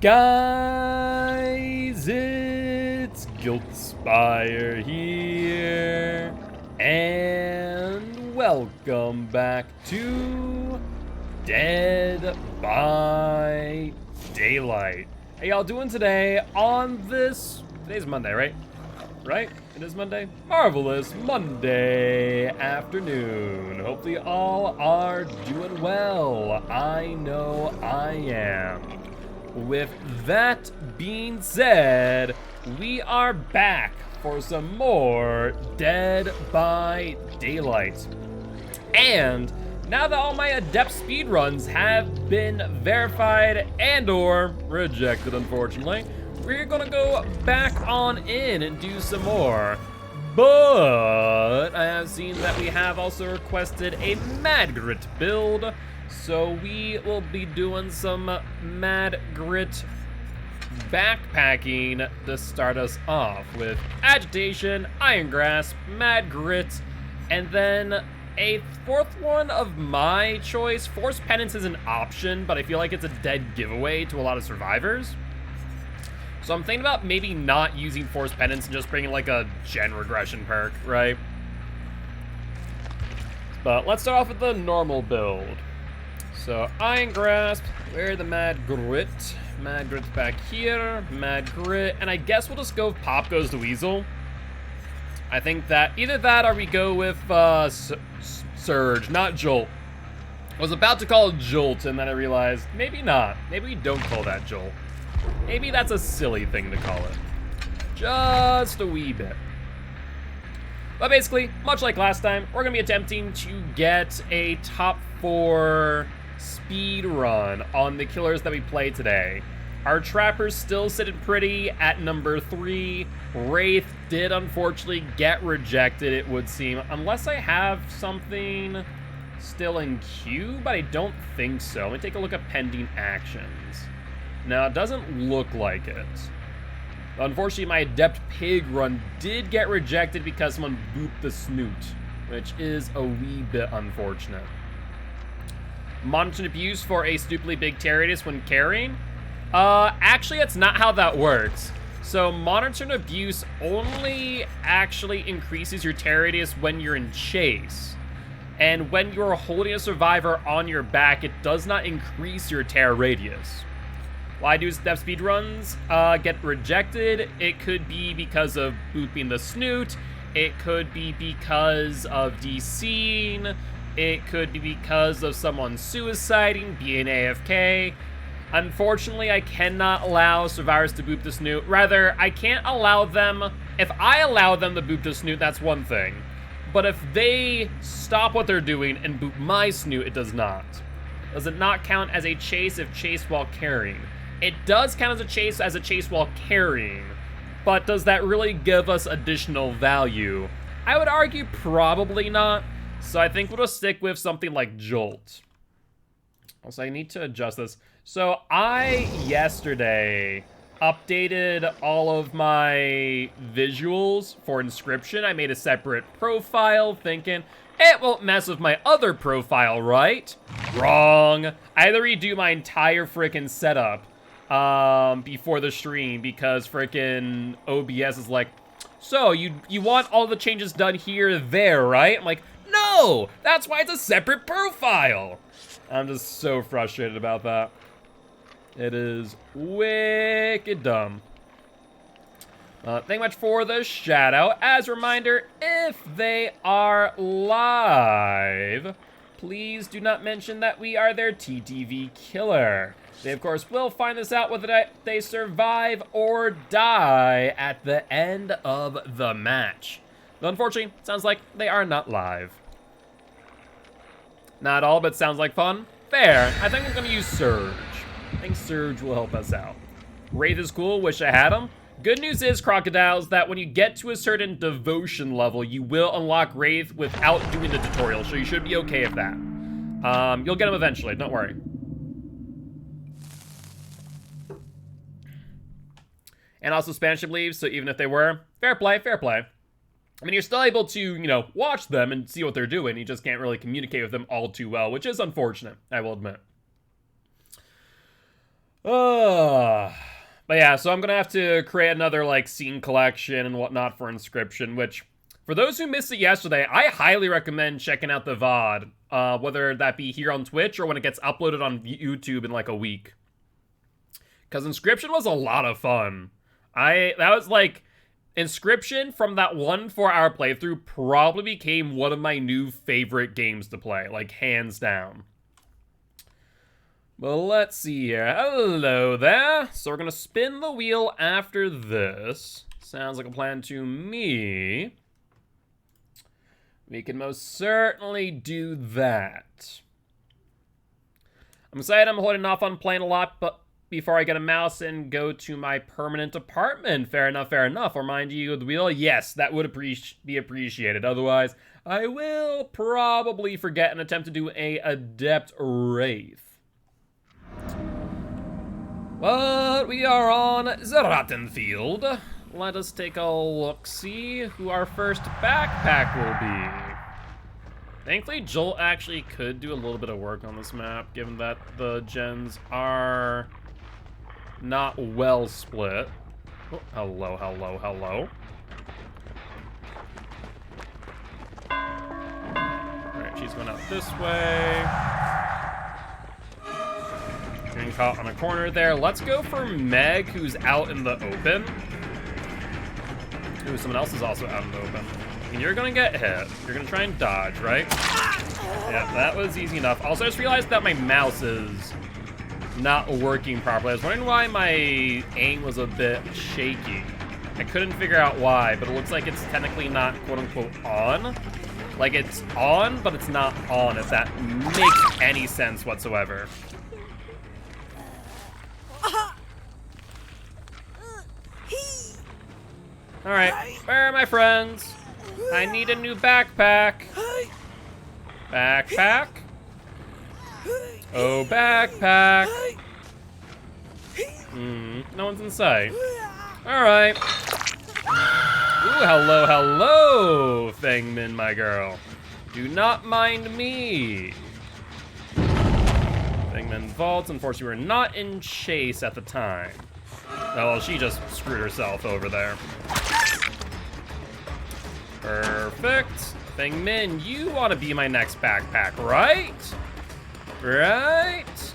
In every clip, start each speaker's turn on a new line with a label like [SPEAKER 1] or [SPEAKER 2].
[SPEAKER 1] Guys, it's Gilty here, and welcome back to Dead by Daylight. How y'all doing today on today's Monday, right? Right? It is Monday? Marvelous Monday afternoon. Hopefully all are doing well. I know I am. With that being said, we are back for some more Dead by Daylight. And now that all my adept speedruns have been verified and or rejected, unfortunately, we're gonna go back on in and do some more. But I have seen that we have also requested a Mad Grit build, so we will be doing some Mad Grit backpacking to start us off with Agitation, Iron Grasp, Mad Grit, and then a fourth one of my choice. Force Penance is an option, but I feel like it's a dead giveaway to a lot of survivors. So I'm thinking about maybe not using Force Penance and just bringing like a Gen Regression perk, right? But let's start off with the normal build. So Iron Grasp, where the Mad Grit? Mad Grit's back here, Mad Grit, and I guess we'll just go with Pop Goes the Weasel. I think that either that or we go with Surge, not Jolt. I was about to call it Jolt and then I realized maybe not. Maybe we don't call that Jolt. Maybe that's a silly thing to call it. Just a wee bit. But basically, much like last time, we're gonna be attempting to get a top 4 speed run on the killers that we play today. Our Trapper's still sitting pretty at number 3. Wraith did unfortunately get rejected, it would seem, unless I have something still in queue, but I don't think so. Let me take a look at pending actions. Now, it doesn't look like it. Unfortunately, my Adept Pig run did get rejected because someone booped the snoot, which is a wee bit unfortunate. Monitoring abuse for a stupidly big tear radius when carrying? Actually, that's not how that works. So, monitoring abuse only actually increases your tear radius when you're in chase. And when you're holding a survivor on your back, it does not increase your tear radius. Why do step speed runs get rejected? It could be because of booping the snoot. It could be because of DCing. It could be because of someone suiciding, being AFK. Unfortunately, I cannot allow survivors to boop the snoot. Rather, I can't allow them. If I allow them to boop the snoot, that's one thing. But if they stop what they're doing and boop my snoot, it does not. Does it not count as a chase if chased while carrying? It does count as a chase while carrying, but does that really give us additional value? I would argue probably not, so I think we'll just stick with something like Jolt. Also, I need to adjust this. So I, yesterday, updated all of my visuals for Inscription. I made a separate profile thinking, it won't mess with my other profile, right? Wrong. I had to redo my entire frickin' setup before the stream because frickin' OBS is like, so you want all the changes done here, there, right? I'm like, no, that's why it's a separate profile. I'm just so frustrated about that. It is wicked dumb. Thank you much for the shout out. As a reminder, if they are live, please do not mention that we are their TTV killer. They, of course, will find this out whether they survive or die at the end of the match. But unfortunately, it sounds like they are not live. Not all, but sounds like fun. Fair. I think I'm going to use Surge. I think Surge will help us out. Wraith is cool. Wish I had him. Good news is, Crocodiles, that when you get to a certain devotion level, you will unlock Wraith without doing the tutorial, so you should be okay with that. You'll get him eventually, don't worry. And also Spanish, I believe, so even if they were, fair play, fair play. I mean, you're still able to, you know, watch them and see what they're doing. You just can't really communicate with them all too well, which is unfortunate, I will admit. But yeah, so I'm gonna have to create another, like, scene collection and whatnot for Inscription, which, for those who missed it yesterday, I highly recommend checking out the VOD, whether that be here on Twitch or when it gets uploaded on YouTube in, like, a week. Because Inscription was a lot of fun. That was, like, Inscription from that 1 4-hour playthrough probably became one of my new favorite games to play, like, hands down. Well, let's see here. Hello there. So we're gonna spin the wheel after this. Sounds like a plan to me. We can most certainly do that. I'm excited. I'm holding off on playing a lot, but before I get a mouse and go to my permanent apartment. Fair enough, fair enough. I'll remind you of the wheel. Yes, that would be appreciated. Otherwise, I will probably forget and attempt to do a Adept Wraith. But we are on Zeratenfield. Let us take a look-see who our first backpack will be. Thankfully, Jolt actually could do a little bit of work on this map, given that the gens are not well split. Oh, hello, hello, hello. Alright, she's going out this way. Getting caught on a corner there. Let's go for Meg, who's out in the open. Ooh, someone else is also out in the open. And you're gonna get hit. You're gonna try and dodge, right? Yeah, that was easy enough. Also, I just realized that my mouse is not working properly. I was wondering why my aim was a bit shaky. I couldn't figure out why, but it looks like it's technically not quote-unquote on. Like, it's on, but it's not on, if that makes any sense whatsoever. Alright, where are my friends? I need a new backpack. Backpack? Oh, backpack. No one's in sight. Alright. Ooh, hello, hello, Fangmin, my girl. Do not mind me. Fangmin vaults. Unfortunately, we're not in chase at the time. Oh, well, she just screwed herself over there. Perfect. Fangmin, you want to be my next backpack, right? Right?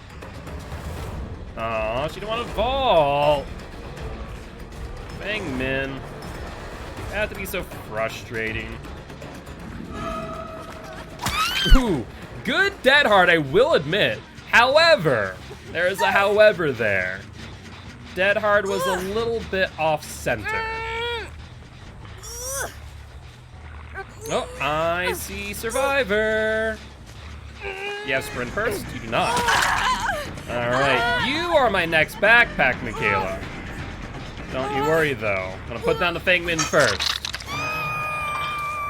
[SPEAKER 1] Aw, she didn't want to vault. Fangmin. That had to be so frustrating. Ooh, good dead hard, I will admit. However, there is a however there. Dead hard was a little bit off center. Oh, I see Survivor. You have Sprint Burst? You do not. Alright, you are my next backpack, Michaela. Don't you worry, though. I'm gonna put down the Fangmin first.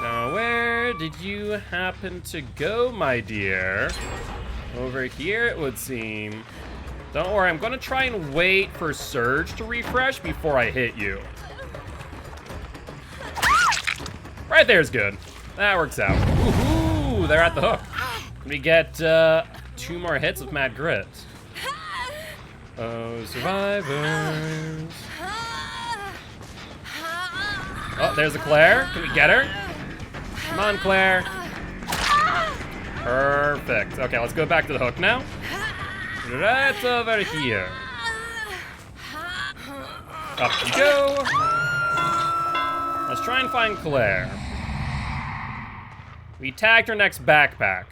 [SPEAKER 1] Now, where did you happen to go, my dear? Over here, it would seem. Don't worry, I'm gonna try and wait for Surge to refresh before I hit you. Right there's good. That works out. Woohoo! They're at the hook. We get 2 more hits of Mad Grit. Oh, survivors. Oh, there's a Claire. Can we get her? Come on, Claire. Perfect. Okay, let's go back to the hook now. Right over here. Up you go. Let's try and find Claire. We tagged her next backpack.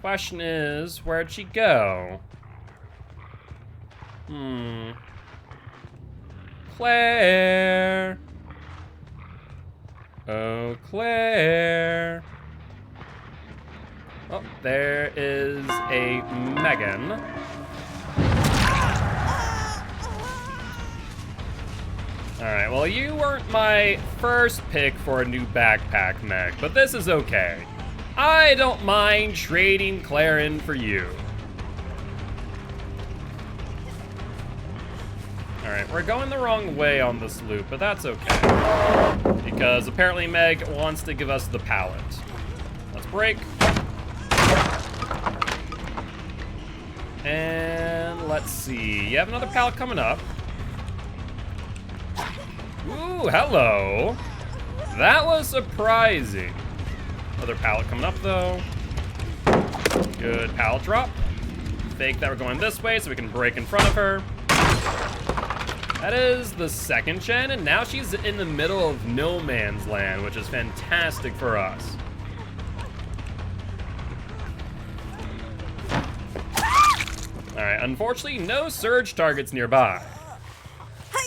[SPEAKER 1] Question is, where'd she go? Claire. Oh, Claire. Oh, there is a Megan. Alright, well, you weren't my first pick for a new backpack, Meg, but this is okay. I don't mind trading Claire in for you. Alright, we're going the wrong way on this loop, but that's okay. Because apparently Meg wants to give us the pallet. Let's break. And let's see. You have another pallet coming up. Ooh, hello. That was surprising. Another pallet coming up, though. Good pallet drop. Fake that we're going this way so we can break in front of her. That is the second gen, and now she's in the middle of no man's land, which is fantastic for us. Alright, unfortunately, no surge targets nearby.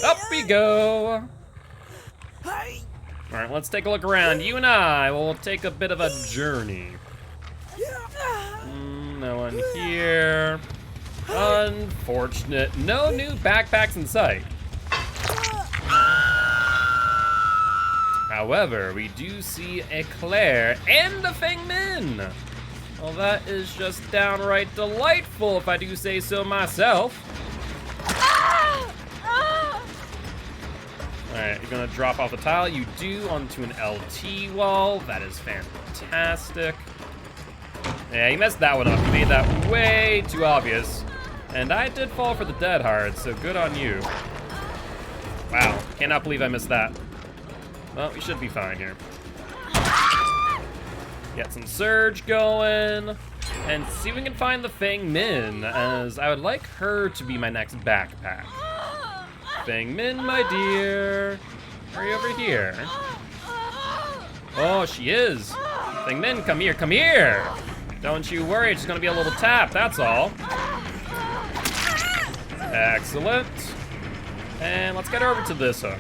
[SPEAKER 1] Up we go. Alright, let's take a look around. You and I will take a bit of a journey. No one here. Unfortunate. No new backpacks in sight. However, we do see a Claire and a Feng Min. Well, that is just downright delightful, if I do say so myself. Alright, you're gonna drop off the tile. You do onto an LT wall. That is fantastic. Yeah, you messed that one up. You made that way too obvious. And I did fall for the dead hard, so good on you. Wow, cannot believe I missed that. Well, we should be fine here. Get some surge going, and see if we can find the Feng Min, as I would like her to be my next backpack. Feng Min, my dear. Hurry over here. Oh, she is. Feng Min, come here, come here. Don't you worry, it's just gonna be a little tap, that's all. Excellent. And let's get over to this hook.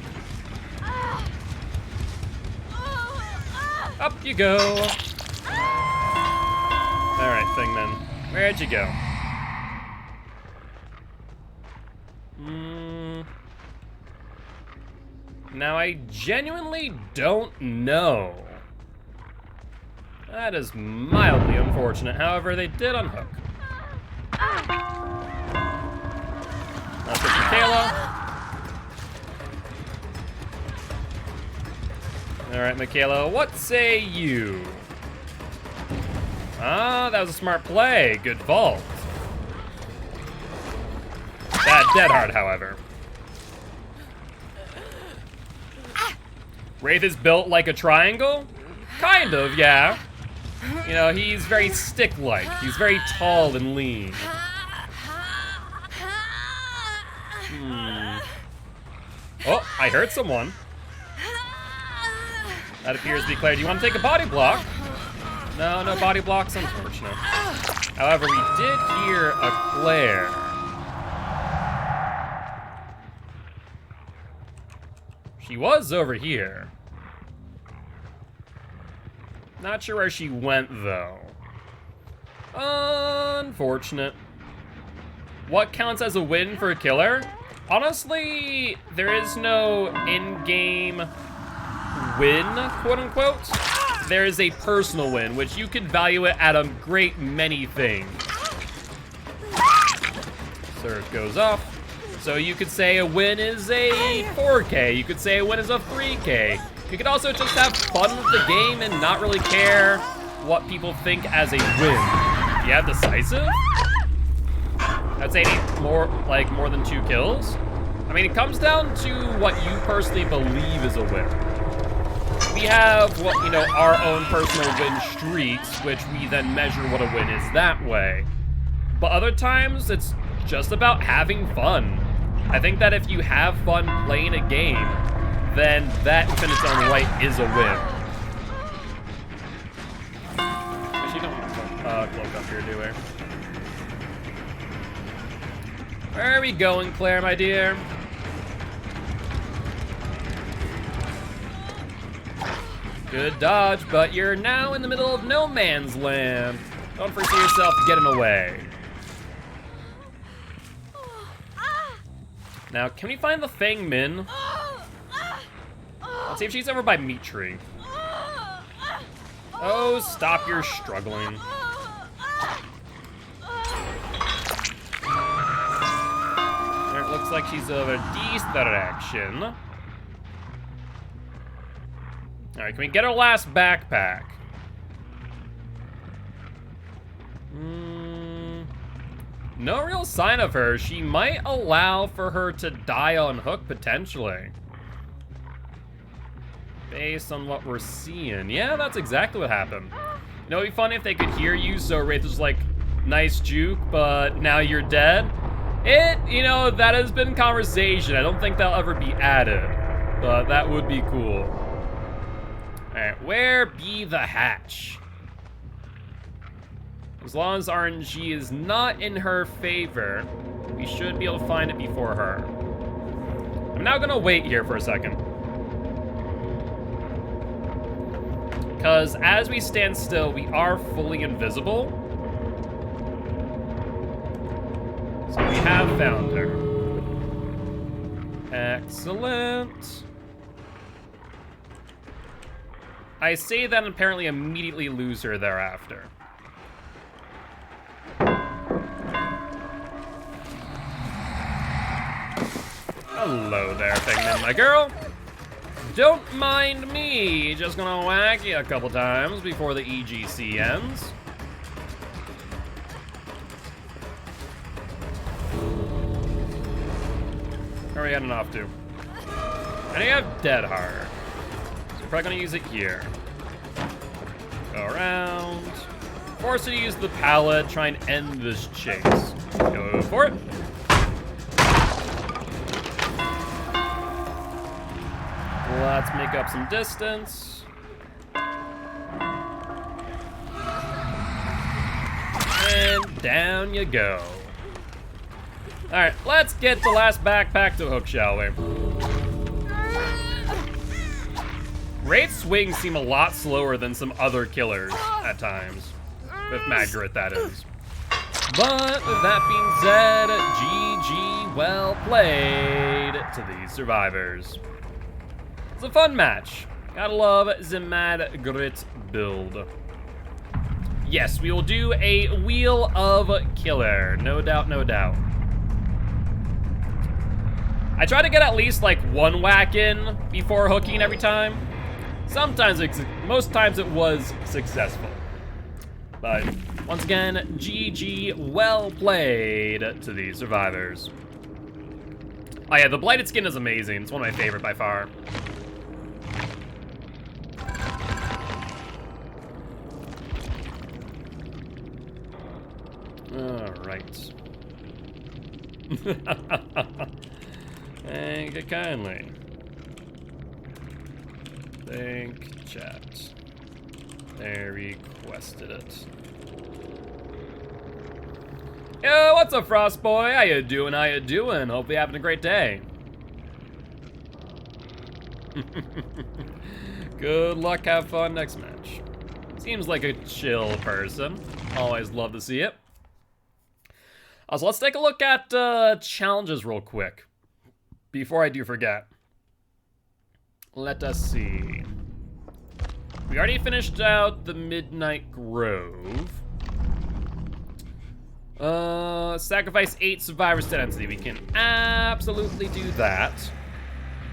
[SPEAKER 1] Up you go. All right, Feng Min, where'd you go? Now I genuinely don't know. That is mildly unfortunate. However, they did unhook. That's with Michaela. All right, Michaela, what say you? Ah, that was a smart play. Good vault. Bad dead hard, however. Wraith is built like a triangle? Kind of, yeah. You know, he's very stick-like. He's very tall and lean. Oh, I heard someone. That appears to be Claire. Do you want to take a body block? No, no body blocks, unfortunate. However, we did hear a Claire. She was over here. Not sure where she went, though. Unfortunate. What counts as a win for a killer? Honestly, there is no in-game win, quote-unquote. There is a personal win, which you can value it at a great many things. Surge goes off. So you could say a win is a 4K. You could say a win is a 3K. You could also just have fun with the game and not really care what people think as a win. You have decisive? That's 80 more than 2 kills. I mean, it comes down to what you personally believe is a win. We have our own personal win streaks, which we then measure what a win is that way. But other times, it's just about having fun. I think that if you have fun playing a game, then that in its own right is a win. Actually, don't want to cloak up here, do we? Where are we going, Claire, my dear? Good dodge, but you're now in the middle of no man's land. Don't foresee yourself getting away. Now, can we find the Feng Min? Let's see if she's over by Meat Tree. Oh, stop your struggling. There, it looks like she's over this direction. All right, can we get our last backpack? No real sign of her. She might allow for her to die on hook, potentially. Based on what we're seeing. Yeah, that's exactly what happened. You know, it'd be funny if they could hear you, so Wraith was like, nice juke, but now you're dead. You know, that has been conversation. I don't think that'll ever be added, but that would be cool. All right, where be the hatch? As long as RNG is not in her favor, we should be able to find it before her. I'm now gonna wait here for a second. Because as we stand still, we are fully invisible. So we have found her. Excellent. I say that and apparently immediately lose her thereafter. Hello there, Figment, my girl. Don't mind me. Just gonna whack you a couple times before the EGC ends. Where are we heading off to? I think I have Dead Hard. So we're probably gonna use it here. Go around. Force it to use the pallet, try and end this chase. Go for it. Let's make up some distance. And down you go. All right, let's get the last backpack to hook, shall we? Wraith's swings seem a lot slower than some other killers at times. With Magrit, that is. But with that being said, GG, well played to these survivors. It's a fun match. Gotta love the Magrit build. Yes, we will do a Wheel of Killer. No doubt, no doubt. I try to get at least like one whack in before hooking every time. Sometimes, most times it was successful. But once again, GG, well played to these survivors. Oh yeah, the Blighted Skin is amazing. It's one of my favorite by far. All right. Thank you kindly. Thank chat. They requested it. Yo, what's up, Frost Boy? How you doing? How you doing? Hope you're having a great day. Good luck, have fun next match. Seems like a chill person. Always love to see it. So let's take a look at challenges real quick. Before I do forget. Let us see. We already finished out the Midnight Grove. Sacrifice 8 survivors to density. We can absolutely do that.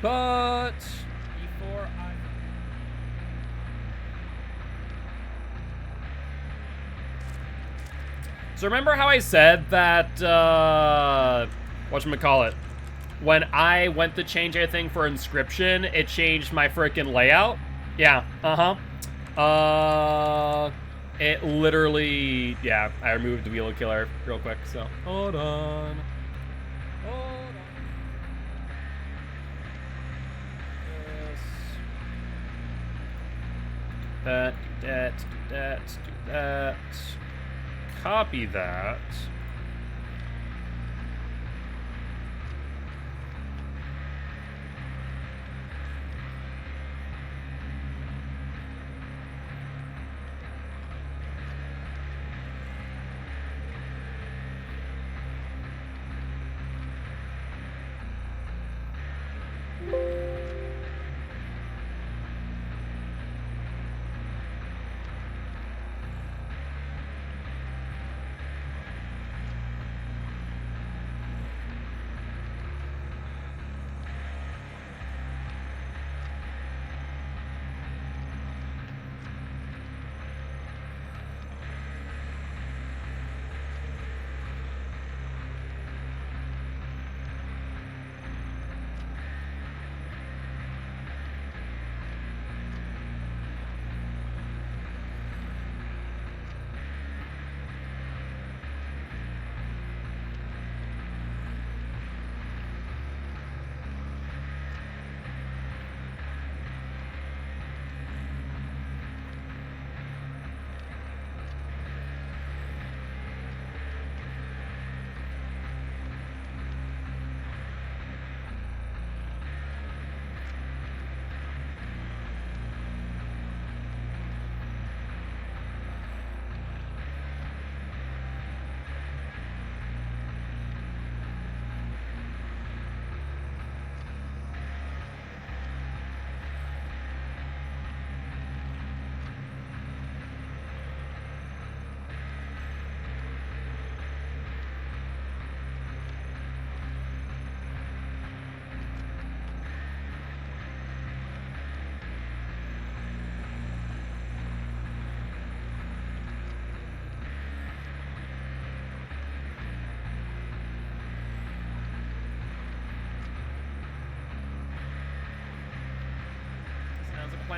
[SPEAKER 1] But before I... So remember how I said that, whatchamacallit, when I went to change anything for inscription, it changed my frickin' layout? Yeah, it literally, yeah, I removed the Wheel of Killer real quick, so hold on. Yes. Do that. Copy that.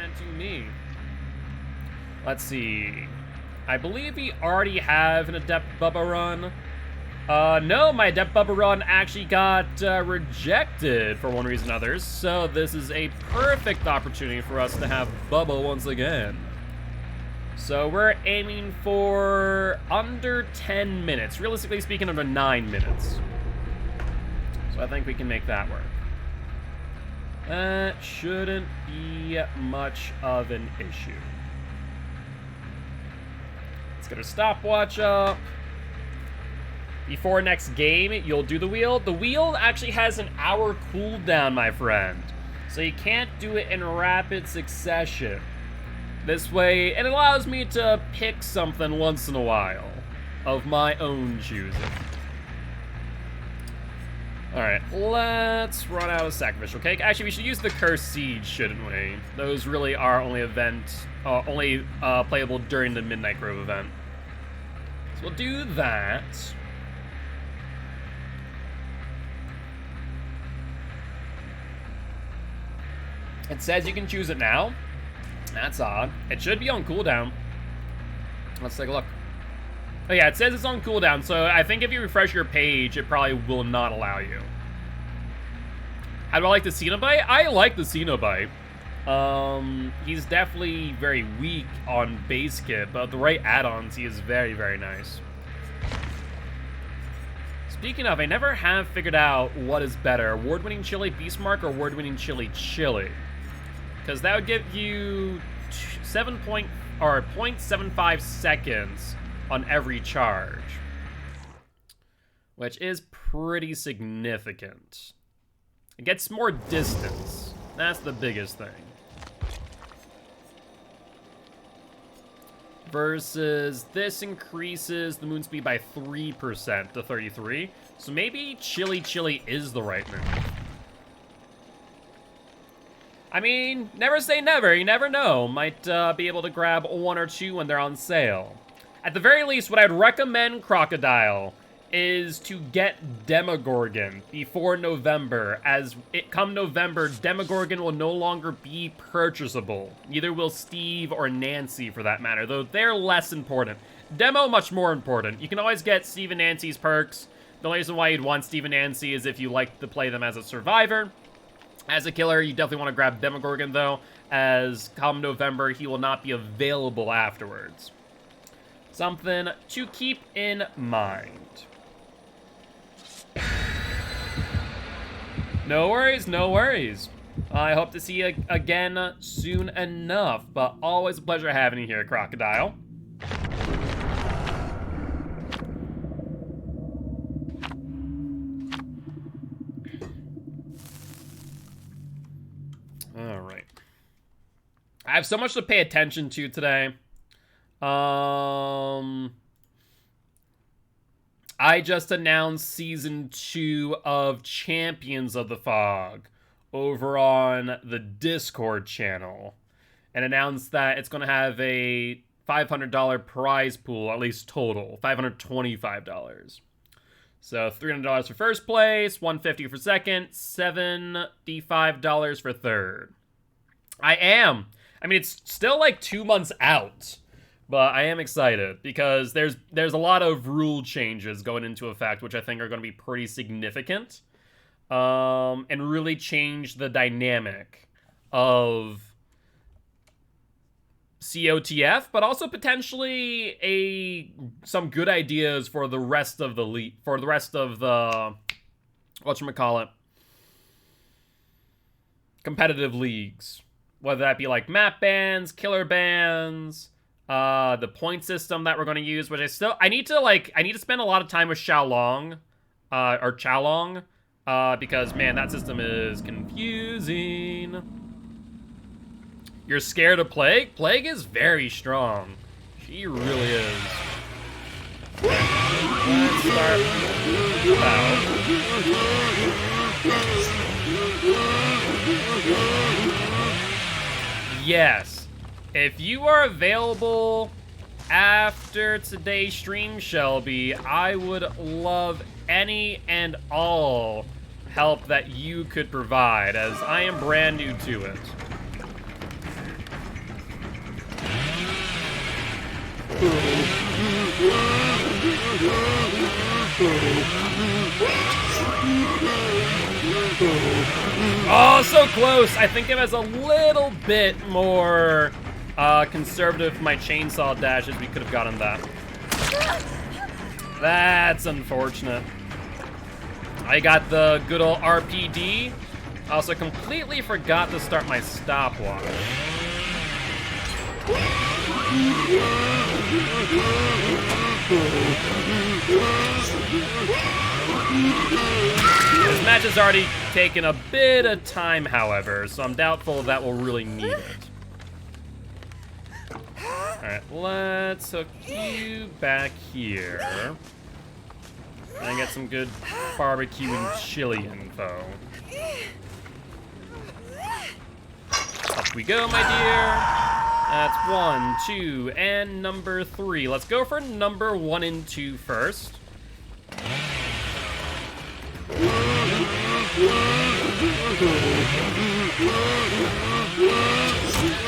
[SPEAKER 1] that to me. Let's see. I believe we already have an Adept Bubba run. No, my Adept Bubba run actually got rejected for one reason or another, so this is a perfect opportunity for us to have Bubba once again. So we're aiming for under 10 minutes. Realistically speaking, under 9 minutes. So I think we can make that work. That shouldn't be much of an issue. Let's get our stopwatch up. Before next game, you'll do the wheel. The wheel actually has an hour cooldown, my friend. So you can't do it in rapid succession. This way, it allows me to pick something once in a while of my own choosing. Alright, let's run out of sacrificial cake. Actually, we should use the cursed seed, shouldn't we? Those really are only playable during the Midnight Grove event. So we'll do that. It says you can choose it now. That's odd. It should be on cooldown. Let's take a look. Oh yeah, it says it's on cooldown, so I think if you refresh your page, it probably will not allow you. How do I like the Cenobite? I like the Cenobite. He's definitely very weak on base kit, but the right add-ons, he is very, very nice. Speaking of, I never have figured out what is better, award-winning Chili Beastmark or award-winning Chili Chili. Because that would give you 0.75 seconds on every charge, which is pretty significant. It gets more distance. That's the biggest thing. Versus this increases the moon speed by 3% to 33. So maybe Chili Chili is the right move. I mean, never say never. You never know. Might be able to grab one or two when they're on sale. At the very least, what I'd recommend, Crocodile, is to get Demogorgon before November. As it come November, Demogorgon will no longer be purchasable. Neither will Steve or Nancy, for that matter, though they're less important. Demo, much more important. You can always get Steve and Nancy's perks. The only reason why you'd want Steve and Nancy is if you like to play them as a survivor. As a killer, you definitely want to grab Demogorgon, though, as come November, he will not be available afterwards. Something to keep in mind. No worries, no worries. I hope to see you again soon enough, but always a pleasure having you here, Crocodile. All right. I have so much to pay attention to today. I just announced Season 2 of Champions of the Fog over on the Discord channel. And announced that it's going to have a $500 prize pool, at least total. $525. So $300 for first place, $150 for second, $75 for third. I mean, it's still like 2 months out. But I am excited because there's a lot of rule changes going into effect, which I think are going to be pretty significant, and really change the dynamic of COTF, but also potentially some good ideas for the rest of the whatchamacallit, competitive leagues, whether that be like map bans, killer bans. The point system that we're going to use, which I need to spend a lot of time with Xiaolong, or Qiaolong, because, man, that system is confusing. You're scared of Plague? Plague is very strong. She really is. Let's start out. Yes. If you are available after today's stream, Shelby, I would love any and all help that you could provide, as I am brand new to it. Oh, so close. I think it was a little bit more conservative with my chainsaw dashes. We could have gotten that. That's unfortunate. I got the good old RPD. I also completely forgot to start my stopwatch. This match has already taken a bit of time, however, so I'm doubtful that we'll really need it. Alright, let's hook you back here. And get some good barbecue and chili info. Up we go, my dear. That's 1, 2, and number 3. Let's go for number 1 and 2 first.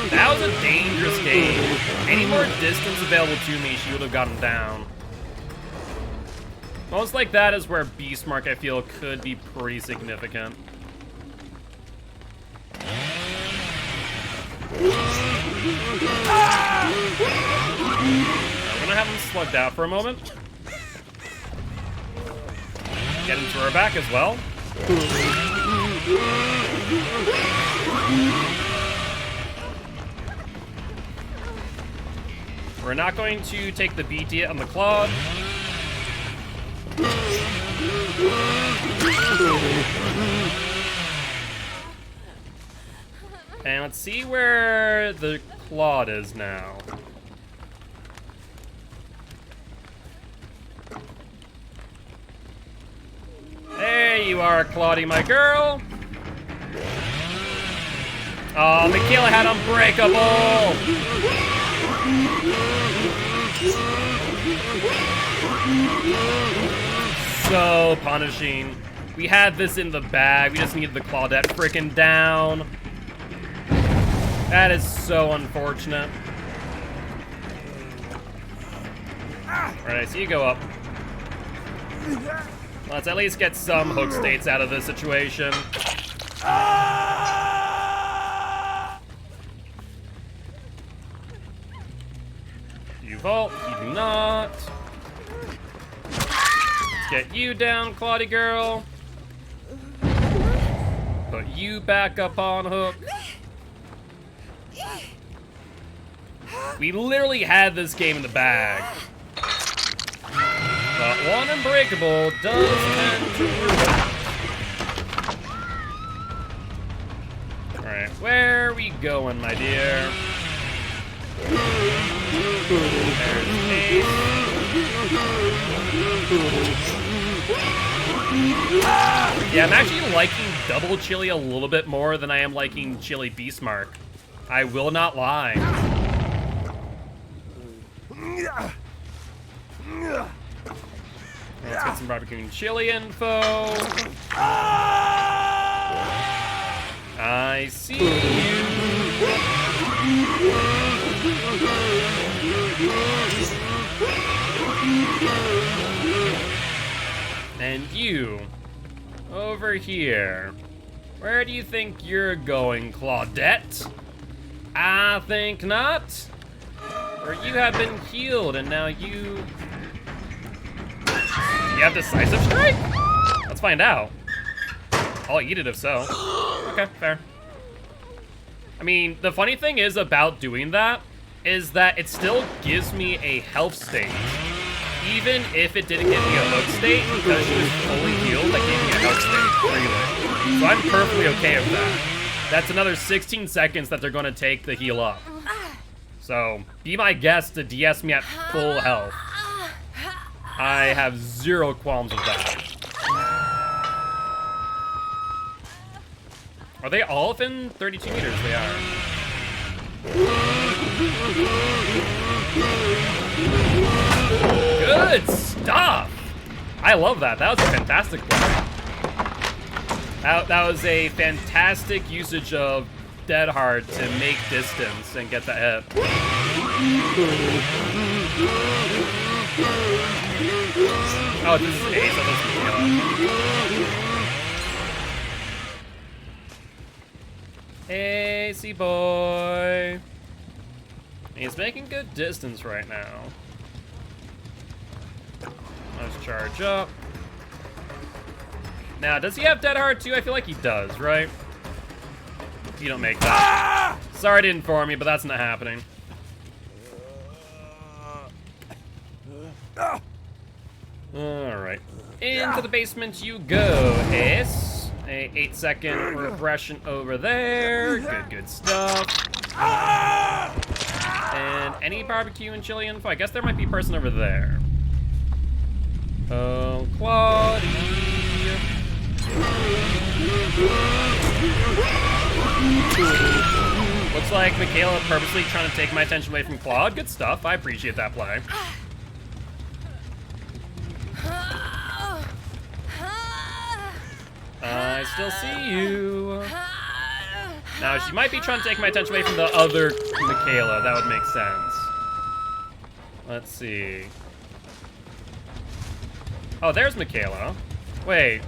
[SPEAKER 1] That was a dangerous game. Any more distance available to me, she would have gotten down. Most like that is where Beast Mark, I feel, could be pretty significant. We're gonna have him slugged out for a moment. Get into her back as well. We're not going to take the beat yet on the Claude. And let's see where the Claude is now. There you are, Claudie, my girl. Oh, Michaela had Unbreakable. So punishing. We had this in the bag. We just needed the Claudette freaking down. That is so unfortunate. Alright, I see you go up. Let's at least get some hook states out of this situation. You vault, you do not. Let's get you down, Claudie girl. Put you back up on hook. We literally had this game in the bag. But one Unbreakable does tend to ruin it. Alright, where are we going, my dear? There's Ace. Yeah, I'm actually liking double chili a little bit more than I am liking chili Beastmark. I will not lie. Let's get some barbecue and chili info. I see you. And you, over here. Where do you think you're going, Claudette? I think not. Or you have been healed, and now you have Decisive Strike? Let's find out. I'll eat it if so. Okay, fair. I mean, the funny thing is about doing that is that it still gives me a health state. Even if it didn't give me a hook state, because she was fully healed, that gave me a health state freely. So I'm perfectly okay with that. That's another 16 seconds that they're going to take the heal up. So, be my guest to DS me at full health. I have zero qualms with that. Are they all within 32 meters? They are. Good stuff! I love that. That was a fantastic play. That was a fantastic usage of Dead Hard to make distance and get the hit. Oh, this is Ace. Oh, this is Ace boy. He's making good distance right now. Let's charge up. Now, does he have Dead Hard too? I feel like he does, right? You don't make that. Sorry to inform you, but that's not happening. Alright. Into the basement you go, Ace. A 8-second regression over there. Good stuff. And any barbecue and chili info? I guess there might be a person over there. Oh, Claudia. Looks like Michaela purposely trying to take my attention away from Claude. Good stuff. I appreciate that play. I still see you. Now, she might be trying to take my attention away from the other Michaela. That would make sense. Let's see. Oh, there's Michaela. Wait.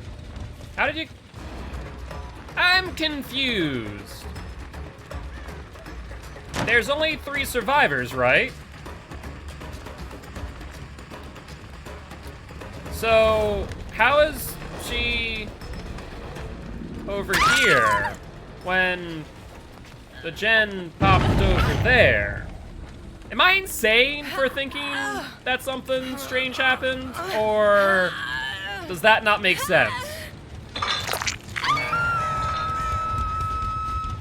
[SPEAKER 1] How did you... I'm confused. There's only 3 survivors, right? So, how is she over here when the gen popped over there? Am I insane for thinking that something strange happened, or does that not make sense?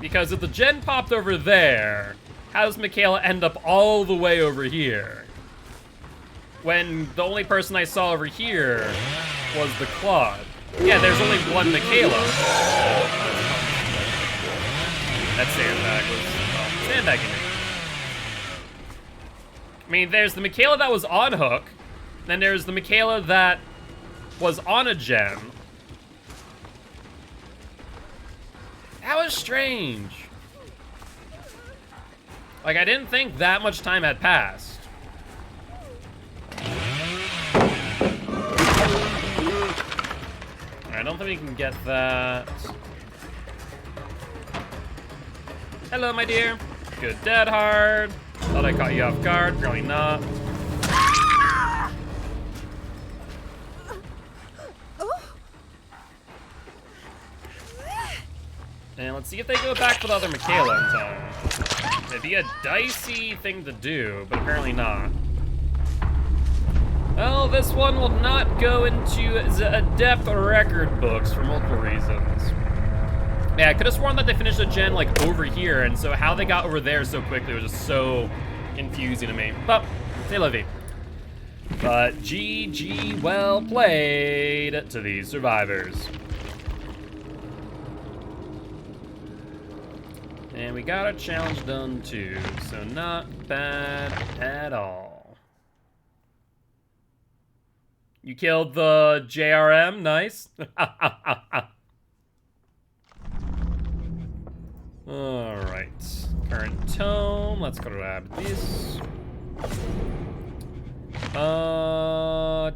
[SPEAKER 1] Because if the gen popped over there, how does Michaela end up all the way over here? When the only person I saw over here was the Claude. Yeah, there's only one Michaela. That sandbag was sandbagging me. I mean, there's the Michaela that was on Hook, then there's the Michaela that was on a gen. That was strange. Like, I didn't think that much time had passed. I don't think we can get that. Hello, my dear. Good dead hard. Thought I caught you off guard. Probably not. And let's see if they go back for the other Michaela in time. It'd be a dicey thing to do, but apparently not. Well, this one will not go into the Adept record books for multiple reasons. Yeah, I could have sworn that they finished the gen, like, over here, and so how they got over there so quickly was just so confusing to me. But, c'est la vie. But GG, well played to these survivors. And we got a challenge done, too, so not bad at all. You killed the JRM, nice. All right, current tome, let's grab this.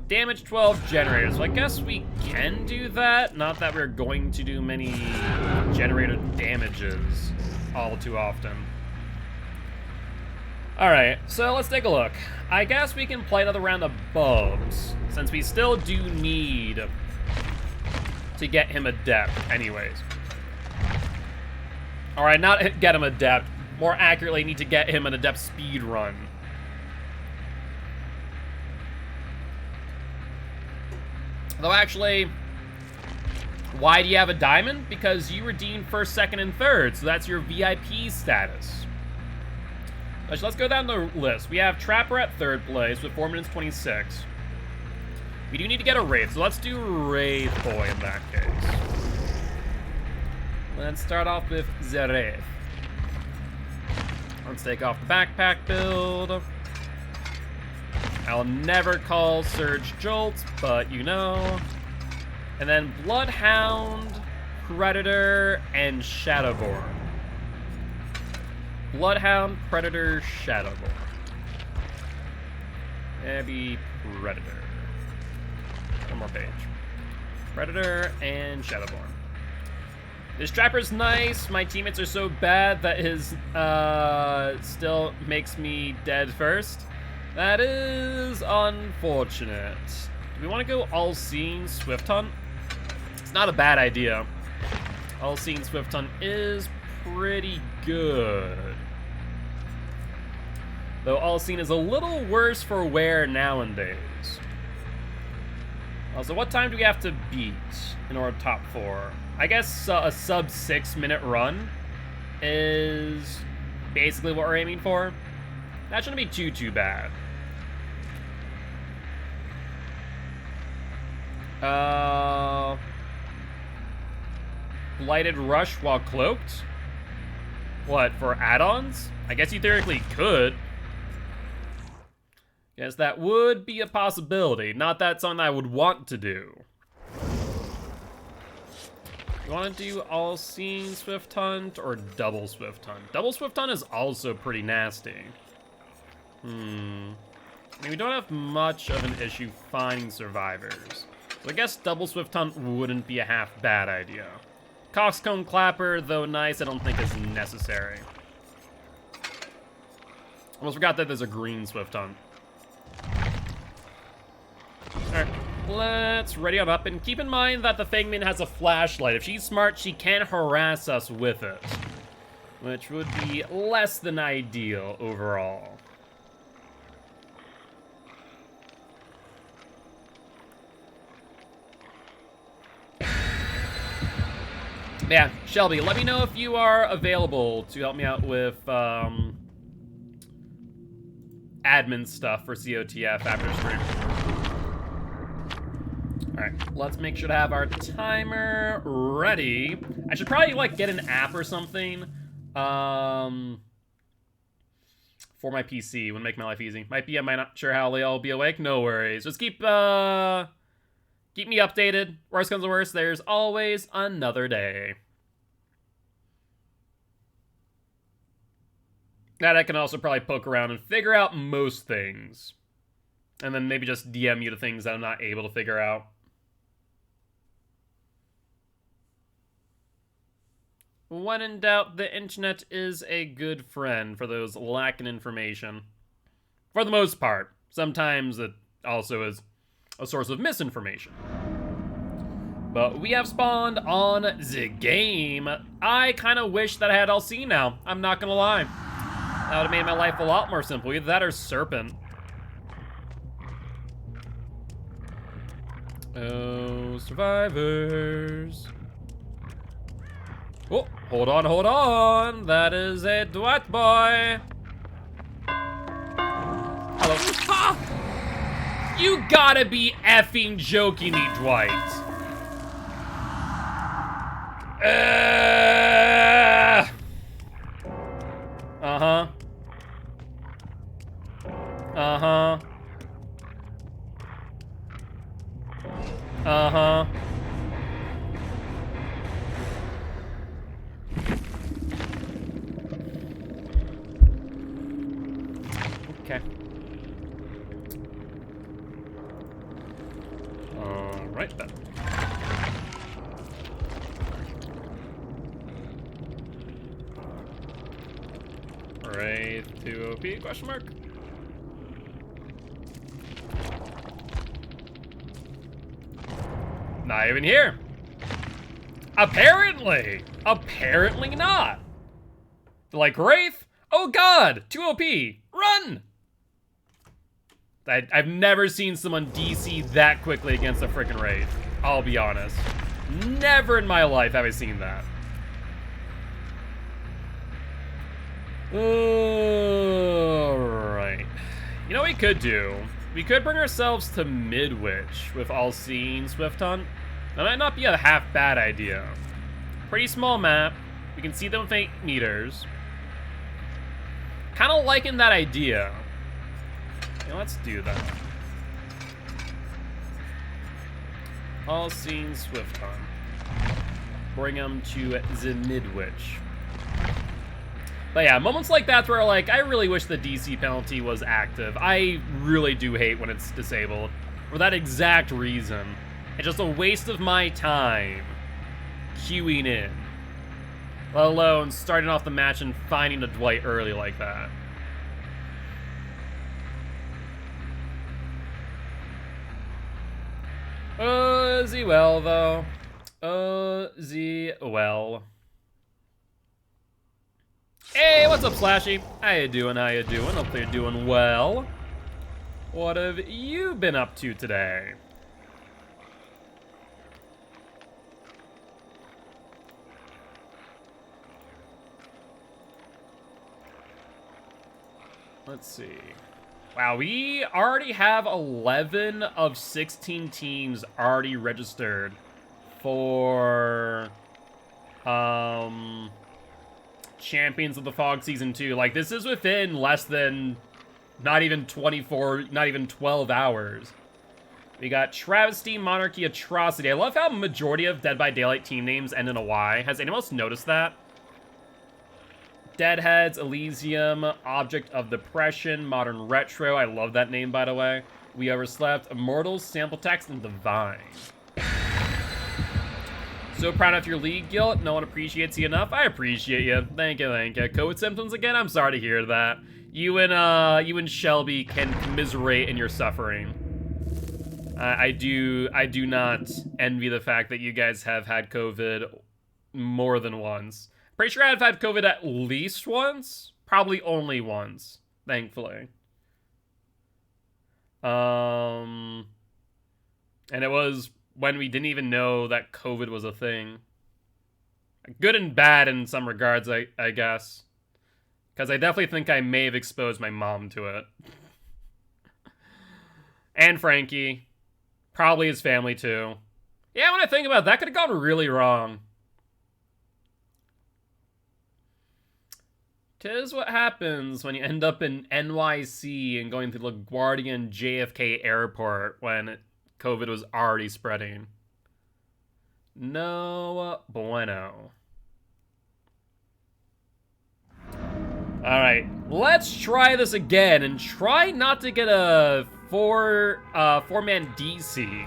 [SPEAKER 1] Damage 12 generators. So I guess we can do that. Not that we're going to do many generator damages all too often. All right, so let's take a look. I guess we can play another round of Bubs, since we still do need to get him Adept anyways. All right, not get him Adept. More accurately, need to get him an Adept speed run. Though actually, why do you have a diamond? Because you redeemed first, second, and third, so that's your VIP status. Let's go down the list. We have Trapper at third place with 4 minutes 26. We do need to get a Wraith, so let's do Wraith Boy in that case. Let's start off with the Wraith. Let's take off the backpack build. I'll never call Surge Jolt, but you know. And then Bloodhound, Predator, and Shadowborn. Bloodhound, Predator, Shadowborn. Maybe Predator. One more page. Predator and Shadowborn. This Trapper's nice. My teammates are so bad that his still makes me dead first. That is unfortunate. Do we want to go All-Seeing Swift Hunt? It's not a bad idea. All-Seeing Swift Hunt is pretty good. Though All-Seeing is a little worse for wear nowadays. Also, what time do we have to beat in our top 4? I guess a sub 6 minute run is basically what we're aiming for. That shouldn't be too bad. Blighted Rush while cloaked? What, for add-ons? I guess you theoretically could. Guess that would be a possibility. Not that something I would want to do. You want to do All-Seeing Swift Hunt or Double Swift Hunt? Double Swift Hunt is also pretty nasty. I mean, we don't have much of an issue finding survivors. So I guess Double Swift Hunt wouldn't be a half bad idea. Coxcomb Clapper, though nice, I don't think is necessary. Almost forgot that there's a green Swift Hunt. Alright, let's ready on up, and keep in mind that the Fangman has a flashlight. If she's smart, she can harass us with it, which would be less than ideal overall. Yeah, Shelby, let me know if you are available to help me out with admin stuff for COTF after stream. Alright, let's make sure to have our timer ready. I should probably, like, get an app or something for my PC. Would make my life easy. Might be, I might not sure how I'll be awake. No worries. Just keep me updated. Worst comes to worst, there's always another day. That I can also probably poke around and figure out most things. And then maybe just DM you to things that I'm not able to figure out. When in doubt, the internet is a good friend for those lacking information. For the most part. Sometimes it also is a source of misinformation. But we have spawned on the game. I kind of wish that I had All-Seeing now. I'm not gonna lie. That would have made my life a lot more simple. Either that or Serpent. Oh, survivors. Oh, hold on, hold on. That is a Dwight boy. Hello. Ha! You gotta be effing joking me, Dwight. Uh-huh. Uh-huh. Uh-huh. Okay. All right then. Wraith to OP, question mark? Not even here. Apparently. Apparently not. Like Wraith? Oh god, 2 OP, run! I've never seen someone DC that quickly against a freaking Wraith. I'll be honest. Never in my life have I seen that. Alright. You know what we could do? We could bring ourselves to Midwich with All-Seeing Swift Hunt. That might not be a half bad idea. Pretty small map. We can see them with 8 meters. Kind of liking that idea. Yeah, let's do that. All-Seeing Swift Hunt. Bring them to the Midwich. But yeah, moments like that where like, I really wish the DC penalty was active. I really do hate when it's disabled. For that exact reason. It's just a waste of my time queuing in. Let alone starting off the match and finding a Dwight early like that. Z well, though. Z well. Hey, what's up, Slashy? How you doing? How you doing? Hopefully you're doing well. What have you been up to today? Let's see. Wow, we already have 11 of 16 teams already registered for Champions of the Fog Season 2. Like, this is within less than not even 12 hours. We got Travesty, Monarchy, Atrocity. I love how majority of Dead by Daylight team names end in a Y. Has anyone else noticed that? Deadheads, Elysium, Object of Depression, Modern Retro. I love that name, by the way. We Overslept, Immortals, Sample Text, and Divine. So proud of your league, Gil. No one appreciates you enough. I appreciate you. Thank you, thank you. COVID symptoms again? I'm sorry to hear that. You and Shelby can commiserate in your suffering. I do not envy the fact that you guys have had COVID more than once. Pretty sure I've had COVID at least once. Probably only once, thankfully. And it was when we didn't even know that COVID was a thing. Good and bad in some regards, I guess. Because I definitely think I may have exposed my mom to it. And Frankie. Probably his family, too. Yeah, when I think about it, that could have gone really wrong. 'Tis what happens when you end up in NYC and going to LaGuardia and JFK Airport when COVID was already spreading. No bueno. Alright, let's try this again and try not to get a four-man DC.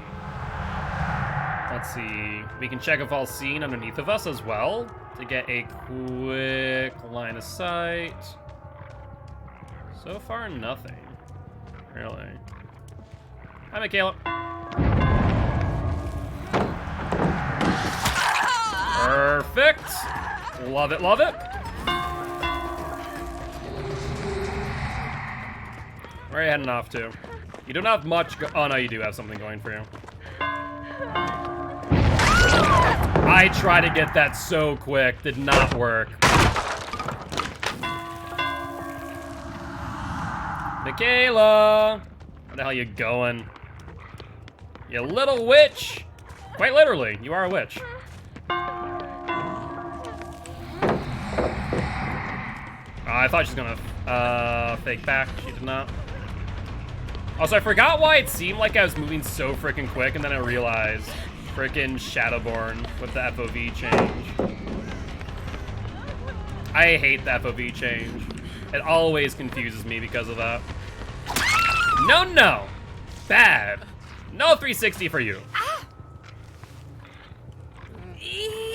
[SPEAKER 1] Let's see. We can check if all seen underneath of us as well to get a quick line of sight. So far, nothing. Really. Hi, Michaela. Perfect. Love it, love it. Where are you heading off to? You don't have much oh, no, you do have something going for you. I tried to get that so quick. Did not work. Michaela! Where the hell are you going? You little witch! Quite literally, you are a witch. I thought she was gonna fake back. She did not. Also, I forgot why it seemed like I was moving so freaking quick, and then I realized freaking Shadowborn with the FOV change. I hate the FOV change. It always confuses me because of that. No, no! Bad. No 360 for you.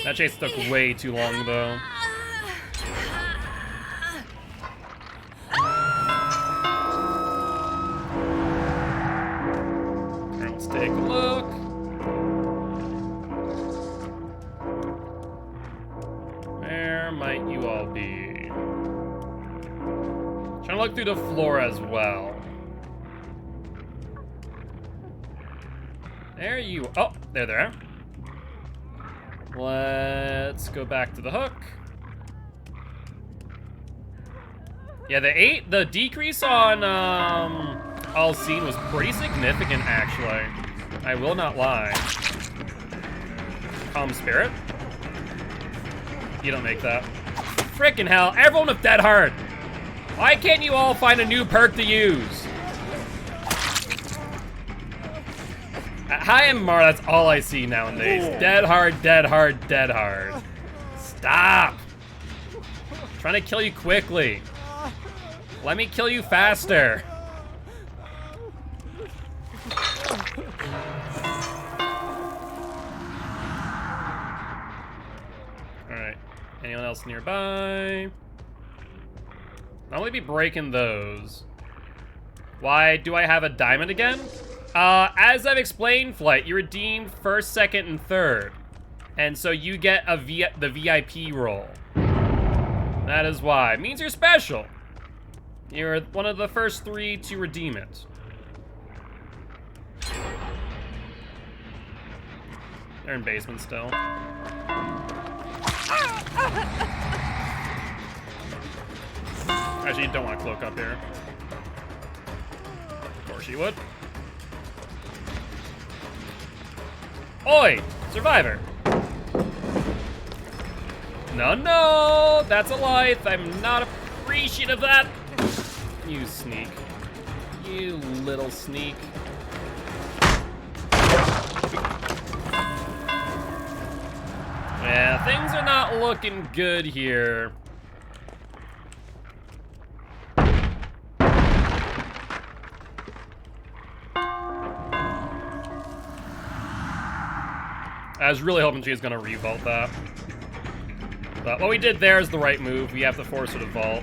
[SPEAKER 1] That chase took way too long, though. Let's take a look. Where might you all be? Trying to look through the floor as well. There you... Oh, there. Let's go back to the hook. Yeah, the decrease on all seen was pretty significant, actually. I will not lie. Calm Spirit? You don't make that. Frickin' hell, everyone with Dead Hard! Why can't you all find a new perk to use? At High MR, that's all I see nowadays. Dead Hard, Dead Hard, Dead Hard. Stop! Trying to kill you quickly. Let me kill you faster. Alright. Anyone else nearby? I'll only be breaking those. Why do I have a diamond again? As I've explained, Flight, you redeemed first, second, and third. And so you get the VIP role. That is why. It means you're special. You're one of the first 3 to redeem it. They're in basement still. Actually, you don't want to cloak up here. Of course you would. Oi! Survivor! No, that's a life. I'm not appreciative of that. You sneak. You little sneak. Yeah, things are not looking good here. I was really hoping she was gonna revolt that. But what we did there is the right move. We have to force her to vault.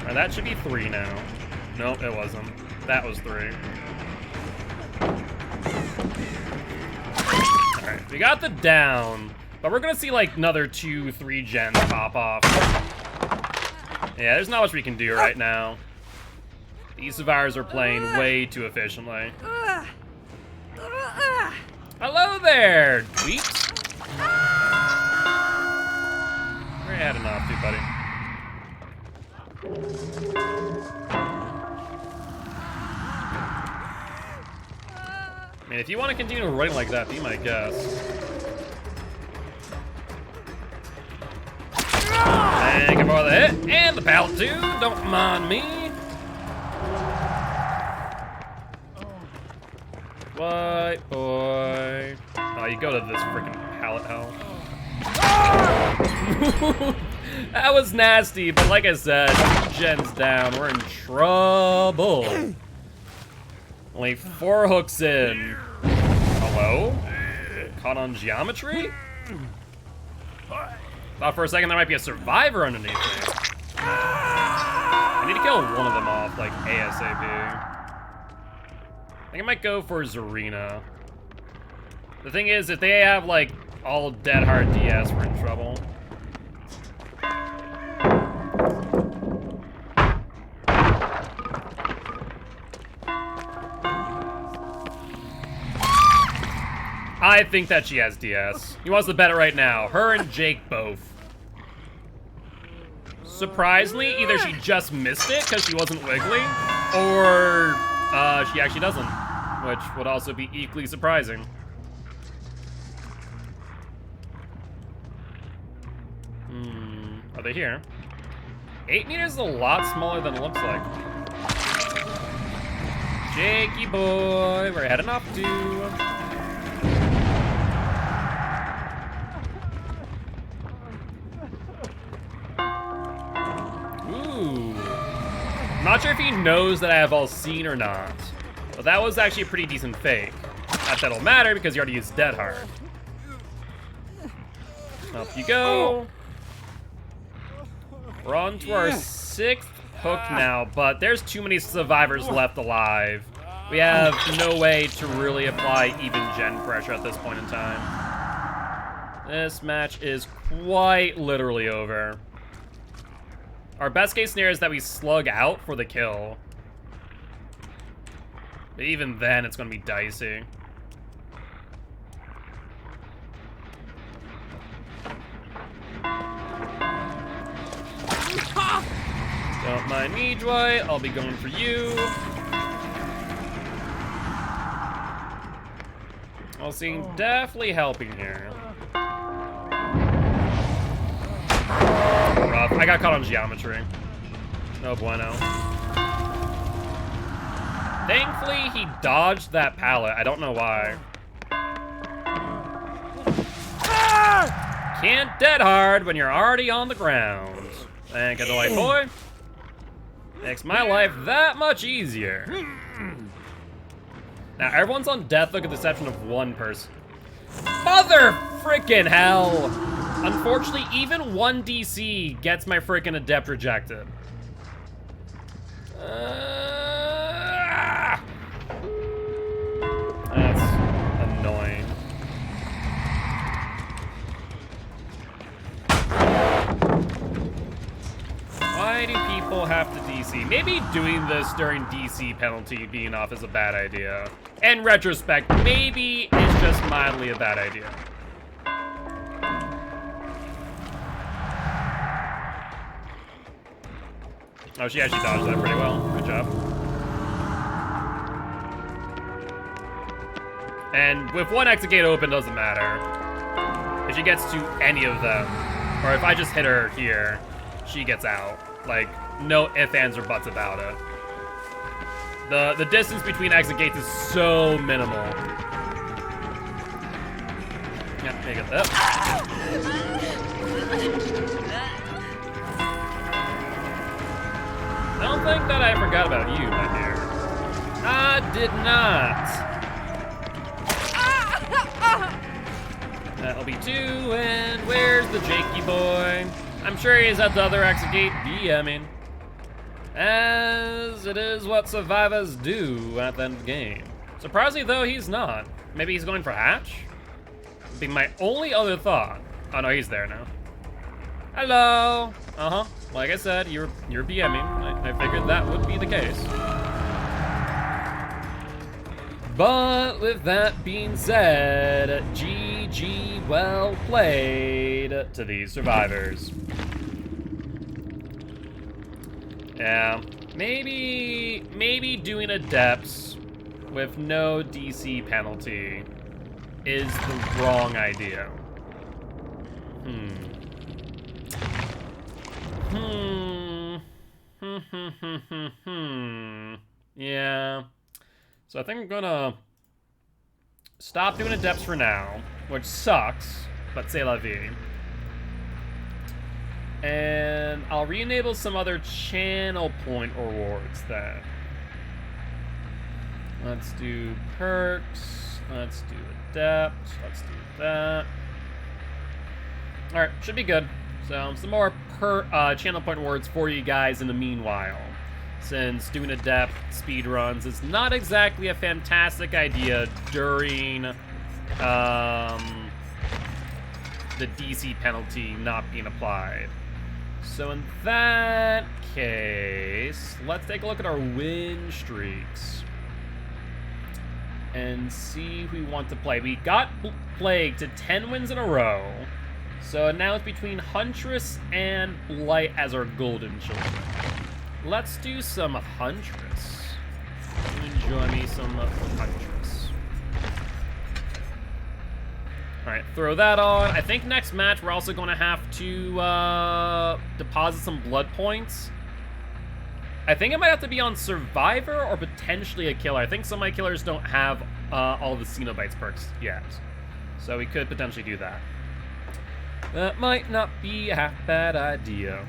[SPEAKER 1] And that should be 3 now. Nope, it wasn't. That was 3. Alright, we got the down. But we're gonna see like another 2, 3 gens pop off. Yeah, there's not much we can do right now. These survivors are playing way too efficiently. Hello there, dweeps. Where you heading off to, buddy? I mean, if you want to continue running like that, be my guest. Thank you for the hit, and the pallet too, don't mind me. What, boy? Oh, you go to this freaking pallet hell. That was nasty, but like I said, 2 gens down, we're in trouble. Only 4 hooks in. Hello? Caught on geometry? Thought for a second there might be a survivor underneath me. I need to kill one of them off, like ASAP. I think I might go for Zarina. The thing is, if they have like all dead hard DS, we're in trouble. I think that she has DS. He wants to bet it right now. Her and Jake both. Surprisingly, either she just missed it because she wasn't wiggly, or she actually doesn't, which would also be equally surprising. Are they here? 8 meters is a lot smaller than it looks like. Jakey boy, we're heading off to... Ooh. I'm not sure if he knows that I have all seen or not. But that was actually a pretty decent fake. Not that it'll matter because you already used Dead Hard. Up you go. We're on to our 6th hook now, but there's too many survivors left alive. We have no way to really apply even gen pressure at this point in time. This match is quite literally over. Our best case scenario is that we slug out for the kill. But even then, it's going to be dicey. Don't mind me, Dwight. I'll be going for you. I'll see definitely helping here. Rough. I got caught on geometry. No bueno. Thankfully, he dodged that pallet. I don't know why. can't dead hard when you're already on the ground. Thank you, light boy. Makes my life that much easier. Now, everyone's on death look with the exception of one person. Mother frickin' hell! Unfortunately, even one DC gets my frickin' adept rejected. That's annoying. Why do people have to DC? Maybe doing this during DC penalty being off is a bad idea. In retrospect, maybe it's just mildly a bad idea. Oh, she actually dodged that pretty well. Good job. And with one exit gate open, doesn't matter. If she gets to any of them, or if I just hit her here, she gets out. Like, no ifs, ands, or buts about it. The distance between exit gates is so minimal. Yeah, make it up. I don't think that I forgot about you, my dear. I did not. That'll be 2, and where's the Jakey boy? I'm sure he's at the other exit gate DMing. As it is what survivors do at the end of the game. Surprisingly, though, he's not. Maybe he's going for hatch? Would be my only other thought. Oh, no, he's there now. Hello. Uh-huh. Like I said, you're BMing. I figured that would be the case. But with that being said, GG, well played to these survivors. Yeah, maybe doing adepts with no DC penalty is the wrong idea. Yeah. So I think I'm gonna stop doing adepts for now, which sucks, but c'est la vie. And I'll re-enable some other channel point rewards then. Let's do perks. Let's do adept. Let's do that. Alright, should be good. So some more channel point rewards for you guys in the meanwhile. Since doing adept speedruns is not exactly a fantastic idea during the DC penalty not being applied. So in that case, let's take a look at our win streaks and see who we want to play. We got Plague to 10 wins in a row. So now it's between Huntress and Blight as our golden children. Let's do some Huntress. Enjoy me some Huntress. Alright, throw that on. I think next match we're also going to have to deposit some blood points. I think it might have to be on Survivor or potentially a Killer. I think some of my killers don't have all the Cenobites perks yet. So we could potentially do that. That might not be a half bad idea.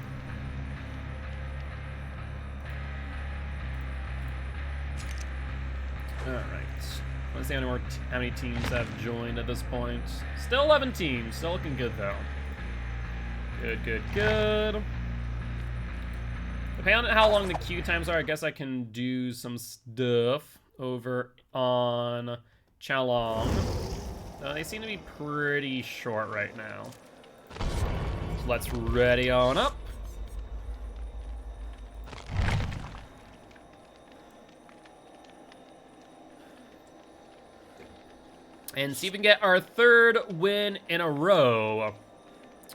[SPEAKER 1] Alright. Let's see how many teams have joined at this point. Still 11 teams. Still looking good, though. Good, good, good. Depending on how long the queue times are, I guess I can do some stuff over on Chalong. They seem to be pretty short right now. So let's ready on up. And see if we can get our 3rd win in a row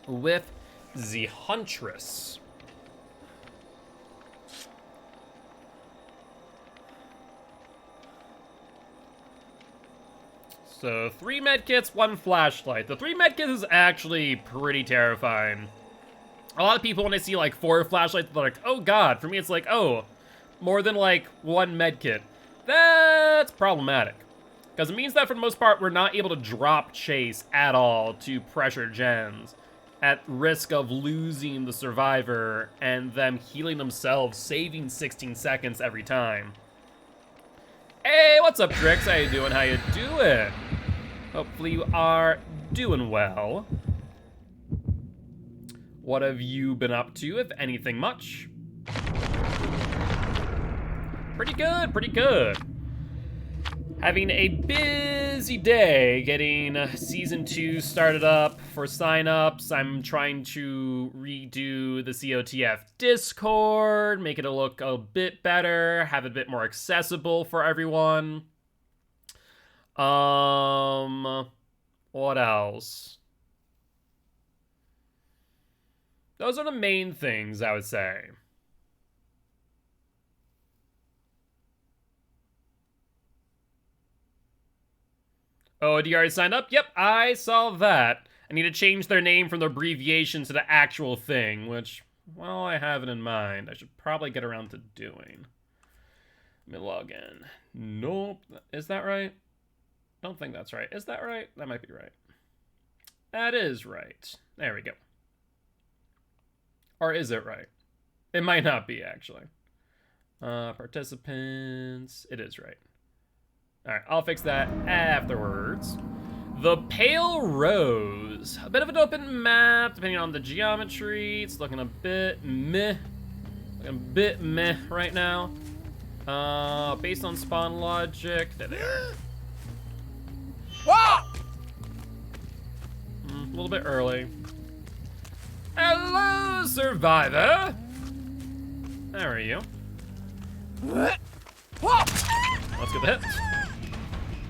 [SPEAKER 1] with the Huntress. So 3 medkits, 1 flashlight. The 3 medkits is actually pretty terrifying. A lot of people, when they see like 4 flashlights, they're like, oh god. For me, it's like, oh, more than like 1 medkit. That's problematic. Because it means that for the most part, we're not able to drop chase at all to pressure gens. at risk of losing the survivor and them healing themselves, saving 16 seconds every time. Hey, what's up, Drix? How you doing? How you doing? Hopefully you are doing well. What have you been up to, if anything much? Pretty good, pretty good. Having a busy day getting Season 2 started up for signups. I'm trying to redo the COTF Discord, make it look a bit better, have it a bit more accessible for everyone. What else? Those are the main things, I would say. Oh, you already signed up? Yep, I saw that. I need to change their name from the abbreviation to the actual thing, which, well, I have it in mind. I should probably get around to doing. Let me log in. Nope. Is that right? Don't think that's right. Is that right? That might be right. That is right. There we go. Or is it right? It might not be, actually. Participants. It is right. All right, I'll fix that afterwards. The Pale Rose. A bit of an open map, depending on the geometry. It's looking a bit meh. Looking a bit meh right now. Based on spawn logic. There they are. A little bit early. Hello, Survivor. How are you? Let's get the hits.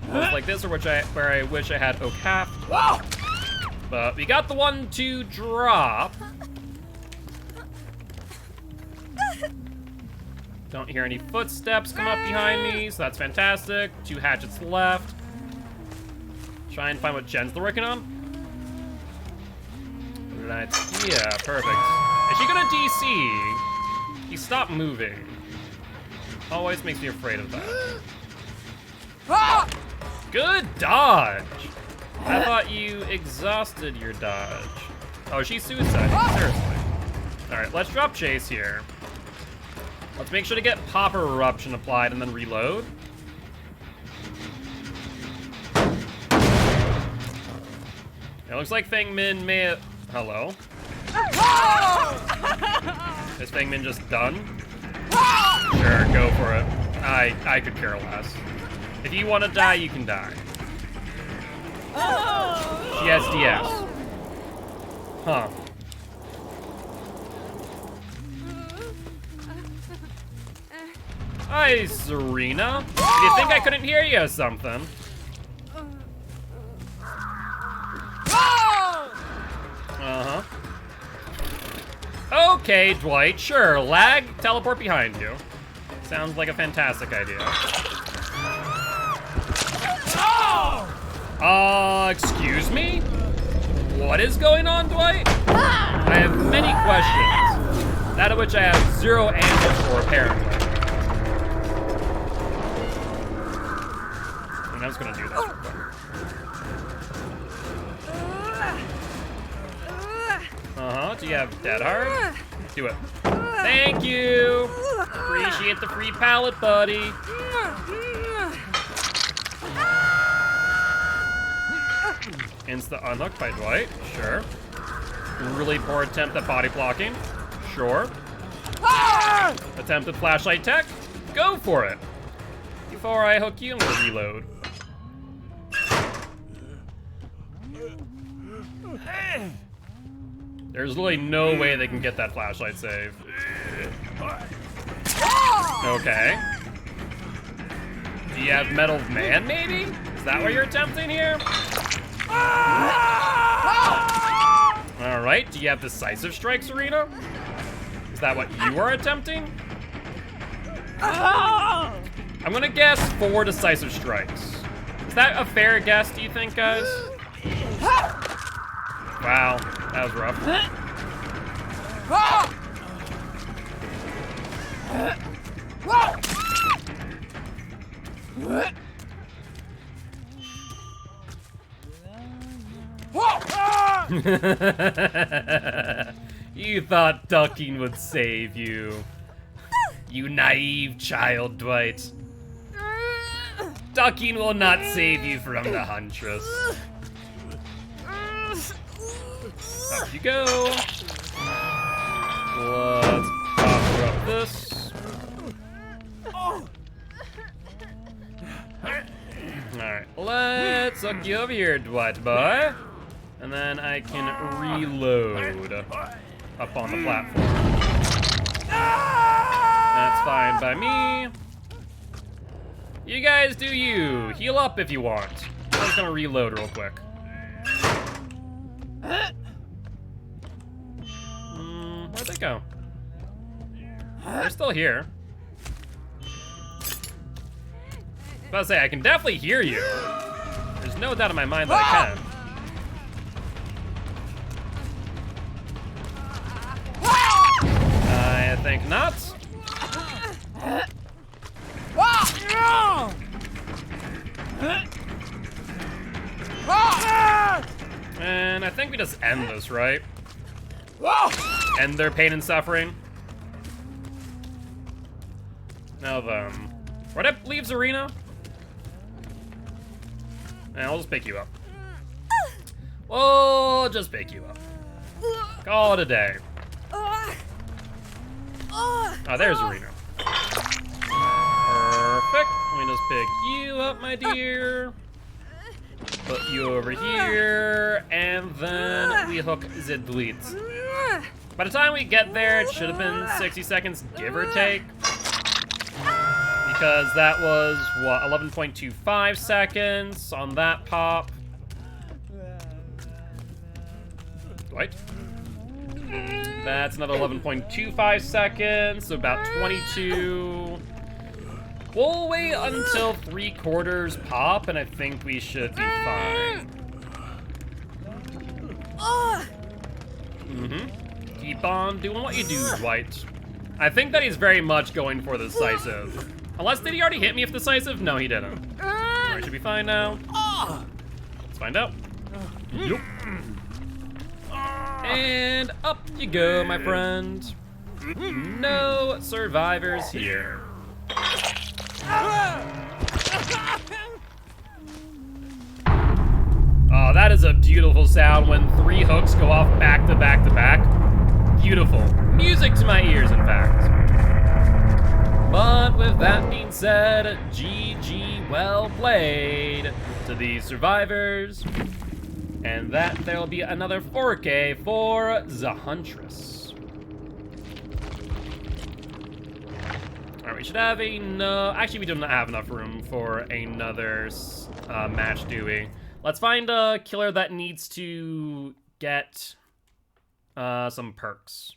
[SPEAKER 1] Ones like this are where I wish I had Okaf. But we got the 1-2 drop. Don't hear any footsteps come up behind me, so that's fantastic. 2 hatchets left. Try and find what gens they're working on. Right. Yeah, perfect. Is she gonna DC? He stopped moving. Always makes me afraid of that. Good dodge! I thought you exhausted your dodge. Oh, she's suiciding, seriously. Alright, let's drop chase here. Let's make sure to get Popper Eruption applied and then reload. It looks like Feng Min may have... Hello? Is Feng Min just done? Sure, go for it. I could care less. If you want to die, you can die. She has DS. Huh. Hi, Serena. Did you think I couldn't hear you or something? Uh-huh. Okay, Dwight, sure. Lag, teleport behind you. Sounds like a fantastic idea. Excuse me? What is going on, Dwight? I have many questions, that of which I have 0 answers for, apparently. And I was gonna do that real quick. Uh-huh, do you have Dead Hard? Do it. Thank you! Appreciate the free pallet, buddy. Insta unhooked by Dwight, sure. Really poor attempt at body blocking, sure. Attempted flashlight tech, go for it. Before I hook you, I'm gonna reload. There's really no way they can get that flashlight save. Okay. Do you have Metal Man, maybe? Is that what you're attempting here? Alright, do you have Decisive Strike, Serena? Is that what you are attempting? I'm gonna guess 4 Decisive Strikes. Is that a fair guess, do you think, guys? Wow, that was rough. You thought ducking would save you. You naive child, Dwight. Ducking will not save you from the Huntress. Up you go. Let's power up this. Alright, let's hook you over here, Dwight boy. And then I can reload up on the platform. That's fine by me. You guys do you. Heal up if you want. I'm just gonna reload real quick. Where'd they go? They're still here. I was about to say, I can definitely hear you. There's no doubt in my mind that I can. I think not. And I think we just end this, right? End their pain and suffering. Now then, where'd I leave Zarina? And I'll just pick you up. We'll just pick you up. Call it a day. Oh, there's Zarina. Perfect. Let me just pick you up, my dear. Put you over here, and then we hook the Dwight. By the time we get there, it should have been 60 seconds, give or take. Because that was, what, 11.25 seconds on that pop. Dwight? That's another 11.25 seconds, so about 22. We'll wait until 3/4 pop, and I think we should be fine. Keep on doing what you do, Dwight. I think that he's very much going for the decisive. Unless, did he already hit me with decisive? No, he didn't. I should be fine now. Let's find out. Yep. And up you go, my friend. No survivors here. Oh, that is a beautiful sound when 3 hooks go off back to back to back. Beautiful. Music to my ears, in fact. But with that being said, GG, well played to these survivors. And that there'll be another 4K for the Huntress. Alright, we should have actually, we do not have enough room for another match, do we? Let's find a killer that needs to get some perks.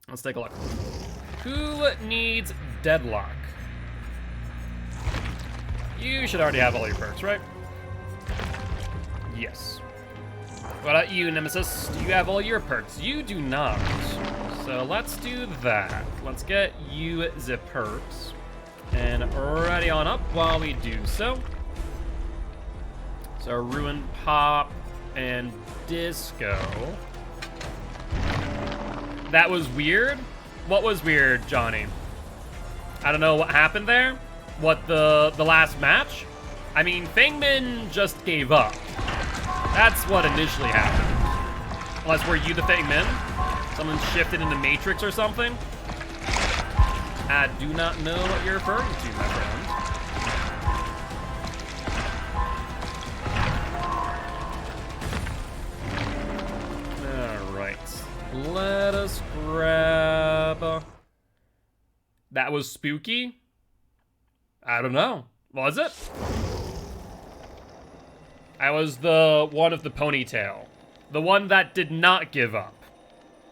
[SPEAKER 1] Let's take a look. Who needs Deadlock? You should already have all your perks, right? Yes. What about you, Nemesis? Do you have all your perks? You do not. So let's do that. Let's get you the perks. And ready on up while we do so. So Ruin, Pop, and Disco. That was weird? What was weird, Johnny? I don't know what happened there. What, the last match? I mean, Fangman just gave up. That's what initially happened. Unless were you the Fangman? Someone shifted into Matrix or something? I do not know what you're referring to, my friend. Alright. Let us grab... That was spooky? I don't know. Was it? I was the one of the ponytail. The one that did not give up.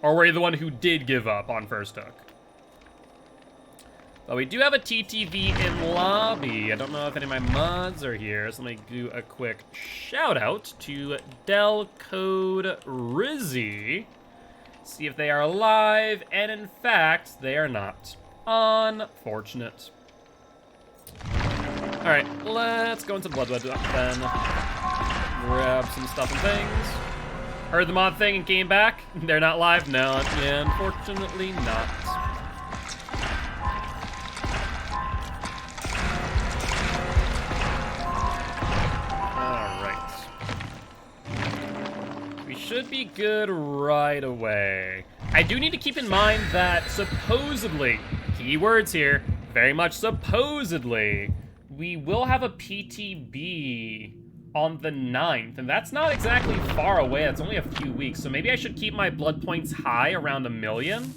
[SPEAKER 1] Or were you the one who did give up on first hook? But we do have a TTV in lobby. I don't know if any of my mods are here, so let me do a quick shout out to Del Code Rizzy. See if they are alive, and in fact, they are not. Unfortunate. Alright, let's go into Bloodwood then. Grab some stuff and things. Heard the mod thing and came back? They're not live? No, yeah, unfortunately not. Alright. We should be good right away. I do need to keep in mind that supposedly, keywords here, very much supposedly, we will have a PTB on the 9th, and that's not exactly far away. It's only a few weeks, so maybe I should keep my blood points high, around 1 million.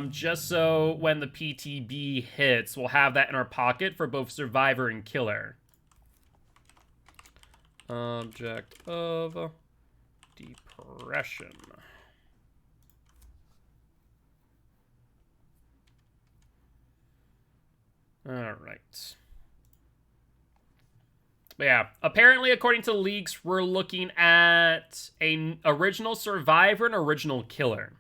[SPEAKER 1] Just so when the PTB hits, we'll have that in our pocket for both Survivor and Killer. Object of depression. Alright. But yeah, apparently, according to leaks, we're looking at an original Survivor and original Killer.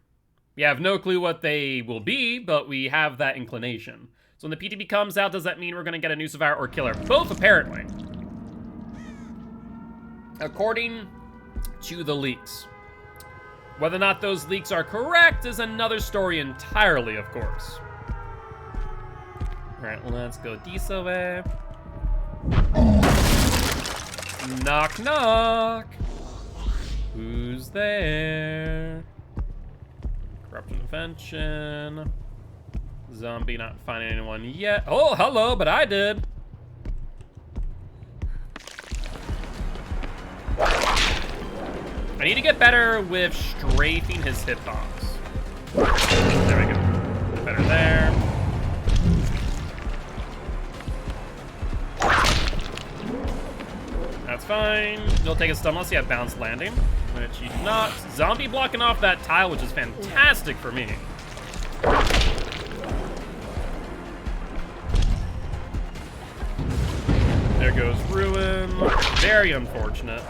[SPEAKER 1] We have no clue what they will be, but we have that inclination. So when the PTB comes out, does that mean we're going to get a new Survivor or Killer? Both, apparently. According to the leaks. Whether or not those leaks are correct is another story entirely, of course. Alright, let's go this way. Knock, knock. Who's there? Corrupt intervention. Zombie not finding anyone yet. Oh, hello, but I did. I need to get better with strafing his hitbox. There we go. Better there. That's fine. You'll take a stun unless you have bounced landing, which you do not. Zombie blocking off that tile, which is fantastic for me. There goes Ruin. Very unfortunate.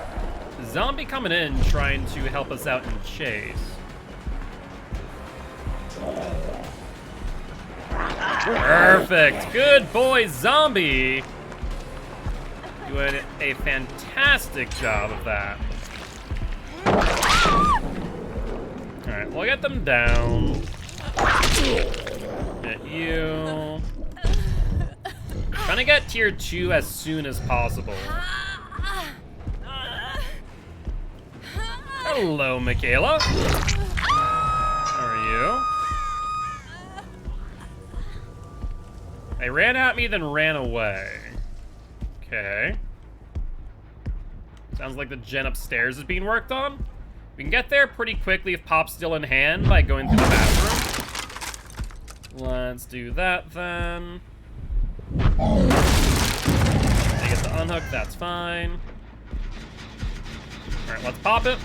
[SPEAKER 1] Zombie coming in, trying to help us out in chase. Perfect. Good boy, Zombie. Doing a fantastic job of that. Alright, we'll get them down. Get you. Trying to get tier 2 as soon as possible. Hello, Michaela. How are you? They ran at me, then ran away. Okay. Sounds like the gen upstairs is being worked on. We can get there pretty quickly if Pop's still in hand by going through the bathroom. Let's do that then. They get the unhook, that's fine. Alright, let's pop it.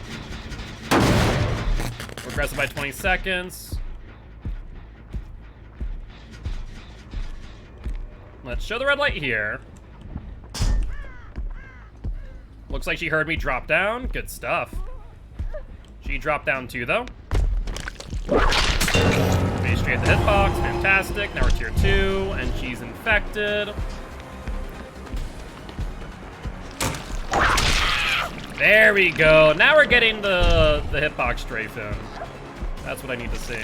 [SPEAKER 1] Regressive by 20 seconds. Let's show the red light here. Looks like she heard me drop down. Good stuff. She dropped down too, though. Made straight at the hitbox. Fantastic. Now we're tier 2, and she's infected. There we go. Now we're getting the hitbox strafe in. That's what I need to see.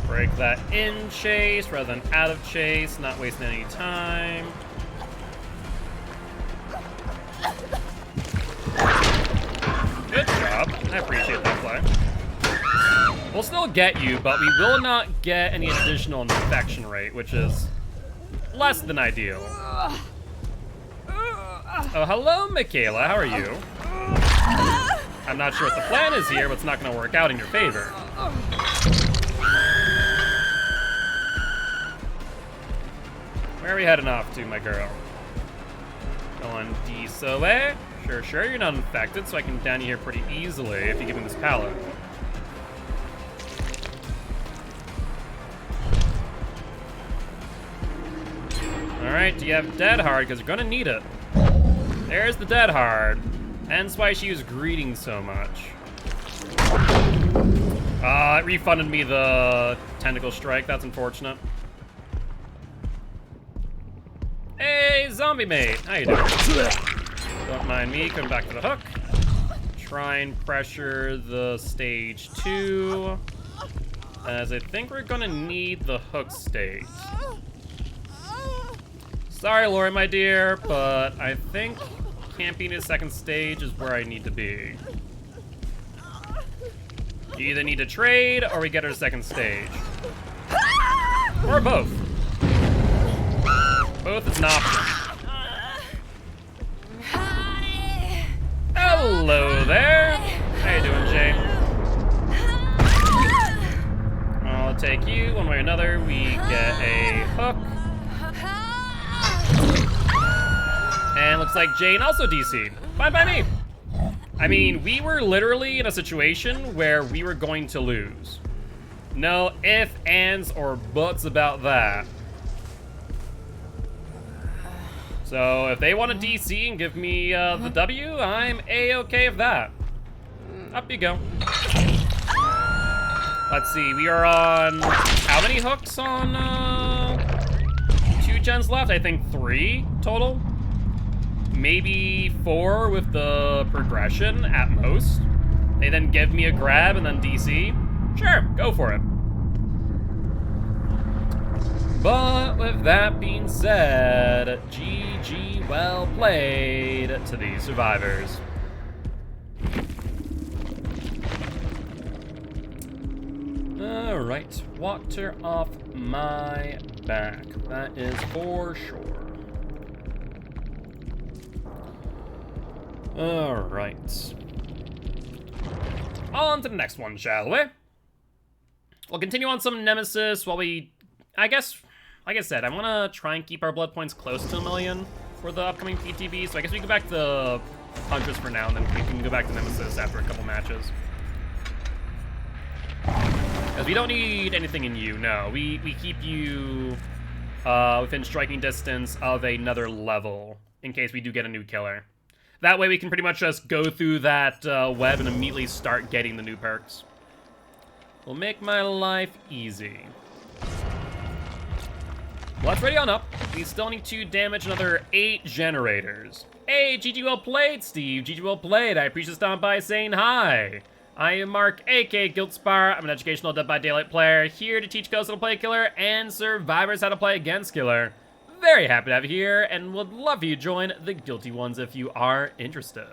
[SPEAKER 1] Break that in chase rather than out of chase. Not wasting any time. Good job. I appreciate that play. We'll still get you, but we will not get any additional infection rate, which is less than ideal. Oh, hello, Michaela. How are you? I'm not sure what the plan is here, but it's not going to work out in your favor. Where are we heading off to, my girl? Going this way. Sure, you're not infected, so I can down you here pretty easily if you give me this pallet. Alright, do you have dead hard? Because you're gonna need it. There's the dead hard. Hence why she was greeting so much. It refunded me the tentacle strike. That's unfortunate. Hey, zombie mate. How you doing? Don't mind me coming back to the hook. Try and pressure the stage 2. As I think we're gonna need the hook stage. Sorry, Lori, my dear, but I think camping a second stage is where I need to be. You either need to trade, or we get our second stage. Or both. Both is an option. Hello there. How you doing, Jay? I'll take you one way or another. We get a hook. And looks like Jane also DC'd. Fine by me. I mean, we were literally in a situation where we were going to lose. No ifs, ands, or buts about that. So if they want to DC and give me the W, I'm A-okay with that. Up you go. Let's see, we are on how many hooks on 2 gens left? I think 3 total. Maybe 4 with the progression at most. They then give me a grab and then DC. Sure, go for it. But with that being said, GG, well played to these survivors. Alright, water off my back. That is for sure. Alright. On to the next one, shall we? We'll continue on some Nemesis while we... I guess, like I said, I want to try and keep our blood points close to 1 million for the upcoming PTB, so I guess we go back to Huntress for now, and then we can go back to Nemesis after a couple matches. Because we don't need anything in you, no. We keep you within striking distance of another level in case we do get a new killer. That way we can pretty much just go through that web and immediately start getting the new perks. Will make my life easy. Well, let's ready on up. We still need to damage another 8 generators. Hey, GG well played, Steve. GG well played. I appreciate you stopping by saying hi. I am Mark, aka Giltspar. I'm an educational Dead by Daylight player, here to teach ghosts how to play Killer and survivors how to play against Killer. Very happy to have you here, and would love for you to join the Guilty ones if you are interested.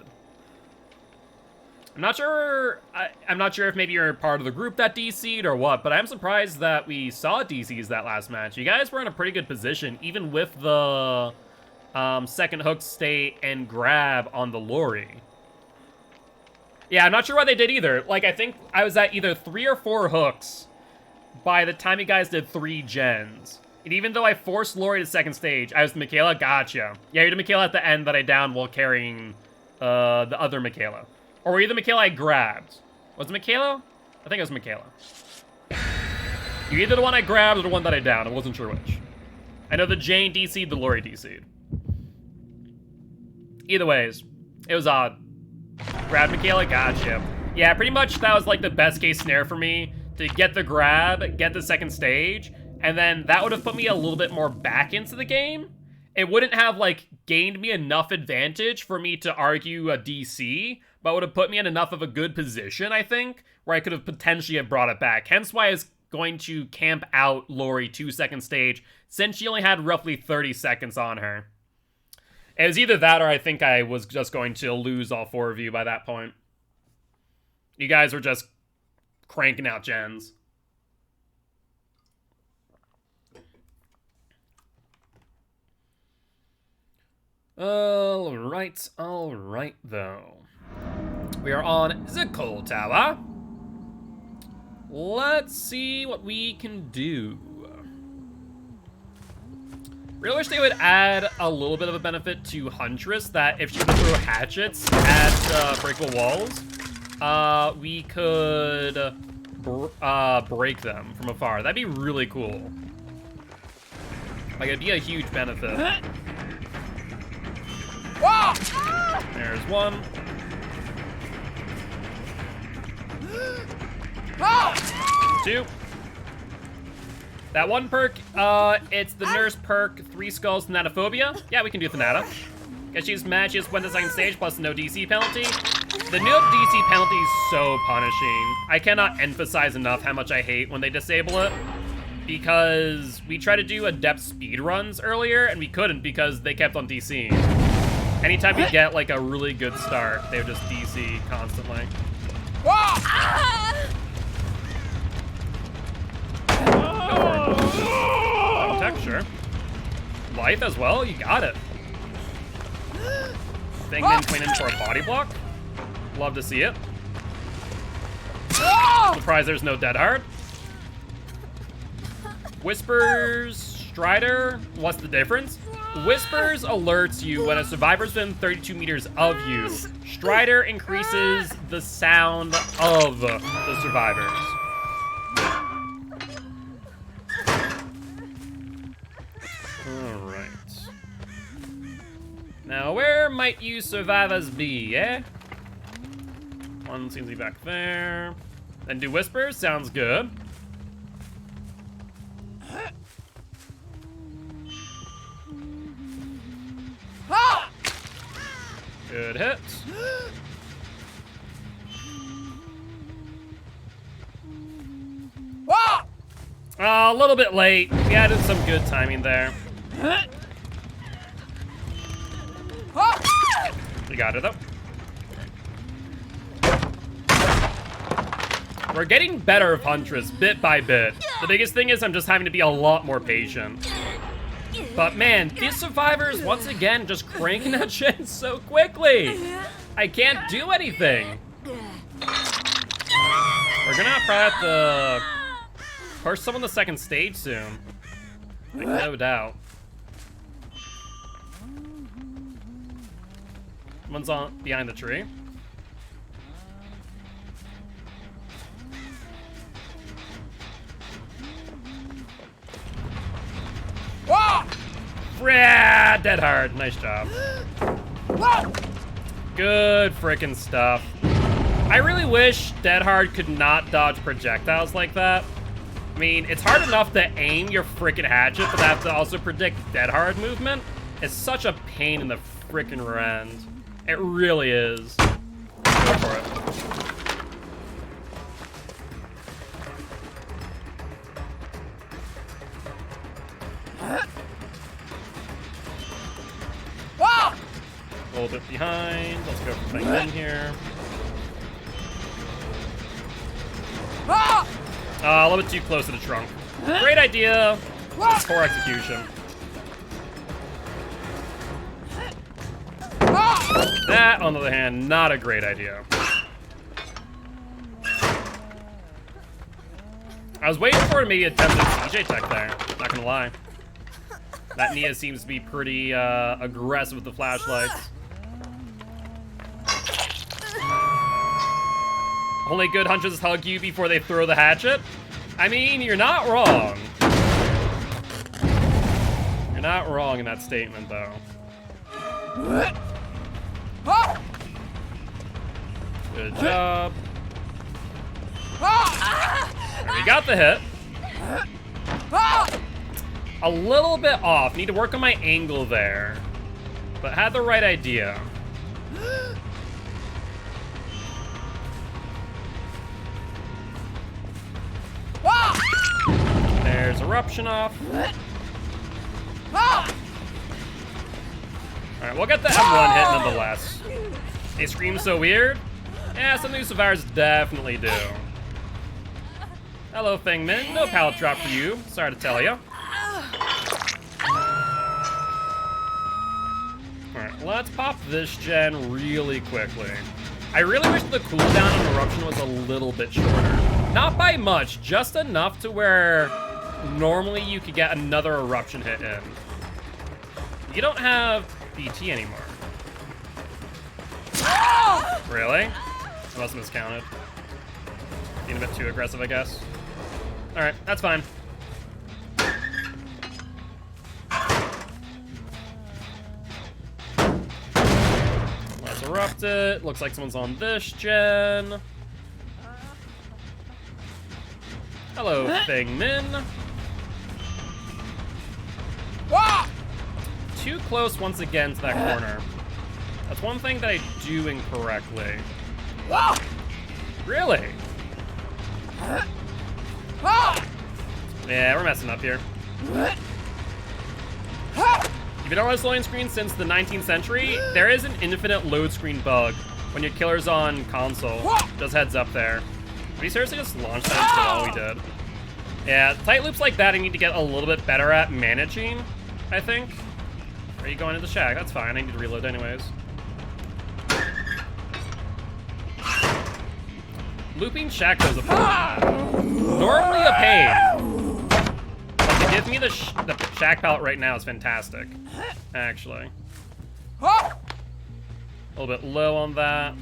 [SPEAKER 1] I'm not sure if maybe you're part of the group that DC'd or what, but I'm surprised that we saw DCs that last match. You guys were in a pretty good position, even with the second hook state and grab on the Lori. Yeah, I'm not sure why they did either. Like, I think I was at either 3 or 4 hooks by the time you guys did 3 gens. And even though I forced Lori to second stage, I was the Michaela. Gotcha. Yeah, you're the Michaela at the end that I downed while carrying the other Michaela. Or were you the Michaela I grabbed? Was it Michaela? I think it was Michaela. You're either the one I grabbed or the one that I downed. I wasn't sure which. I know the Jane DC'd, the Lori DC'd. Either ways, it was odd. Grab Michaela, gotcha. Yeah, pretty much that was like the best case scenario for me. To get the grab, get the second stage, and then that would have put me a little bit more back into the game. It wouldn't have, like, gained me enough advantage for me to argue a DC, but would have put me in enough of a good position, I think, where I could have potentially have brought it back. Hence why I was going to camp out Lori to second stage, since she only had roughly 30 seconds on her. It was either that or I think I was just going to lose all 4 of you by that point. You guys were just cranking out gens. Alright though. We are on the coal tower. Let's see what we can do. Really wish they would add a little bit of a benefit to Huntress, that if she would throw hatchets at breakable walls, we could break them from afar. That'd be really cool. Like, it'd be a huge benefit. There's one. Two. That one perk, it's the nurse perk, 3 skulls, Thanatophobia. Yeah, we can do Thanata. Because she's mad she just went to the second stage plus no DC penalty. The no DC penalty is so punishing. I cannot emphasize enough how much I hate when they disable it. Because we tried to do adept speed runs earlier and we couldn't because they kept on DCing. Anytime we get like a really good start, they would just DC constantly. Texture. Life as well, you got it. Thingman clean in for a body block. Love to see it. Surprised there's no dead hard. Whispers, Strider, what's the difference? Whispers alerts you when a survivor's within 32 meters of you. Strider increases the sound of the survivors. Alright. Now, where might you survivors be, eh? One seems to be back there. Then do whispers, sounds good. Good hit. A little bit late. We added some good timing there. We got it though. We're getting better of Huntress bit by bit. The biggest thing is I'm just having to be a lot more patient. But man, these survivors, once again, just cranking that shit so quickly. I can't do anything. We're gonna probably have to push someone to the second stage soon. Like, no doubt. One's on behind the tree. Yeah, dead hard. Nice job. Good frickin' stuff. I really wish Dead Hard could not dodge projectiles like that. I mean, it's hard enough to aim your frickin' hatchet, but have to also predict Dead Hard movement. It's such a pain in the frickin' rear end. It really is. Go for it. A little bit behind. Let's go for things in here. A little bit too close to the trunk. Great idea. Poor execution. That, on the other hand, not a great idea. I was waiting for maybe attempt a CJ tech there. Not gonna lie. That Nia seems to be pretty aggressive with the flashlights. Only good hunters hug you before they throw the hatchet? I mean, you're not wrong. You're not wrong in that statement, though. Good job. We got the hit. A little bit off. Need to work on my angle there. But had the right idea. There's eruption off. Alright, we'll get the M1 hit nonetheless. They scream so weird? Yeah, some new survivors definitely do. Hello, Fengmin. No pallet drop for you. Sorry to tell you. Alright, let's pop this gen really quickly. I really wish the cooldown on eruption was a little bit shorter. Not by much, just enough to where normally you could get another eruption hit in. You don't have BT anymore. Really? I must have miscounted. Being a bit too aggressive, I guess. Alright, that's fine. Let's erupt it. Looks like someone's on this gen. Hello, Fengmin. Too close once again to that corner. That's one thing that I do incorrectly. Really? Yeah, we're messing up here. If you don't want a loading screen since the 19th century, there is an infinite load screen bug when your killer's on console. Just heads up there. Did we seriously just launch that into the wall? We did. Yeah, tight loops like that I need to get a little bit better at managing, I think. Are you going to the shack? That's fine, I need to reload anyways. Looping shack goes a normally a pain. But to give me the shack pallet right now is fantastic, actually. A little bit low on that.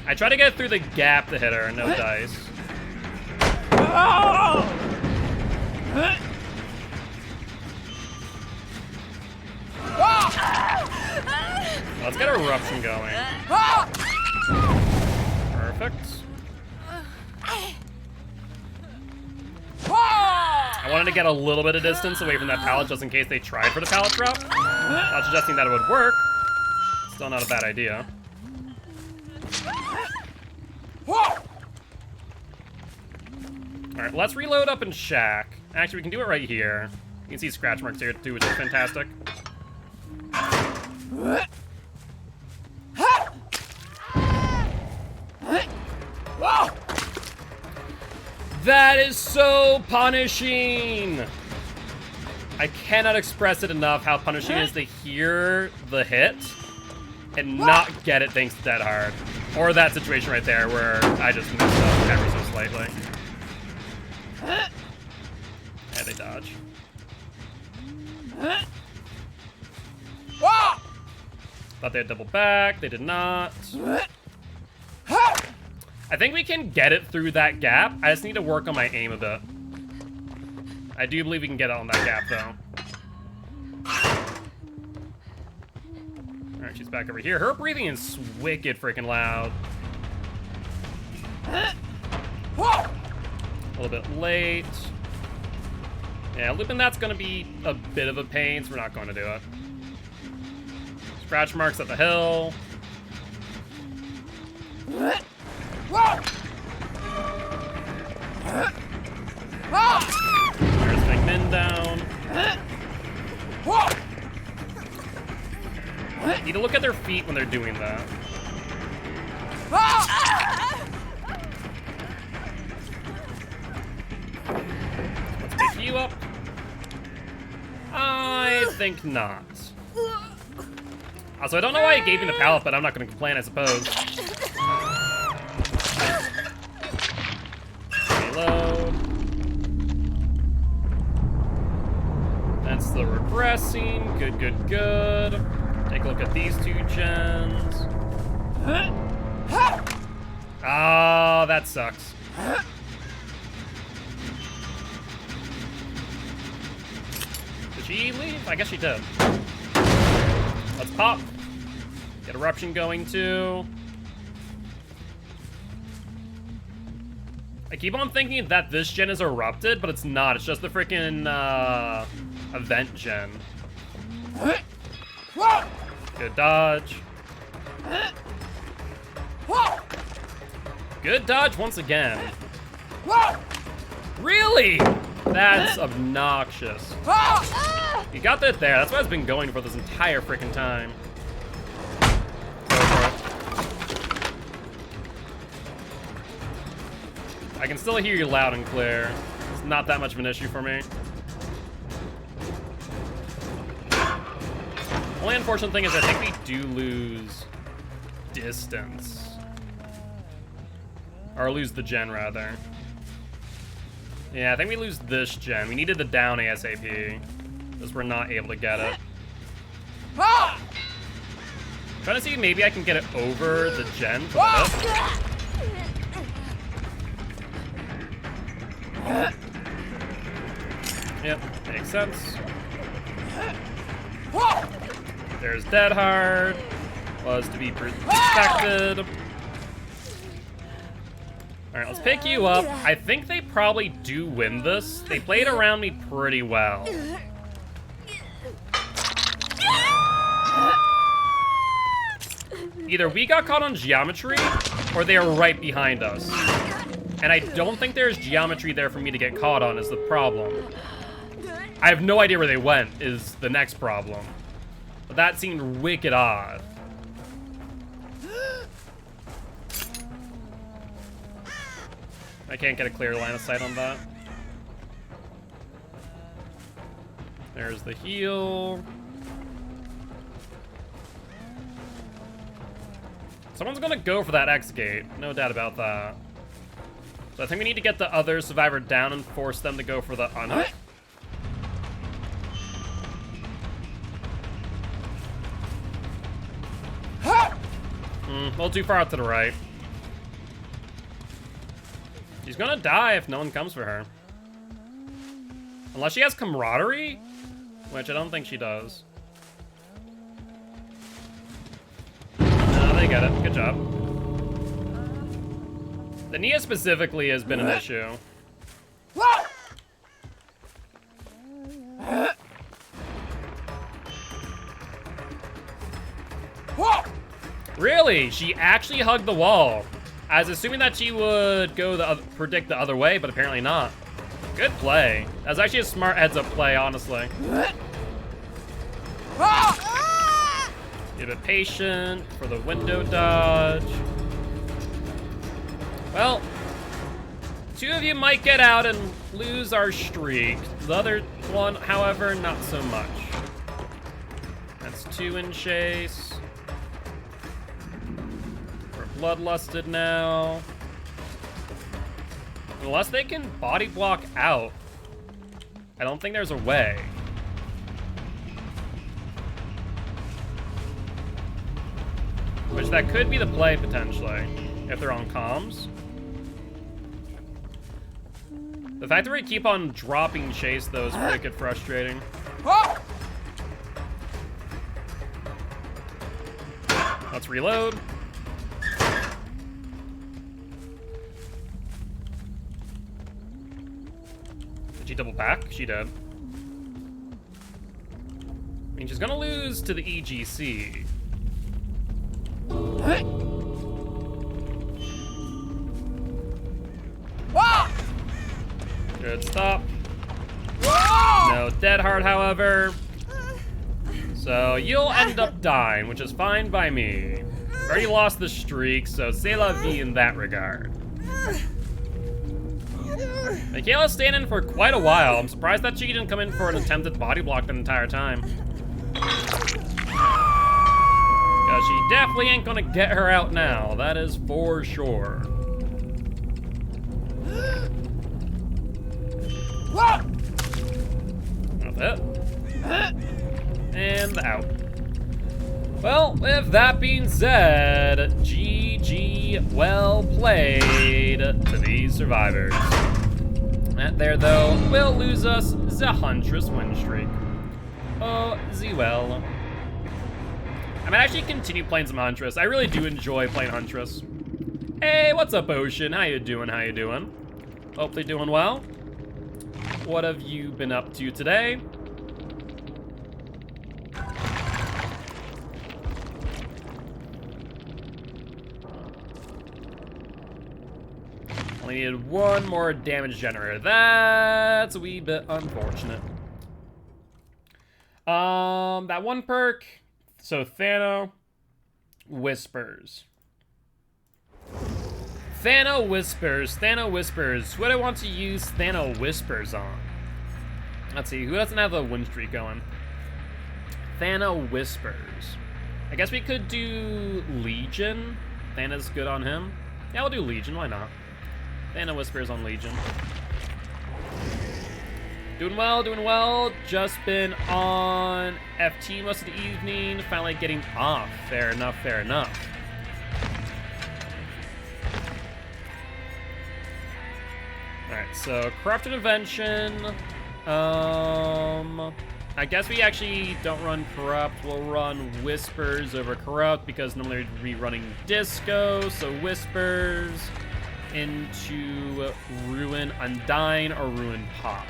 [SPEAKER 1] I try to get through the gap to hit her, no dice. Let's get eruption going. Perfect. I wanted to get a little bit of distance away from that pallet just in case they tried for the pallet drop. Not suggesting that it would work. Still not a bad idea. Alright, let's reload up in shack. Actually, we can do it right here. You can see scratch marks here too, which is fantastic. That is so punishing! I cannot express it enough how punishing it is to hear the hit and not get it thanks to Dead Hard. Or that situation right there where I just messed up ever so slightly. Yeah, they dodge. Thought they'd double back, they did not. I think we can get it through that gap. I just need to work on my aim a bit. I do believe we can get it on that gap, though. Alright, she's back over here. Her breathing is wicked freaking loud. A little bit late. Yeah, looping that's going to be a bit of a pain, so we're not going to do it. Scratch marks at the hill. There's Big Min down. Need to look at their feet when they're doing that. Let's pick you up. I think not. Also, I don't know why he gave me the pallet, but I'm not going to complain, I suppose. Reload. That's the regressing. Good, good, good. Take a look at these two gens. Oh, that sucks. Did she leave? I guess she did. Let's pop. Get eruption going too. I keep on thinking that this gen is erupted, but it's not. It's just the freaking event gen. Good dodge. Good dodge once again. Really? That's obnoxious. You got that there. That's what I've been going for this entire freaking time. Go for it. I can still hear you loud and clear. It's not that much of an issue for me. Only unfortunate thing is I think we do lose distance. Or lose the gen, rather. Yeah, I think we lose this gen. We needed the down ASAP. Because we're not able to get it. Trying to see if maybe I can get it over the gen for the hit. Yep, makes sense. There's Dead Hard. Was to be expected. Alright, let's pick you up. I think they probably do win this. They played around me pretty well. Either we got caught on geometry, or they are right behind us. And I don't think there's geometry there for me to get caught on is the problem. I have no idea where they went is the next problem. But that seemed wicked odd. I can't get a clear line of sight on that. There's the heal. Someone's gonna go for that X gate, no doubt about that. So I think we need to get the other survivor down and force them to go for the no. A little too far out to the right. She's gonna die if no one comes for her. Unless she has camaraderie, which I don't think she does. No, they get it. Good job. The Nia specifically has been an issue. Really? She actually hugged the wall. I was assuming that she would go predict the other way, but apparently not. Good play. That was actually a smart heads-up play, honestly. Be a bit patient for the window dodge. Well, two of you might get out and lose our streak. The other one, however, not so much. That's 2 in chase. We're bloodlusted now. Unless they can body block out, I don't think there's a way. Which that could be the play, potentially, if they're on comms. The fact that we keep on dropping chase, though, is wicked frustrating. Let's reload. Did she double back? She did. I mean, she's gonna lose to the EGC. Good stop. No dead hard, however. So you'll end up dying, which is fine by me. Already lost the streak, so c'est la vie in that regard. Michaela's staying in for quite a while. I'm surprised that she didn't come in for an attempted body block the entire time. Because she definitely ain't gonna get her out now. That is for sure. That's it. And out. Well, with that being said, GG, well played to these survivors. That there, though, will lose us the Huntress win streak. Oh, well. I might actually continue playing some Huntress. I really do enjoy playing Huntress. Hey, what's up, Ocean? How you doing? How you doing? Hope they're doing well. What have you been up to today? Only needed one more damage generator. That's a wee bit unfortunate. That one perk. So Thano Whispers. Thano Whispers. Thano Whispers. Who do I want to use Thano Whispers on? Let's see. Who doesn't have a win streak going? Thano Whispers. I guess we could do Legion. Thana's good on him. Yeah, we'll do Legion. Why not? Thano Whispers on Legion. Doing well, doing well. Just been on FT most of the evening. Finally getting off. Fair enough, fair enough. Alright, so Corrupt Intervention. I guess we actually don't run Corrupt. We'll run Whispers over Corrupt because normally we'd be running Disco. So Whispers into Ruin Undying or Ruin Pop.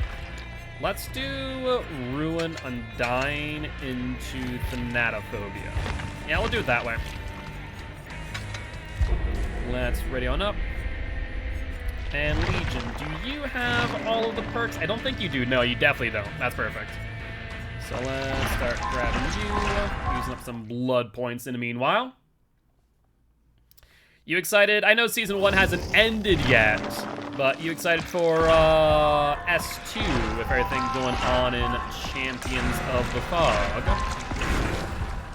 [SPEAKER 1] Let's do Ruin Undying into Thanatophobia. Yeah, we'll do it that way. let's ready on up. And Legion, do you have all of the perks? I don't think you do. No, you definitely don't. That's perfect. So let's start grabbing you, using up some blood points in the meanwhile. You excited? I know Season 1 hasn't ended yet, but you excited for S2 with everything going on in Champions of the Fog?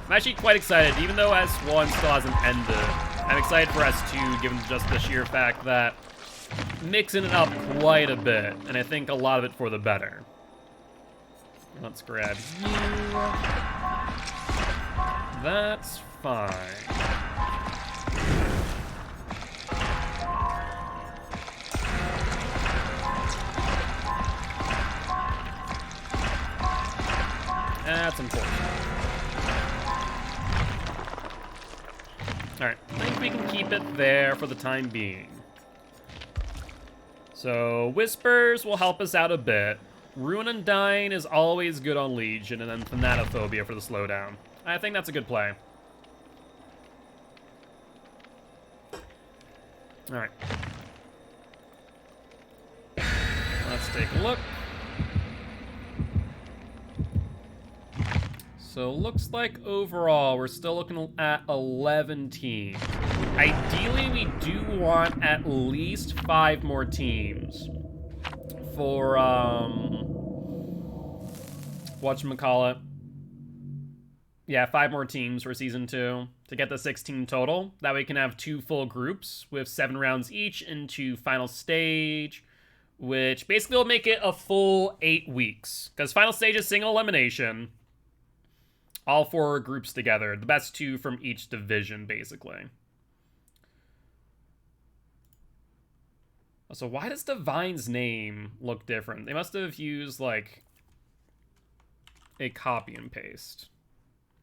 [SPEAKER 1] I'm actually quite excited, even though S1 still hasn't ended. I'm excited for S2, given just the sheer fact that mixing it up quite a bit, and I think a lot of it for the better. Let's grab you. That's fine. That's important. Alright, I think we can keep it there for the time being. So, Whispers will help us out a bit. Ruin and Dying is always good on Legion, and then Thanatophobia for the slowdown. I think that's a good play. Alright. Let's take a look. So looks like overall we're still looking at 11 teams. Ideally, we do want at least 5 more teams for whatchamacallit. Yeah, 5 more teams for Season 2 to get the 16 total. That way we can have 2 full groups with 7 rounds each into final stage, which basically will make it a full 8 weeks. Because final stage is single elimination. All 4 groups together. The best 2 from each division, basically. So why does Divine's name look different? They must have used, like, a copy and paste.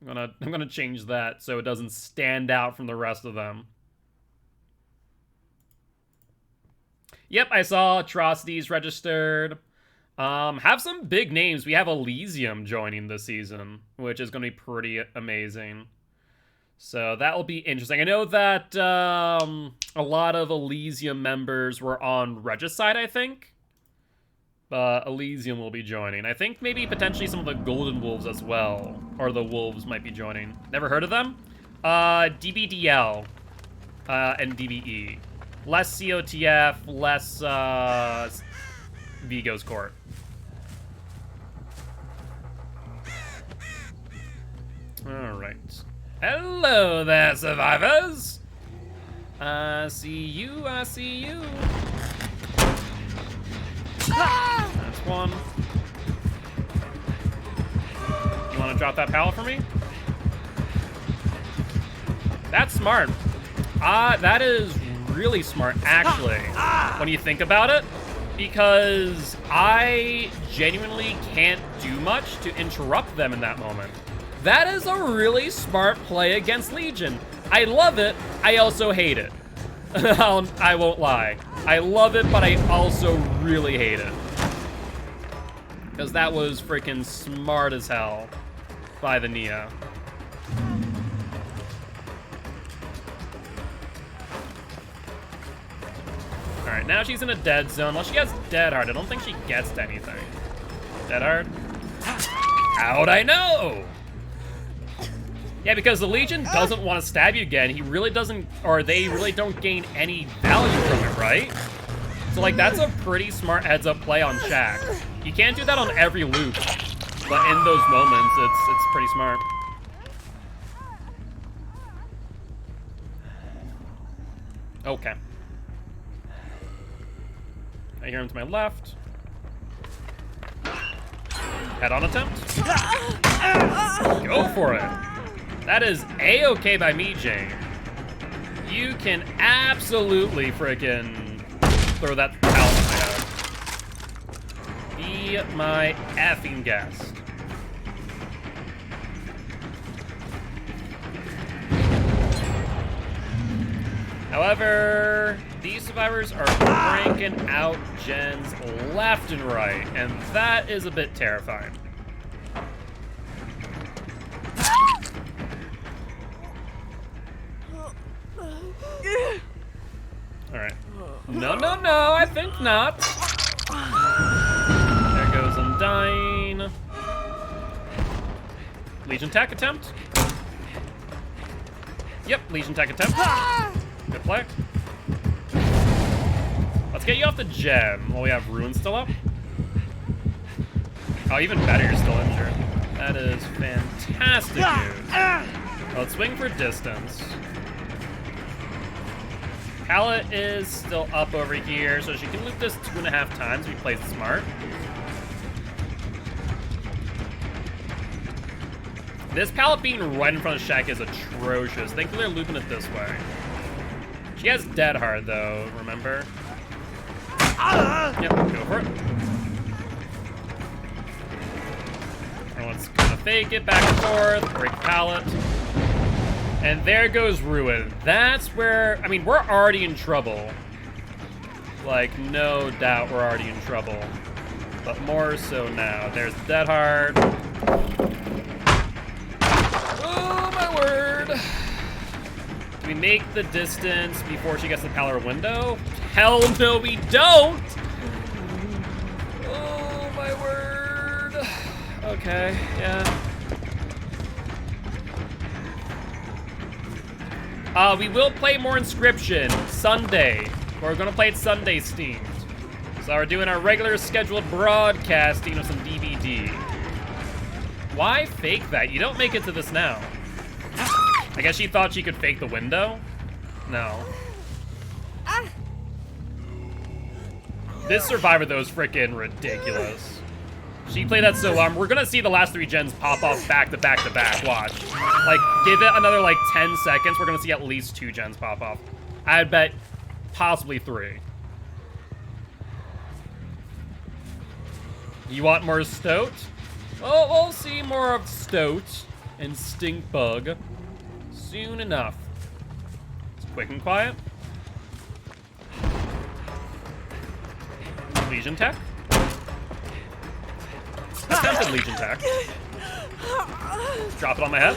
[SPEAKER 1] I'm gonna change that so it doesn't stand out from the rest of them. Yep, I saw Atrocities registered. Have some big names. We have Elysium joining this season, which is going to be pretty amazing. So that will be interesting. I know that a lot of Elysium members were on Regicide, I think. But Elysium will be joining. I think maybe potentially some of the Golden Wolves as well. Or the Wolves might be joining. Never heard of them? DBDL and DBE. Less COTF, less Vigo's Court. Alright. Hello there, survivors! I see you, I see you. That's one. You want to drop that pallet for me? That's smart. That is really smart, actually, when you think about it. Because I genuinely can't do much to interrupt them in that moment. That is a really smart play against Legion. I love it. I also hate it. I won't lie. I love it, but I also really hate it. Because that was freaking smart as hell by the Nia. Alright, now she's in a dead zone. Unless she has Dead Hard. I don't think she gets to anything. Dead Hard? How'd I know? Yeah, because the Legion doesn't want to stab you again. He really doesn't, or they really don't gain any value from it, right? So, like, that's a pretty smart heads-up play on Shaq. You can't do that on every loop, but in those moments, it's pretty smart. Okay. I hear him to my left. Head-on attempt. Go for it. That is A-okay by me, Jane. You can absolutely frickin' throw that pallet in my head. Be my effing guest. However, these survivors are cranking out gens left and right, and that is a bit terrifying. No, no, no, I think not. There goes Undying. Legion Tech attempt. Yep, Legion Tech attempt. Good play. Let's get you off the gem while we have Ruin still up. Oh, even better, you're still injured. That is fantastic news. Let's swing for distance. Pallet is still up over here, so she can loop this 2.5 times if we play smart. This pallet being right in front of Shaq is atrocious. Thankfully, they're looping it this way. She has Dead Hard, though, remember? Yep, go for it. Everyone's gonna fake it back and forth, break pallet. And there goes Ruin. That's where, I mean, we're already in trouble. Like, no doubt we're already in trouble. But more so now. There's Dead Hard. Oh, my word. Do we make the distance before she gets the Pallor window? Hell no, we don't! Oh, my word. Okay, yeah. We will play more Inscription Sunday. We're gonna play it Sunday steamed. So we're doing our regular scheduled broadcasting of some DVD. Why fake that? You don't make it to this now. I guess she thought she could fake the window? No. This Survivor, though, is freaking ridiculous. She played that so long. We're gonna see the last 3 gens pop off back to back to back. Watch. Like, give it another, like, 10 seconds. We're gonna see at least 2 gens pop off. I'd bet possibly 3. You want more Stoat? Oh, we'll see more of Stoat and Stinkbug soon enough. It's quick and quiet. Legion Tech. Attempted Legion Tech. Drop it on my head.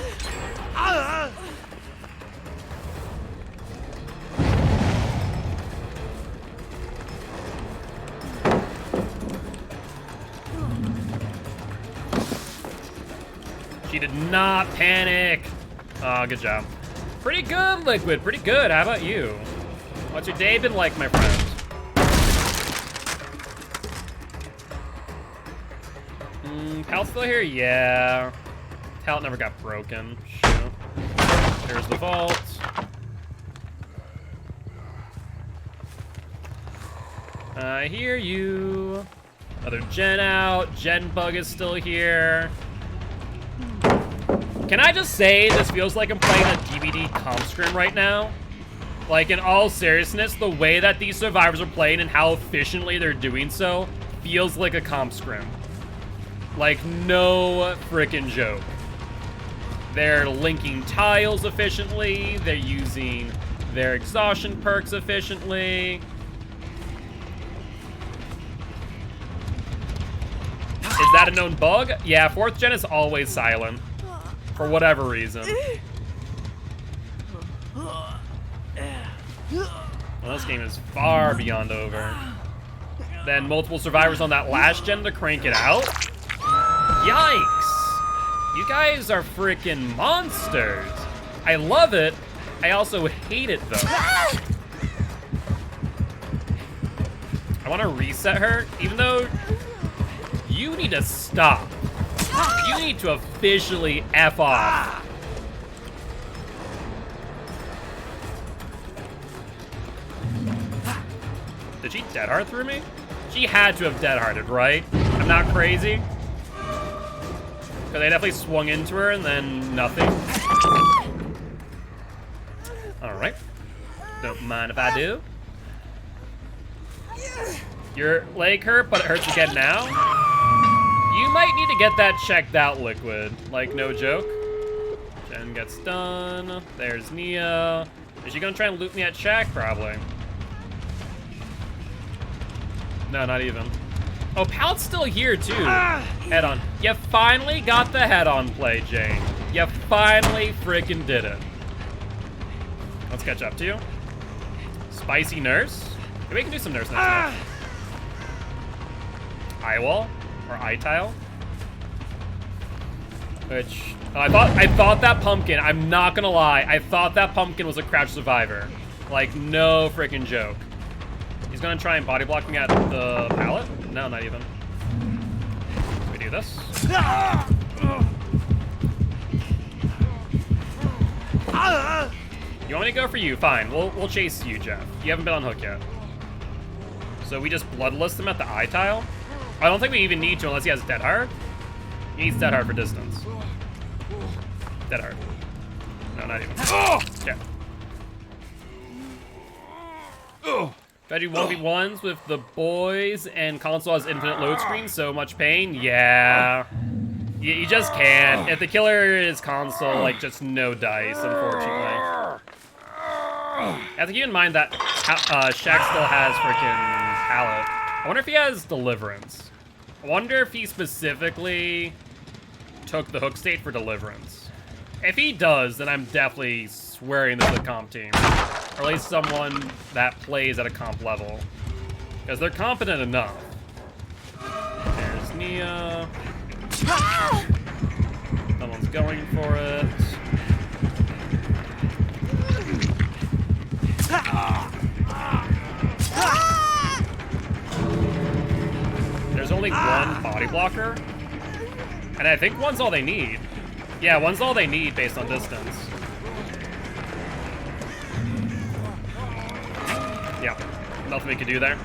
[SPEAKER 1] She did not panic. Oh, good job. Pretty good, Liquid. Pretty good. How about you? What's your day been like, my friend? Pal's still here? Yeah. Pallet never got broken. Shoot. There's the vault. I hear you. Another gen out. Gen bug is still here. Can I just say this feels like I'm playing a DVD comp scrim right now? Like, in all seriousness, the way that these survivors are playing and how efficiently they're doing so feels like a comp scrim. Like, no frickin' joke. They're linking tiles efficiently. They're using their exhaustion perks efficiently. Is that a known bug? Yeah, 4th gen is always silent. For whatever reason. Well, this game is far beyond over. Then multiple survivors on that last gen to crank it out? Yikes! You guys are freaking monsters. I love it. I also hate it, though. I want to reset her, even though you need to stop. You need to officially F off. Did she dead hard through me? She had to have dead hearted, right? I'm not crazy. Because I definitely swung into her and then nothing. Alright. Don't mind if I do. Your leg hurt, but it hurts again now? You might need to get that checked out, Liquid. Like, no joke. Jen gets done. There's Nia. Is she gonna try and loop me at Shaq? Probably. No, not even. Oh, Pallet's still here, too. Head on. You finally got the head on play, Jane. You finally freaking did it. Let's catch up to you. Spicy Nurse. Maybe we can do some nurse next. Eye wall or eye tile. Which I thought that pumpkin. I'm not gonna lie. I thought that pumpkin was a crouch survivor. Like no freaking joke. He's gonna try and body block me at the pallet. No, not even. So we do this. You want me to go for you? Fine. We'll chase you, Jeff. You haven't been on hook yet. So we just bloodless him at the eye tile. I don't think we even need to unless he has dead hard. He needs dead hard for distance. Dead hard. No, not even. Yeah. Try to do 1v1s with the boys, and console has infinite load screen, so much pain. Yeah. You just can't. If the killer is console, like, just no dice, unfortunately. I have to keep in mind that Shaq still has freaking pallet. I wonder if he has deliverance. I wonder if he specifically took the hook state for deliverance. If he does, then I'm definitely swearing this is a comp team. Or at least someone that plays at a comp level. Because they're competent enough. There's Nia. Someone's going for it. There's only one body blocker. And I think one's all they need. Yeah, one's all they need based on distance. Yeah, nothing we could do there.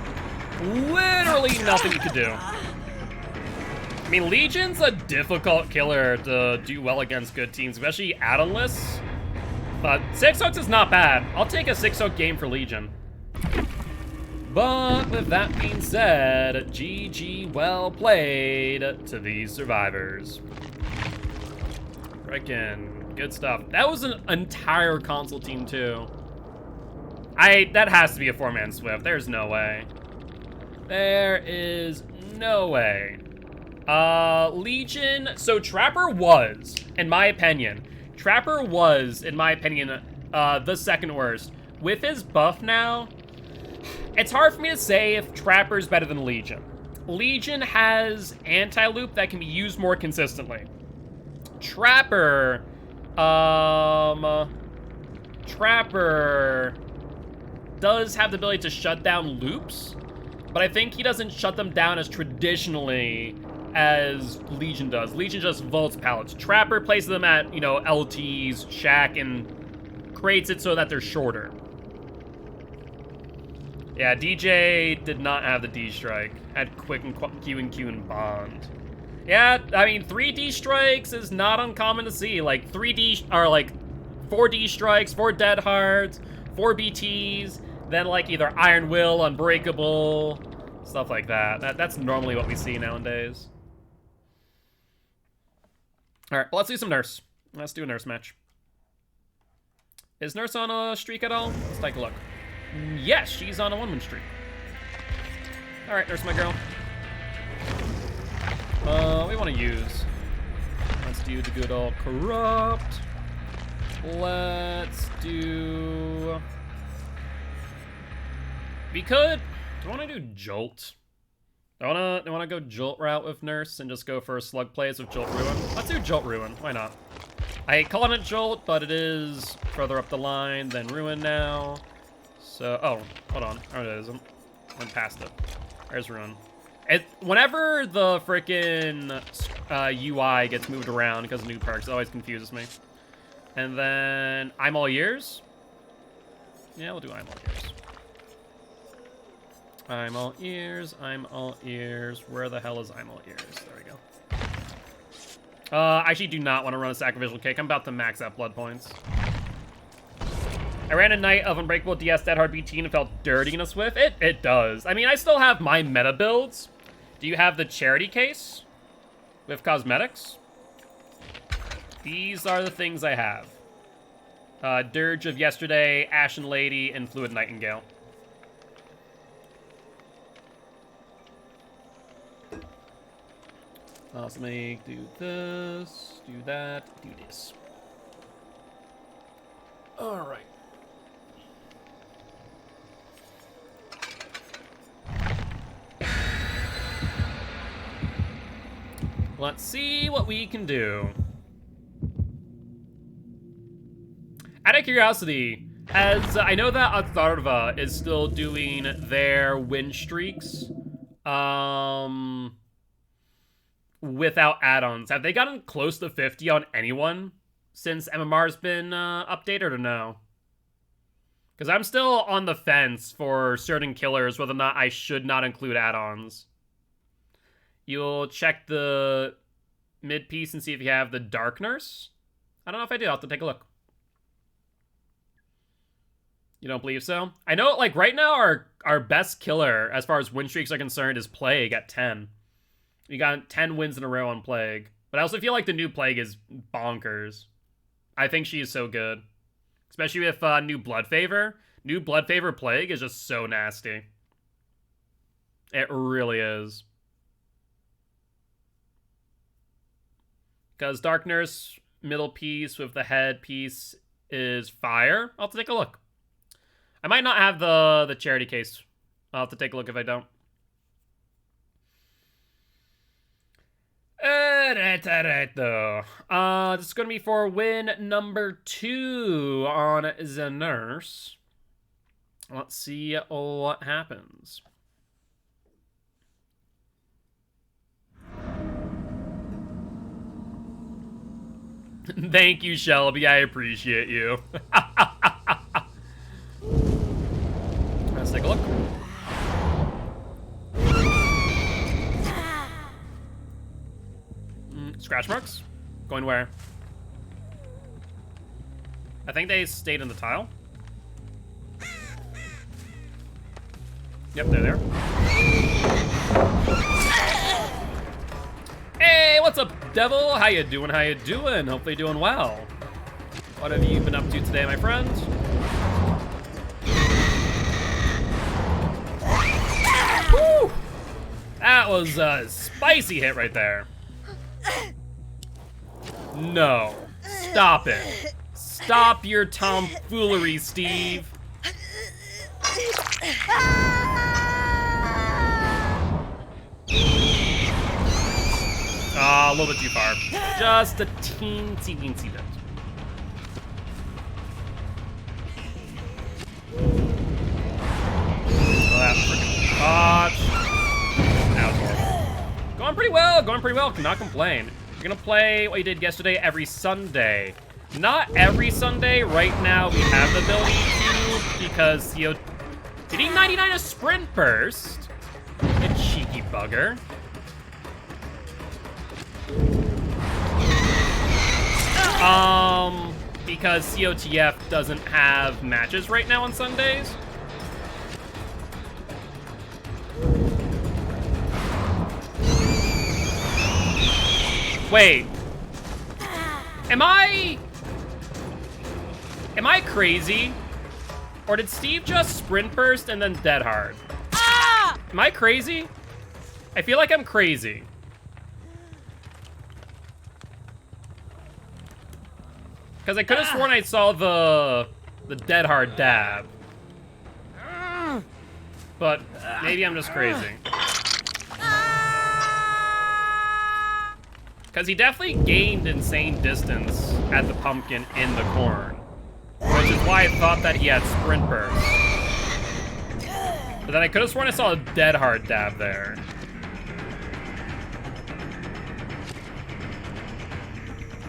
[SPEAKER 1] Literally nothing you could do. I mean, Legion's a difficult killer to do well against good teams, especially add-onless. But 6 hooks is not bad. I'll take a 6 hook game for Legion. But with that being said, GG well played to these survivors. Frickin' good stuff. That was an entire console team too. That has to be a 4-man Swift. There's no way. There is no way. Legion, so Trapper was, in my opinion, the second worst. With his buff now, it's hard for me to say if Trapper's better than Legion. Legion has anti-loop that can be used more consistently. Trapper does have the ability to shut down loops, but I think he doesn't shut them down as traditionally as Legion does. Legion just vaults pallets. Trapper places them at, you know, LTs, Shack, and creates it so that they're shorter. Yeah, DJ did not have the D-Strike. Had Quick and Q and Bond. Yeah, I mean, 3 D-Strikes is not uncommon to see. Like, 4 D-Strikes, 4 Dead Hards, 4 BTs, then, like, either Iron Will, Unbreakable, stuff like that. That's normally what we see nowadays. Alright, well, let's do some Nurse. Let's do a Nurse match. Is Nurse on a streak at all? Let's take a look. Yes, she's on a 1-win streak. Alright, Nurse, my girl. We want to use. Let's do the good old Corrupt. Let's do. We could. Do I want to do Jolt? Do I want to go Jolt route with Nurse and just go for slug plays with Jolt Ruin? Let's do Jolt Ruin. Why not? I hate calling it Jolt, but it is further up the line than Ruin now. So, oh, hold on. Oh, it isn't. Went past it. There's Ruin. Whenever the frickin' UI gets moved around because of new perks, it always confuses me. And then I'm all ears. Yeah, we'll do I'm all ears. I'm all ears. I'm all ears. Where the hell is I'm all ears? There we go. I actually do not want to run a sacrificial kick. I'm about to max out blood points. I ran a night of Unbreakable DS Dead Hard BT and it felt dirty in a Swift. It does. I mean, I still have my meta builds. Do you have the charity case with cosmetics? These are the things I have. Dirge of Yesterday, Ashen Lady, and Fluid Nightingale. Let's make, do this, do that, do this. All right. Let's see what we can do. Out of curiosity, as I know that Atharva is still doing their win streaks without add-ons. Have they gotten close to 50 on anyone since MMR's been updated or no? Because I'm still on the fence for certain killers whether or not I should not include add-ons. You'll check the mid piece and see if you have the Dark Nurse. I don't know if I do. I'll have to take a look. You don't believe so? I know, like, right now our best killer as far as win streaks are concerned is Plague at 10. We got 10 wins in a row on Plague. But I also feel like the new Plague is bonkers. I think she is so good. Especially with new Blood Favor. New Blood Favor Plague is just so nasty. It really is. Because Dark Nurse, middle piece with the head piece is fire. I'll have to take a look. I might not have the charity case. I'll have to take a look if I don't. Alright, though. This is going to be for win number 2 on the Nurse. Let's see what happens. Thank you, Shelby. I appreciate you. Let's take a look. Scratch marks? Going where? I think they stayed in the tile. Yep, they're there. Hey, what's up, Devil? How you doing? How you doing? Hopefully doing well. What have you been up to today, my friend? Woo! That was a spicy hit right there. No. Stop it. Stop your tomfoolery, Steve. A little bit too far. Just a teensy bit. Oh, that freaking botch. That was horrible. Going pretty well, cannot complain. You're gonna play what you did yesterday every Sunday. Not every Sunday. Right now we have the ability to, because Theo... Did he 99 a sprint burst? You cheeky bugger. Because COTF doesn't have matches right now on Sundays. Wait. Am I crazy? Or did Steve just sprint burst and then dead hard? Am I crazy? I feel like I'm crazy. Because I could have sworn I saw the dead hard dab. But maybe I'm just crazy. Because he definitely gained insane distance at the pumpkin in the corn. Which is why I thought that he had sprint burst. But then I could have sworn I saw a dead hard dab there.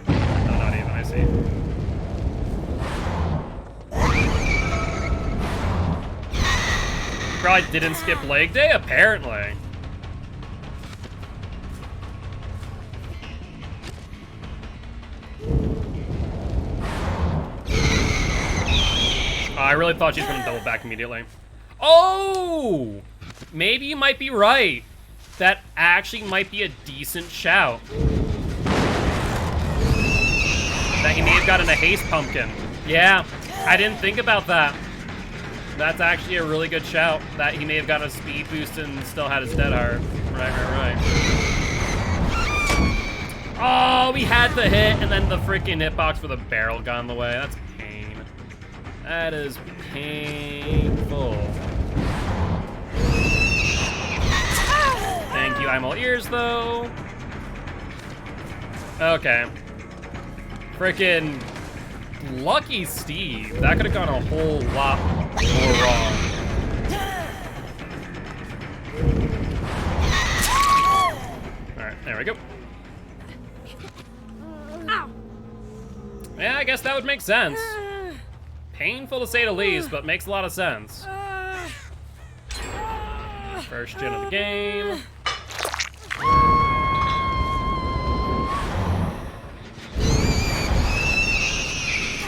[SPEAKER 1] No, not even, I see. Probably didn't skip leg day, apparently. I really thought she was gonna double back immediately. Oh! Maybe you might be right. That actually might be a decent shout. That he may have gotten a haste pumpkin. Yeah, I didn't think about that. That's actually a really good shout. That he may have gotten a speed boost and still had his dead hard. Right. Oh, we had the hit and then the freaking hitbox for the barrel got in the way. That's pain. That is painful. Thank you, I'm all ears though. Okay. Frickin' lucky Steve. That could have gone a whole lot more wrong. Alright, there we go. Yeah, I guess that would make sense. Painful to say the least, but makes a lot of sense. First gen of the game.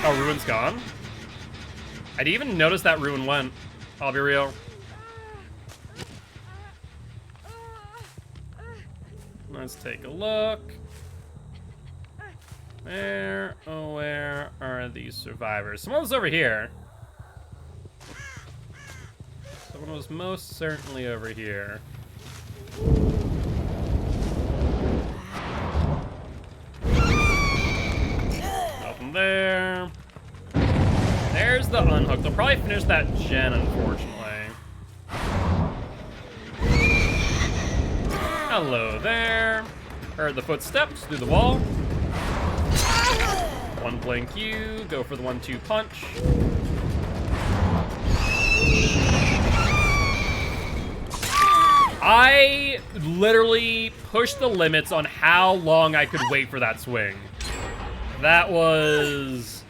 [SPEAKER 1] Oh, Ruin's gone? I didn't even notice that Ruin went. I'll be real. Let's take a look. Where are these survivors? Someone was over here. Someone was most certainly over here. Nothing there. There's the unhook. They'll probably finish that gen, unfortunately. Hello there. Heard the footsteps through the wall. One blink you, go for the 1-2 punch. I literally pushed the limits on how long I could wait for that swing. That was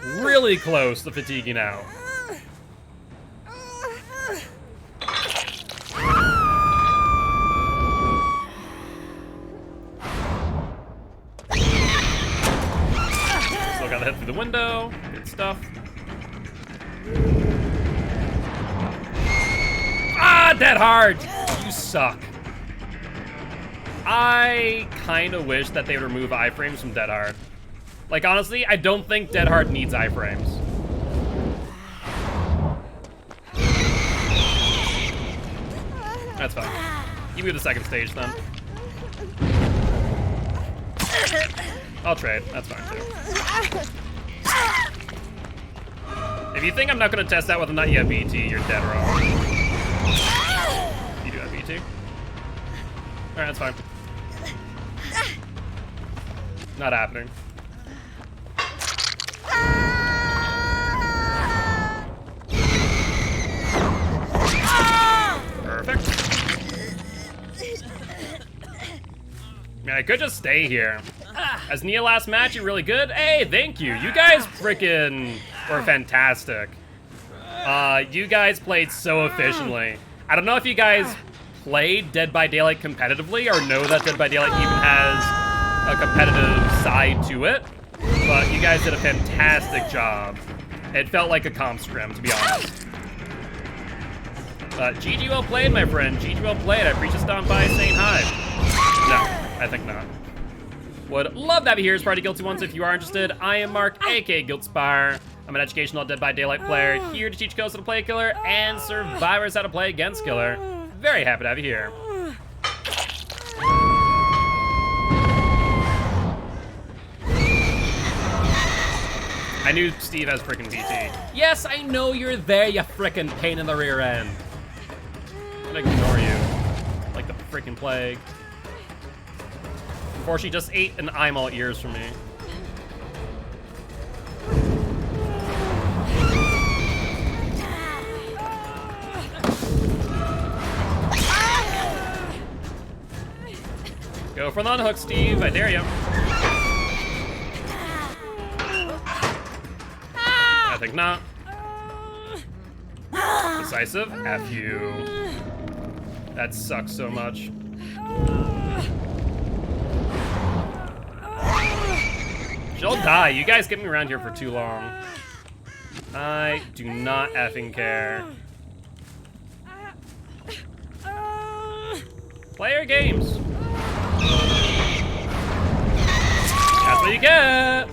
[SPEAKER 1] really close to fatiguing out. Still got the head through the window. Good stuff. Ah, dead hard! You suck. I kind of wish that they would remove iframes from Dead Hard. Like, honestly, I don't think Dead Hard needs iframes. That's fine. You do the second stage, then. I'll trade. That's fine, too. If you think I'm not going to test that with a not yet BT, you're dead wrong. You do have BT. Alright, that's fine. Not happening. Perfect. I mean, I could just stay here. As Nia last match, you're really good. Hey, thank you. You guys freaking were fantastic. You guys played so efficiently. I don't know if you guys played Dead by Daylight competitively or know that Dead by Daylight even has a competitive side to it, but you guys did a fantastic job. It felt like a comp scrim, to be honest. GG well played, my friend. GG well played. I appreciate you stopping by saying hi. No, I think not. Would love to have you here as part of Guilty Ones if you are interested. I am Mark, aka Guiltspire. I'm an educational Dead by Daylight player here to teach ghosts how to play Killer and survivors how to play against Killer. Very happy to have you here. I knew Steve has freaking BT. Yes, I know you're there, you freaking pain in the rear end. I'm gonna ignore you like the freaking plague. Unfortunately, just ate an I'm all ears from me. Go for the unhook, Steve. I dare you. I think not. Decisive. F you. That sucks so much. She'll die. You guys get me around here for too long. I do not effing care. Play your games. That's what you get.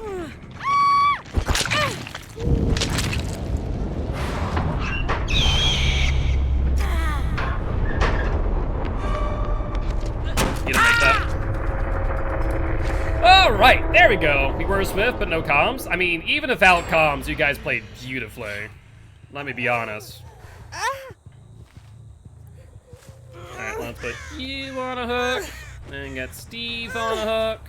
[SPEAKER 1] You didn't make that. All right, there we go. We were swift, but no comms. I mean, even without comms, you guys played beautifully. Let me be honest. Alright, let's put you on a hook, and get Steve on a hook.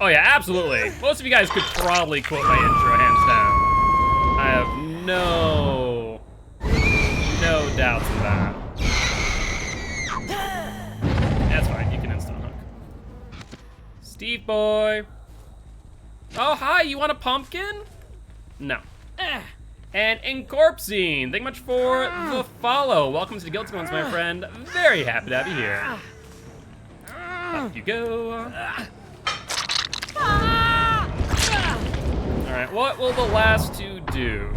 [SPEAKER 1] Oh yeah, absolutely. Most of you guys could probably quote my intro, hands down. I have no doubts in that. That's fine, you can instant hook. Steve boy. Oh, hi, you want a pumpkin? No. And Incorpsine, thank you much for the follow. Welcome to the Gilty Ones, my friend. Very happy to have you here. Up you go. All right, what will the last two do?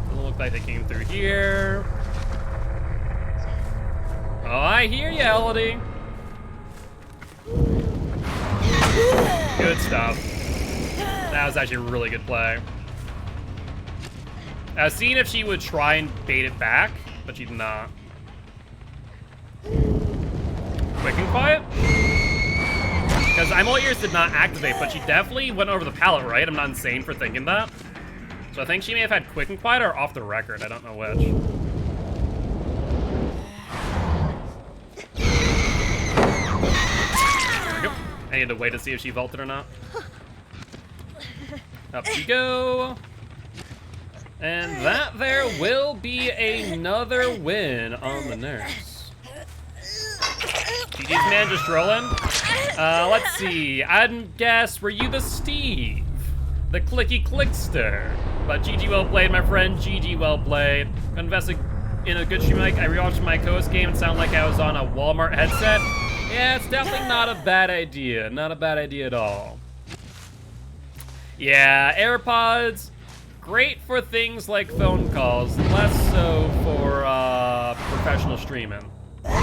[SPEAKER 1] Doesn't look like they came through here. Oh, I hear you, Elodie. Good stuff. That was actually a really good play. I was seeing if she would try and bait it back, but she did not. Quick and quiet? Because I'm all ears did not activate, but she definitely went over the pallet, right? I'm not insane for thinking that. So I think she may have had quick and quiet or off the record. I don't know which. There we go. I need to wait to see if she vaulted or not. Up you go. And that there will be another win on the nurse. GG's man just rolling. Let's see. I'd guess, were you the Steve? The clicky clickster. But GG well played, my friend. GG well played. Gonna invest in a good stream mic. I rewatched my co-host game and sounded like I was on a Walmart headset. Yeah, it's definitely not a bad idea. Not a bad idea at all. Yeah, AirPods, great for things like phone calls, less so for professional streaming. My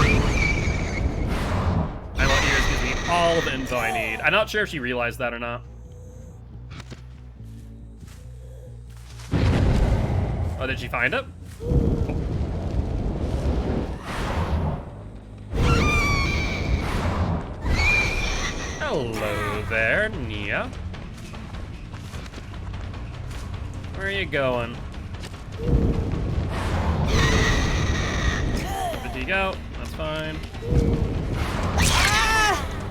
[SPEAKER 1] little ears gives me all the info I need. I'm not sure if she realized that or not. Oh, did she find it? Hello there, Nia. Where are you going? Good to go. That's fine.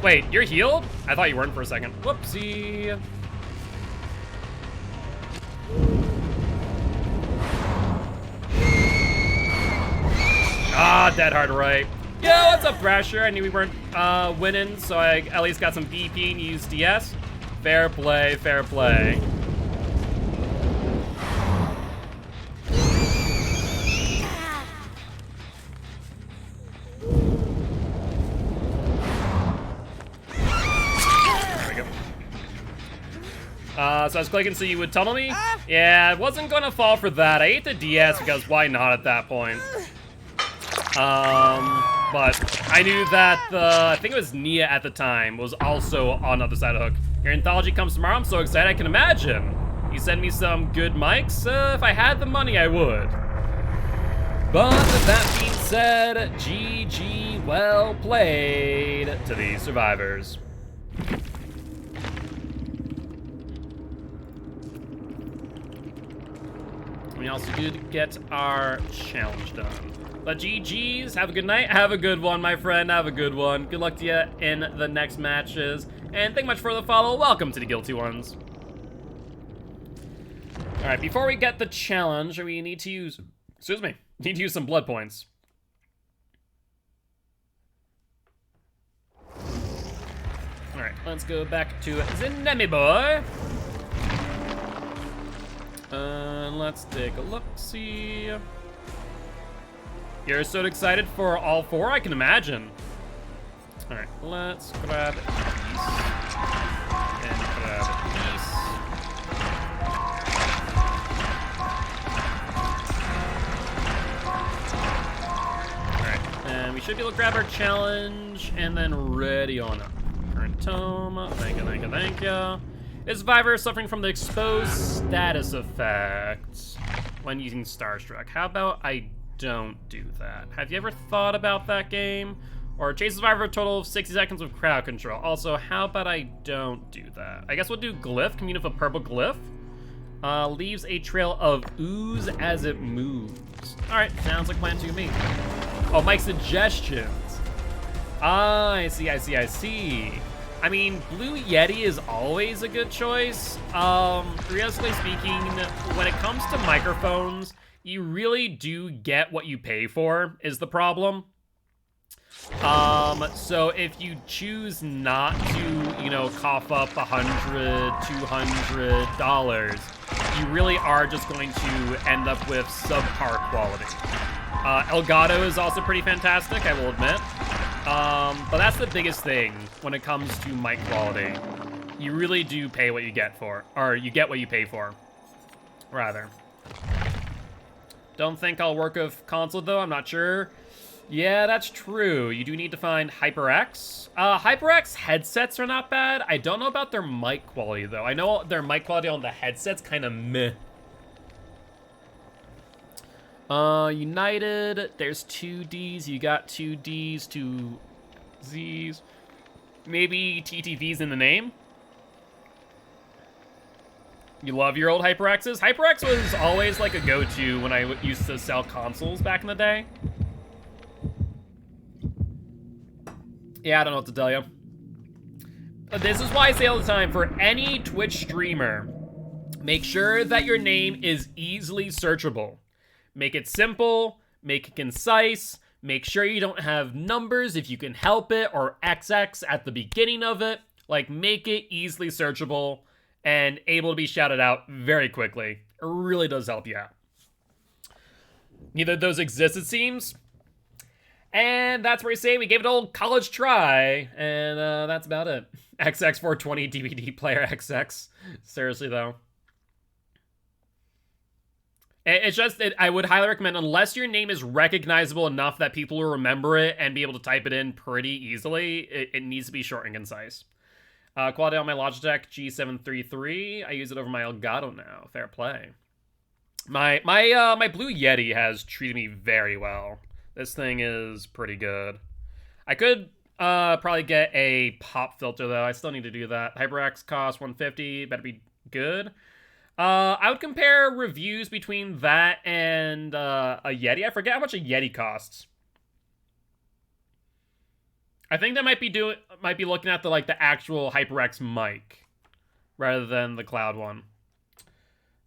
[SPEAKER 1] Wait, you're healed? I thought you weren't for a second. Whoopsie. Ah, dead hard right. Yo, what's up, Thrasher? I knew we weren't winning, so I at least got some BP and used DS. Fair play, fair play. So I was clicking so you would tunnel me? Yeah, I wasn't gonna fall for that. I ate the DS because why not at that point? But I knew that I think it was Nia at the time, was also on the other side of the hook. Your anthology comes tomorrow, I'm so excited I can imagine. You send me some good mics? If I had the money, I would. But with that being said, GG well played to these survivors. We also did get our challenge done. But GG's, have a good night, have a good one, my friend, have a good one. Good luck to you in the next matches. And thank you much for the follow. Welcome to the Gilty Ones. All right, before we get the challenge, we need to use, need to use some blood points. All right, let's go back to Zinemi boy. Let's take a look-see. You're so excited for all four? I can imagine. All right, let's grab these. And grab these. All right, and we should be able to grab our challenge and then ready on up. Current tome, thank you, thank you, thank you. This survivor is suffering from the exposed status effect when using Starstruck. How about I don't do that? Have you ever thought about that game? Or chase a survivor a total of 60 seconds with crowd control. Also, how about I don't do that? I guess we'll do glyph, community with a purple glyph. Leaves a trail of ooze as it moves. All right, sounds like plan 2 to me. Oh, my suggestions. Ah, I see, I see, I see. I mean, Blue Yeti is always a good choice. Realistically speaking, when it comes to microphones, you really do get what you pay for, is the problem. So if you choose not to, you know, cough up $100, $200, you really are just going to end up with subpar quality. Elgato is also pretty fantastic, I will admit. But that's the biggest thing when it comes to mic quality. You really do pay what you get for, or you get what you pay for, rather. Don't think I'll work with console though, I'm not sure. Yeah, that's true. You do need to find HyperX. HyperX headsets are not bad. I don't know about their mic quality though. I know their mic quality on the headset's kind of meh. United, there's 2 Ds. You got 2 Ds, 2 Zs. Maybe TTV's in the name? You love your old HyperXs? HyperX was always like a go-to when I used to sell consoles back in the day. Yeah, I don't know what to tell you. This is why I say all the time, for any Twitch streamer, make sure that your name is easily searchable. Make it simple, make it concise, make sure you don't have numbers if you can help it, or XX at the beginning of it. Like, make it easily searchable and able to be shouted out very quickly. It really does help you out. Neither of those exist, it seems. And that's where we say we gave it an old college try, and that's about it. XX420 DVD player XX. Seriously, though. It's just, I would highly recommend, unless your name is recognizable enough that people will remember it and be able to type it in pretty easily, it needs to be short and concise. Quality on my Logitech G733. I use it over my Elgato now. Fair play. My Blue Yeti has treated me very well. This thing is pretty good. I could probably get a pop filter, though. I still need to do that. HyperX costs $150. Better be good. I would compare reviews between that and a Yeti. I forget how much a Yeti costs. I think that might be looking at the actual HyperX mic rather than the cloud one.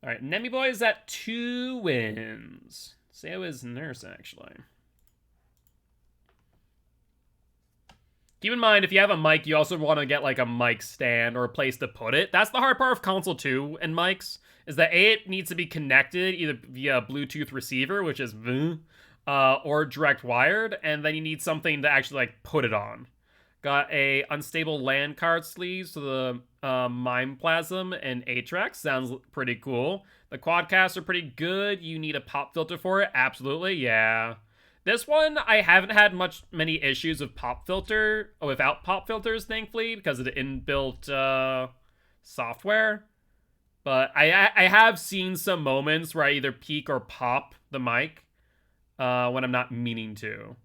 [SPEAKER 1] All right, Nemi Boy is at 2 wins. So is Nurse, actually. Keep in mind, if you have a mic, you also want to get like a mic stand or a place to put it. That's the hard part of console 2 and mics, is that A, it needs to be connected either via Bluetooth receiver, which is or direct wired, and then you need something to actually like put it on. Got a unstable LAN card sleeves to the Mime Plasm and Atrax. Sounds pretty cool. The quadcasts are pretty good. You need a pop filter for it. Absolutely, yeah. This one, I haven't had many issues with without pop filters, thankfully, because of the inbuilt software. But I have seen some moments where I either peak or pop the mic when I'm not meaning to.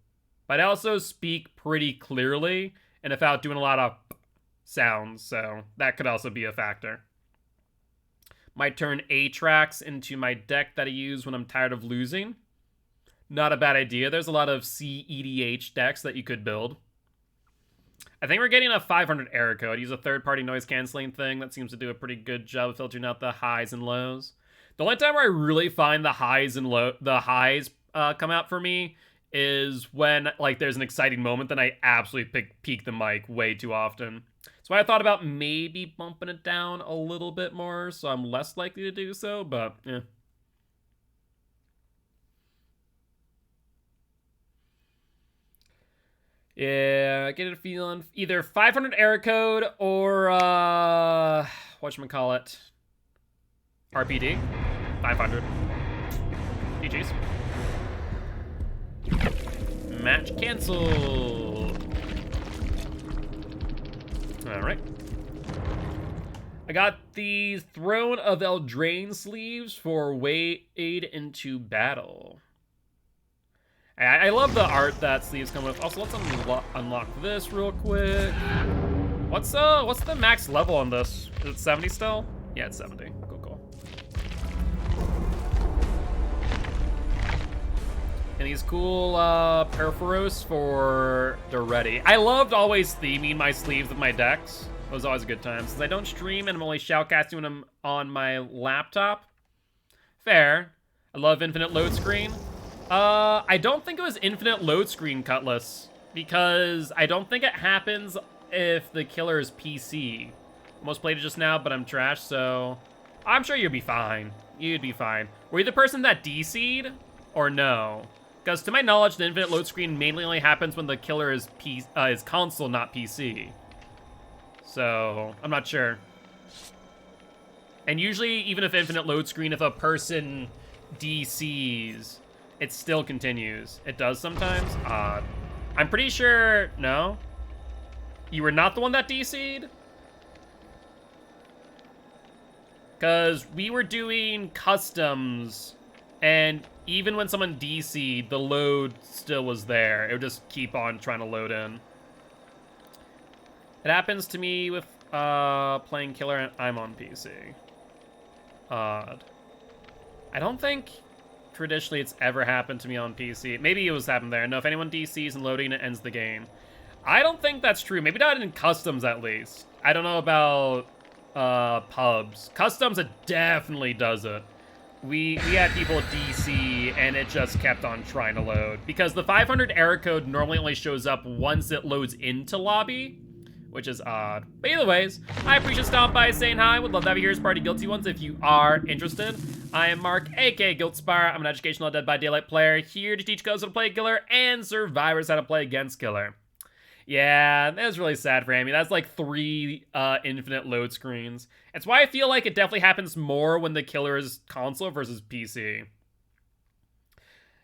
[SPEAKER 1] But I also speak pretty clearly and without doing a lot of sounds, so that could also be a factor. Might turn A-tracks into my deck that I use when I'm tired of losing. Not a bad idea. There's a lot of CEDH decks that you could build. I think we're getting a 500 error code. Use a third-party noise canceling thing that seems to do a pretty good job of filtering out the highs and lows. The only time where I really find the highs come out for me is when like there's an exciting moment, then I absolutely peak the mic way too often. So I thought about maybe bumping it down a little bit more, so I'm less likely to do so, but yeah. Yeah, I get a feeling either 500 error code or whatchamacallit, RPD 500. GG's. Match canceled. Alright. I got the Throne of Eldraine sleeves for Wade into Battle. I love the art that sleeves come with. Also, let's unlock this real quick. What's the max level on this? Is it 70 still? Yeah, it's 70. Cool. And these cool Perforos for the ready. I loved always theming my sleeves with my decks. It was always a good time. Since I don't stream and I'm only shoutcasting when I'm on my laptop. Fair. I love infinite load screen. I don't think it was infinite load screen, Cutlass. Because I don't think it happens if the killer is PC. Almost played it just now, but I'm trash, so... I'm sure you'll be fine. You'd be fine. Were you the person that DC'd? Or no? Because to my knowledge, the infinite load screen mainly only happens when the killer is console, not PC. So, I'm not sure. And usually, even if infinite load screen, if a person DCs, it still continues. It does sometimes? Odd. I'm pretty sure... No? You were not the one that DC'd? Because we were doing customs, and even when someone DC'd, the load still was there. It would just keep on trying to load in. It happens to me with playing killer and I'm on PC. Odd. I don't think traditionally it's ever happened to me on PC. Maybe it was happened there. No, if anyone DCs and loading, it ends the game. I don't think that's true. Maybe not in customs, at least. I don't know about pubs. Customs, it definitely does it. We had people DC, and it just kept on trying to load. Because the 500 error code normally only shows up once it loads into lobby, which is odd. But either ways, I appreciate stopping by saying hi. Would love to have you here as part of Guilty Ones if you are interested. I am Mark, aka Guiltspire. I'm an educational Dead by Daylight player, here to teach codes how to play Killer and survivors how to play against Killer. Yeah, that was really sad for Amy. That's like 3 infinite load screens. It's why I feel like it definitely happens more when the killer is console versus PC.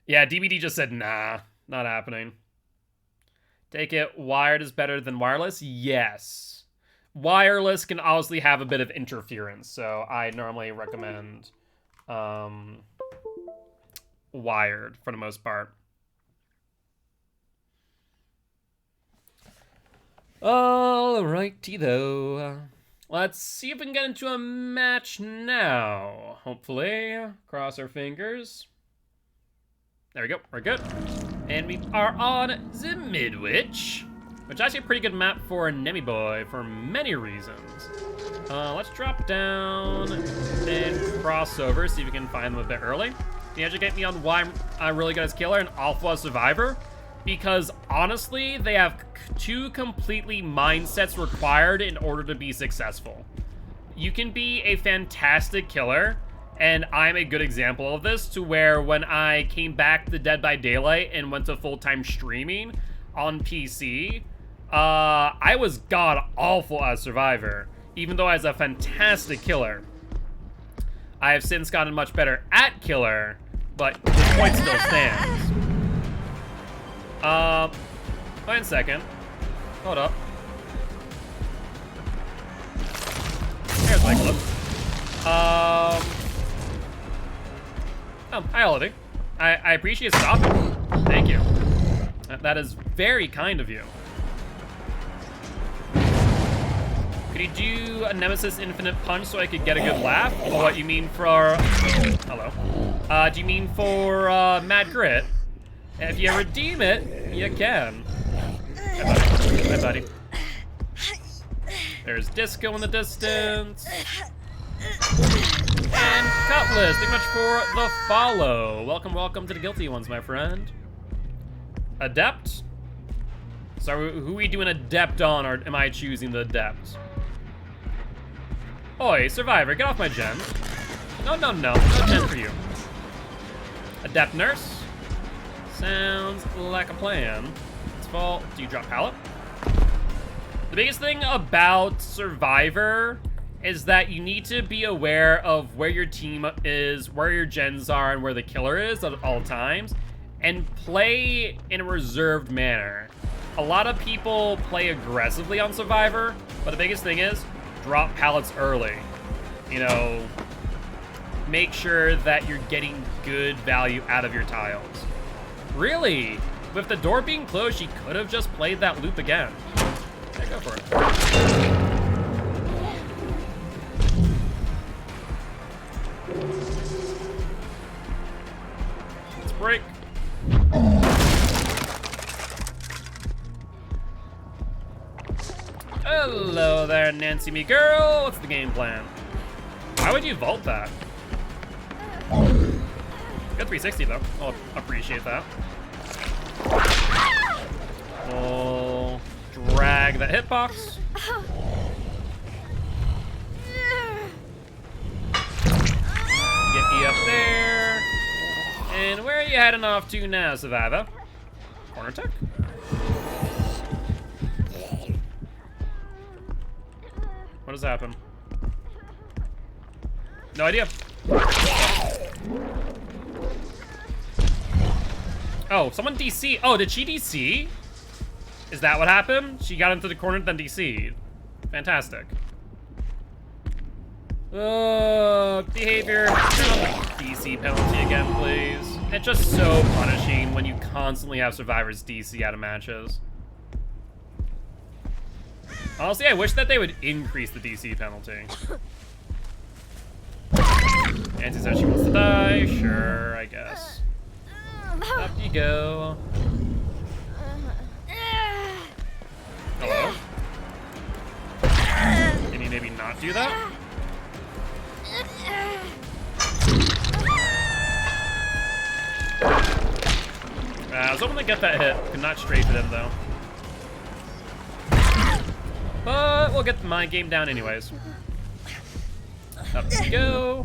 [SPEAKER 1] Yeah, DBD just said, nah, not happening. Take it, wired is better than wireless? Yes. Wireless can obviously have a bit of interference, so I normally recommend wired for the most part. Alrighty though. Let's see if we can get into a match now. Hopefully. Cross our fingers. There we go. We're good. And we are on the Midwich, which is actually a pretty good map for Nemi Boy for many reasons. Let's drop down and cross over, see if we can find them a bit early. Can you educate me on why I'm really good as killer and awful as survivor? Because honestly, they have 2 completely mindsets required in order to be successful. You can be a fantastic killer, and I'm a good example of this, to where when I came back to Dead by Daylight and went to full-time streaming on PC, I was god-awful as survivor, even though I was a fantastic killer. I have since gotten much better at killer, but the point still stands. Wait a second. Hold up. Here's my clip. Oh, hi, Holiday. I appreciate stopping. Thank you. That is very kind of you. Could you do a Nemesis Infinite Punch so I could get a good laugh? What you mean for... Hello. Do you mean for Mad Grit? If you redeem it, you can. Hi, buddy. There's Disco in the distance. And Cutlass, thank you much for the follow. Welcome, welcome to the Guilty Ones, my friend. Adept? So who are we doing Adept on, or am I choosing the Adept? Oi, Survivor, get off my gem. No, no, no, no gem for you. Adept Nurse? Sounds like a plan. It's fall. Do you drop pallet? The biggest thing about Survivor is that you need to be aware of where your team is, where your gens are, and where the killer is at all times, and play in a reserved manner. A lot of people play aggressively on Survivor, but the biggest thing is drop pallets early. You know, make sure that you're getting good value out of your tiles. Really? With the door being closed, she could have just played that loop again. Yeah, go for it. Let's break. Hello there, Nancy me girl. What's the game plan? Why would you vault that? Good 360 though. I'll appreciate that. We'll drag that hitbox. Get you up there. And where are you heading off to now, Survivor? Corner tech? What has happened? No idea. Oh, someone DC. Oh, did she DC? Is that what happened? She got into the corner, then DC'd. Fantastic. Behavior. DC penalty again, please. It's just so punishing when you constantly have survivors DC out of matches. Honestly, I wish that they would increase the DC penalty. Nancy says she wants to die. Sure, I guess. Up you go. Hello? Can you maybe not do that? I was hoping to get that hit. Could not strafe it in, though. But we'll get my game down anyways. Up we go.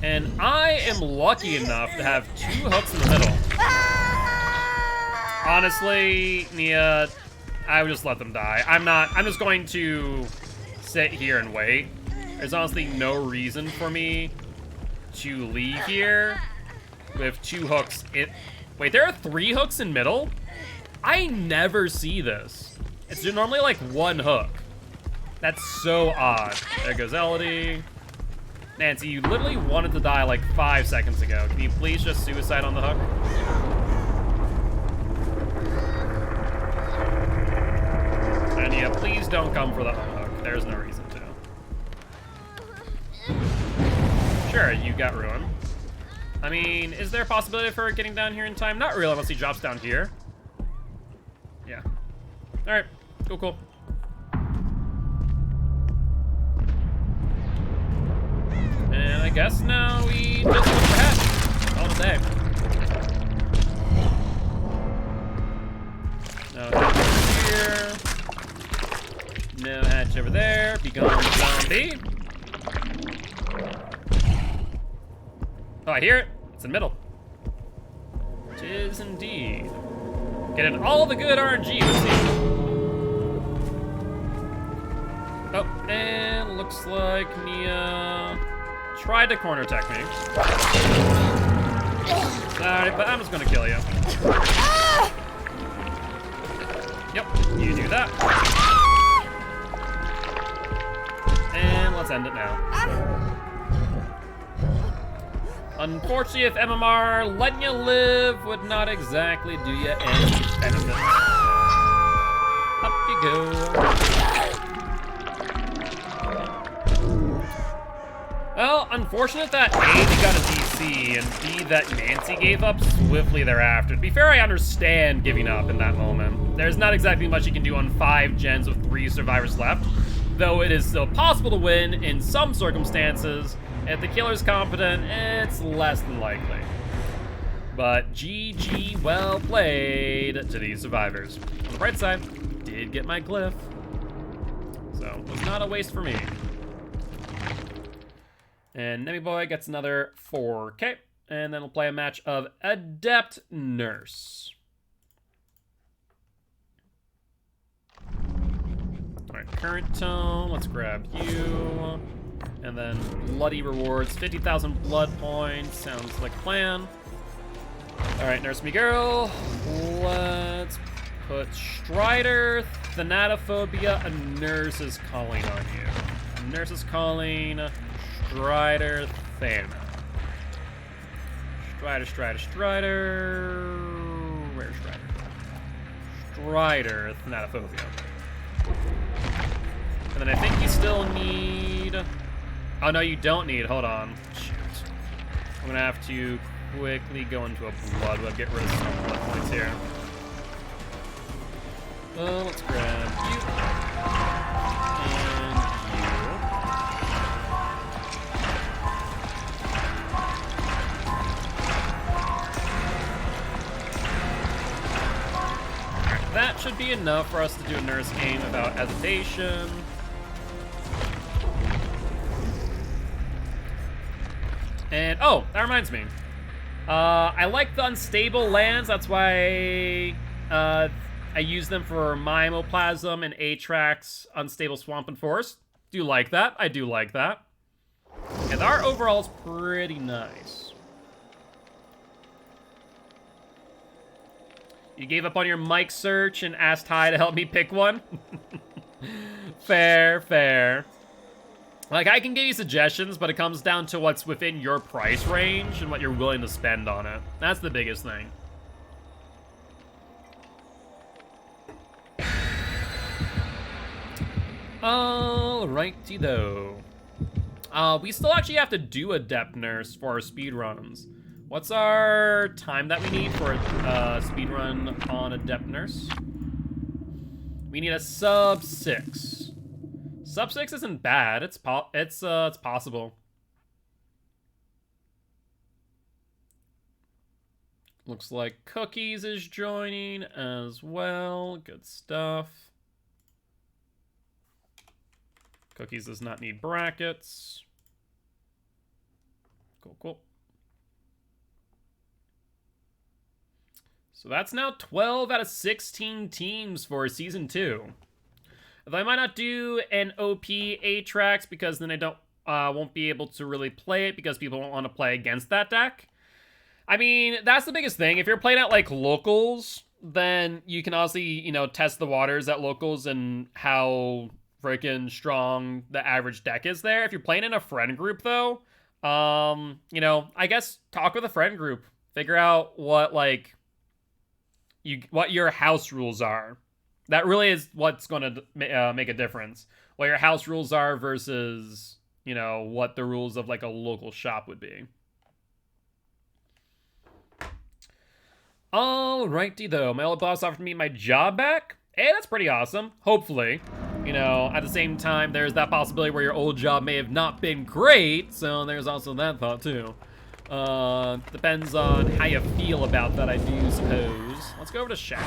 [SPEAKER 1] And I am lucky enough to have 2 hooks in the middle. Honestly, Nia, I would just let them die. I'm just going to sit here and wait. There's honestly no reason for me to leave here with 2 hooks in. Wait, there are 3 hooks in middle? I never see this. It's normally like 1 hook. That's so odd. There goes Elodie. Nancy, you literally wanted to die like 5 seconds ago. Can you please just suicide on the hook? And yeah, please don't come for the hook. There's no reason to. Sure, you got ruined. I mean, is there a possibility for getting down here in time? Not really, unless he drops down here. Yeah. All right, cool. And I guess now we just look for hatch all day. No hatch here. No hatch over there. Be gone, zombie. Oh, I hear it. It's in the middle. Tis indeed. Getting all the good RNG this season. Oh, and looks like Nia tried to corner tech me. Sorry, but I'm just gonna kill you. Yep, you do that. And let's end it now. Unfortunately, if MMR letting you live would not exactly do you any benefit. Up you go. Well, unfortunate that A, we got a DC, and B, that Nancy gave up swiftly thereafter. To be fair, I understand giving up in that moment. There's not exactly much you can do on 5 gens with 3 survivors left, though it is still possible to win in some circumstances. If the killer's competent, it's less than likely. But GG, well played to these survivors. On the bright side, did get my glyph. So, it was not a waste for me. And Nemi Boy gets another 4K. And then we'll play a match of Adept Nurse. Alright, current tone. Let's grab you. And then bloody rewards, 50,000 blood points. Sounds like a plan. All right, Nurse Me Girl. Let's put Strider, Thanatophobia, a nurse is calling on you. A nurse is calling, Strider, Thana. Strider. Where's Strider? Strider, Thanatophobia. And then I think you still need... Oh, no, you don't need. Hold on. Shoot. I'm going to have to quickly go into a blood web, get rid of some blood points here. Let's grab you. that should be enough for us to do a nurse game without hesitation. And, oh, that reminds me. I like the unstable lands. That's why I use them for Mimoplasm and Atrax, Unstable Swamp and Forest. Do like that. I do like that. And our overall is pretty nice. You gave up on your mic search and asked Ty to help me pick one? Fair, fair. Like, I can give you suggestions, but it comes down to what's within your price range and what you're willing to spend on it. That's the biggest thing. Alrighty though. We still actually have to do a depth nurse for our speedruns. What's our time that we need for a speedrun on a depth nurse? We need a sub 6. Sub 6 isn't bad. It's possible. Looks like Cookies is joining as well. Good stuff. Cookies does not need brackets. Cool, cool. So that's now 12 out of 16 teams for Season 2. Though I might not do an OP Atrax because then I won't be able to really play it because people won't want to play against that deck. I mean, that's the biggest thing. If you're playing at, like, locals, then you can obviously, you know, test the waters at locals and how freaking strong the average deck is there. If you're playing in a friend group, though, you know, I guess talk with a friend group. Figure out what, like, what your house rules are. That really is what's going to make a difference. What your house rules are versus, you know, what the rules of, like, a local shop would be. Alrighty, though. My old boss offered me my job back. Hey, that's pretty awesome. Hopefully. You know, at the same time, there's that possibility where your old job may have not been great, so there's also that thought, too. Depends on how you feel about that, I do suppose. Let's go over to Shaq.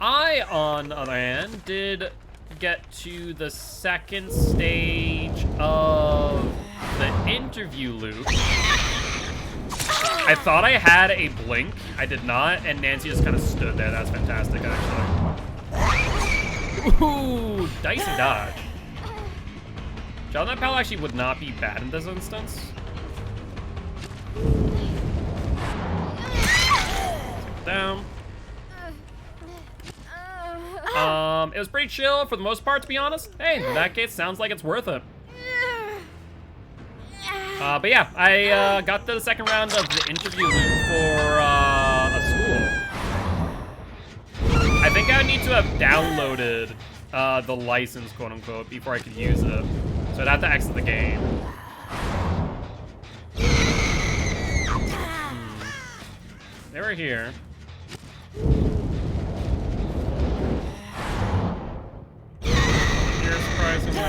[SPEAKER 1] I, on the other hand, did get to the second stage of the interview loop. I thought I had a blink. I did not, and Nancy just kind of stood there. That's fantastic, actually. Ooh, dicey dodge. That Pal actually would not be bad in this instance. Down. It was pretty chill for the most part, to be honest. Hey, in that case, sounds like it's worth it. But yeah, I got to the second round of the interview loop for a school. I think I would need to have downloaded the license, quote unquote, before I could use it. So I'd have to exit the game. They were here. Here, surprisingly.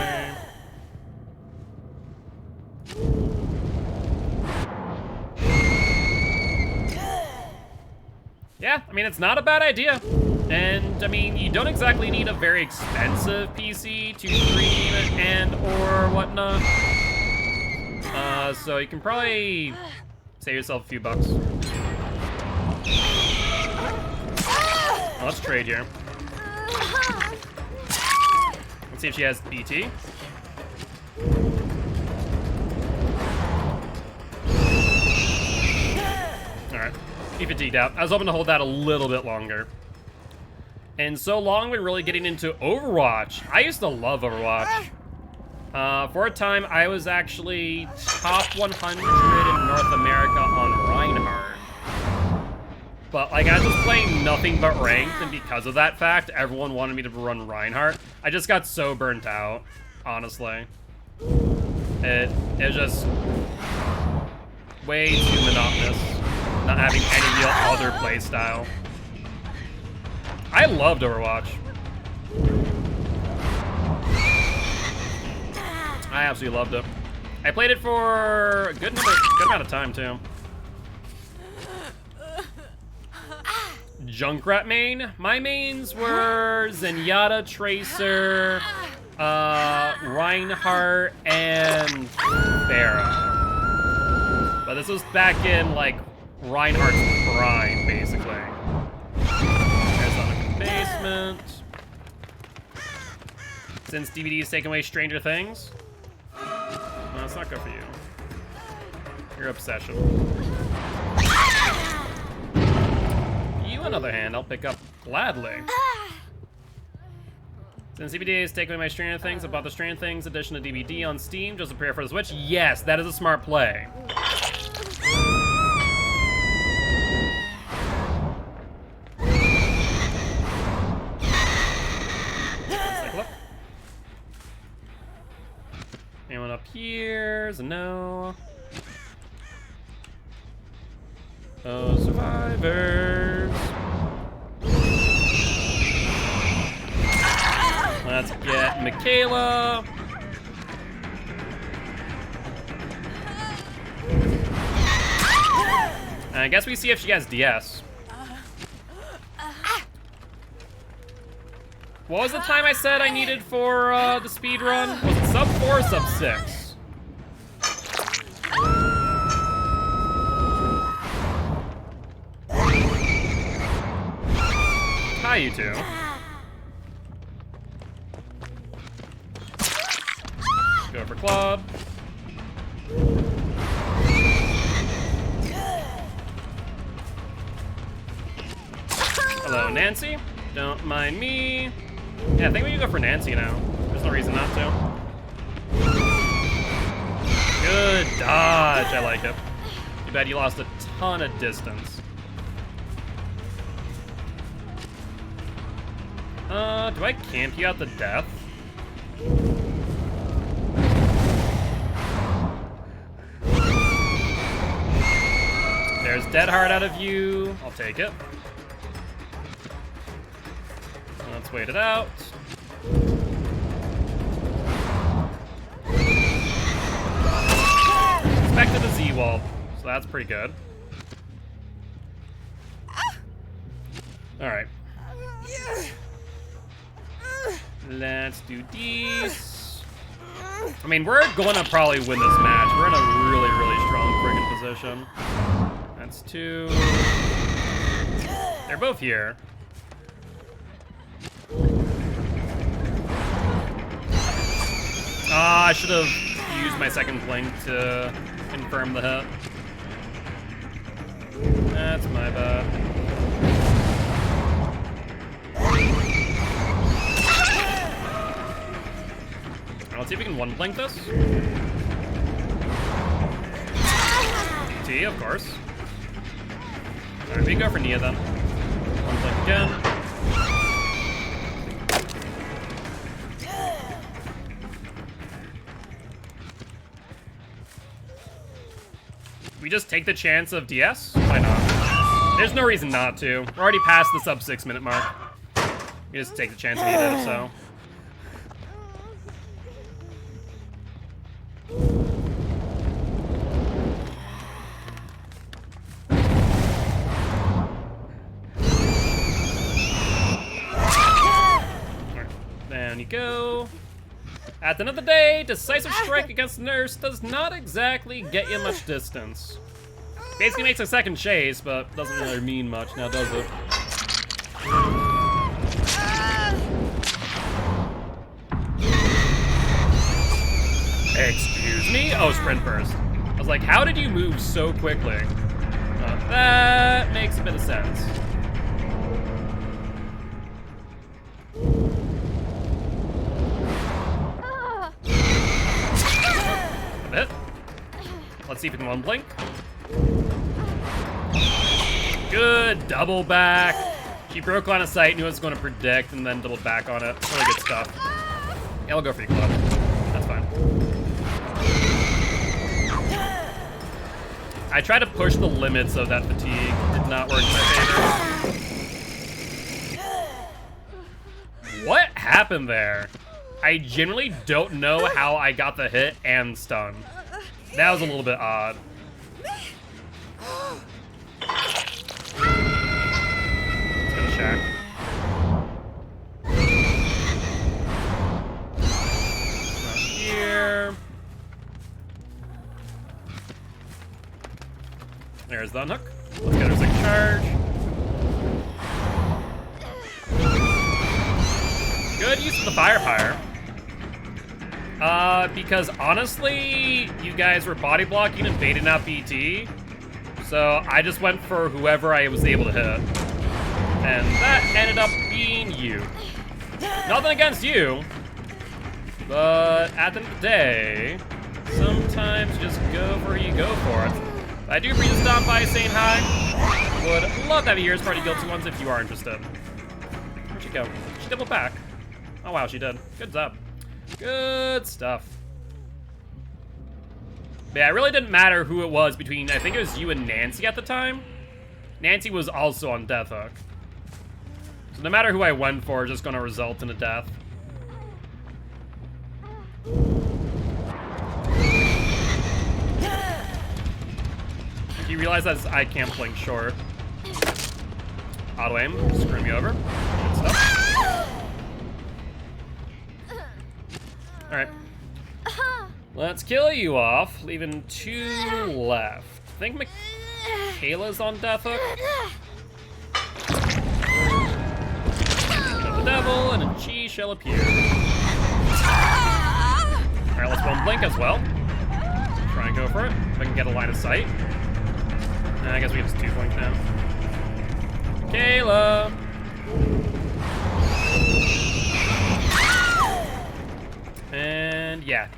[SPEAKER 1] Yeah, I mean, it's not a bad idea. And, I mean, you don't exactly need a very expensive PC to stream and or whatnot. So you can probably save yourself a few bucks. Let's trade here. Let's see if she has BT. Alright. Be fatigued out. I was hoping to hold that a little bit longer. And so long we're really getting into Overwatch. I used to love Overwatch. For a time, I was actually top 100 in North America on Reinhardt. But, like, I was just playing nothing but ranked, and because of that fact, everyone wanted me to run Reinhardt. I just got so burnt out, honestly. It's just way too monotonous, not having any real other playstyle. I loved Overwatch. I absolutely loved it. I played it for a good amount of time, too. Junkrat main? My mains were Zenyatta, Tracer, Reinhardt, and Pharah. But this was back in, like, Reinhardt's prime, basically. There's the basement. Since DVD has taken away Stranger Things. No, it's not good for you. Your obsession. You, on the other hand, I'll pick up gladly. Since DVD has taken away my Stranger Things, I bought the Stranger Things edition of DVD on Steam just to prepare for the Switch. Yes, that is a smart play. Anyone up here? Is a no. Oh, survivors. Let's get Michaela. And I guess we see if she has DS. What was the time I said I needed for the speed run? Was it sub 4 or sub 6? Hi, you two. Go for club. Hello, Nancy. Don't mind me. Yeah, I think we can go for Nancy now. There's no reason not to. Good dodge. I like it. Too bad you lost a ton of distance. Do I camp you out to death? There's dead heart out of you. I'll take it. Let's wait it out. Expected a Z-wall, so that's pretty good. Alright. Let's do these. I mean, we're gonna probably win this match. We're in a really, really strong friggin' position. That's 2. They're both here. Ah, I should have used my second blink to confirm the hit. That's my bad. Let's see if we can one blink this. T, of course. Alright, we go for Nia then. One blink again. We just take the chance of DS? Why not? There's no reason not to. We're already past the sub 6 minute mark. We just take the chance we need it, so. Down you go. At the end of the day, decisive strike against the nurse does not exactly get you much distance. Basically makes a second chase, but doesn't really mean much now, does it? Excuse me? Oh, sprint burst. I was like, how did you move so quickly? That makes a bit of sense. Bit. Let's see if we can one blink. Good double back. She broke line of sight, knew it was going to predict, and then doubled back on it. Really good stuff. Yeah, we'll go for you, club. That's fine. I tried to push the limits of that fatigue. Did not work in my favor. What happened there? I genuinely don't know how I got the hit and stun. That was a little bit odd. Let's go to Shack. Not here. There's the unhook. Let's get our second charge. Good use of the fire. Because honestly, you guys were body blocking and baiting out BT. So I just went for whoever I was able to hit. And that ended up being you. Nothing against you. But at the end of the day, sometimes you just go for who you go for it. I do appreciate the stop by saying hi. Would love to have you here as part of Gilty Ones if you are interested. Where'd she go? She doubled back. Oh wow, she did. Good job. Good stuff. But yeah, it really didn't matter who it was between, I think it was you and Nancy at the time. Nancy was also on Death Hook. So no matter who I went for, it's just gonna result in a death. You realize that I can't blink short. Auto aim, screw me over. Good stuff. Alright. Let's kill you off, leaving 2 left. I think Michaela's on Death Hook. The devil, and a G shall appear. Alright, let's roll blink as well. Try and go for it, if I can get a line of sight. I guess we can just 2 blink now. Michaela! And yeah,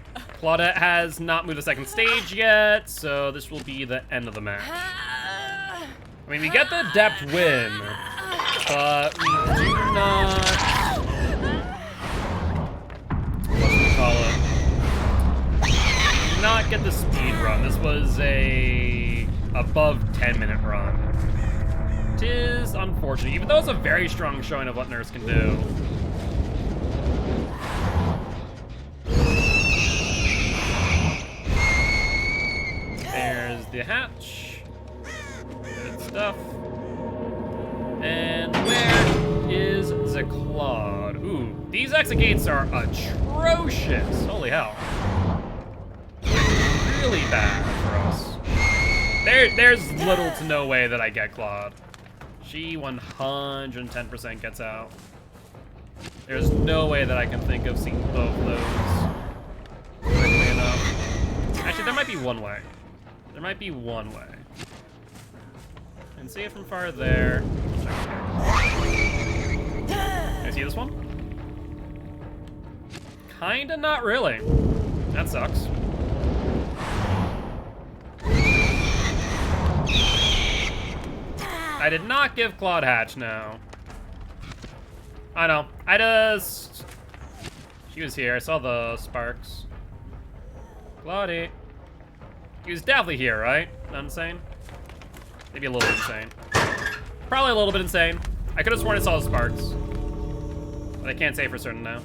[SPEAKER 1] Claudette has not moved to second stage yet, so this will be the end of the match. I mean, we get the adept win, but we do not... What not get the speed run. This was a above 10-minute run. It is unfortunate, even though it's a very strong showing of what Nurse can do. There's the hatch. Good stuff. And where is the Claude? Ooh, these exit gates are atrocious. Holy hell. Really bad for us. There's little to no way that I get Claude. She 110% gets out. There's no way that I can think of seeing both of those quickly enough. Actually, there might be one way. There might be one way. And see it from far there. Can I see this one? Kinda not really. That sucks. I did not give Claude Hatch now. I know. I just... She was here. I saw the sparks. Claudie. He was definitely here, right? Not insane? Maybe a little insane. Probably a little bit insane. I could have sworn I saw the sparks. But I can't say for certain now.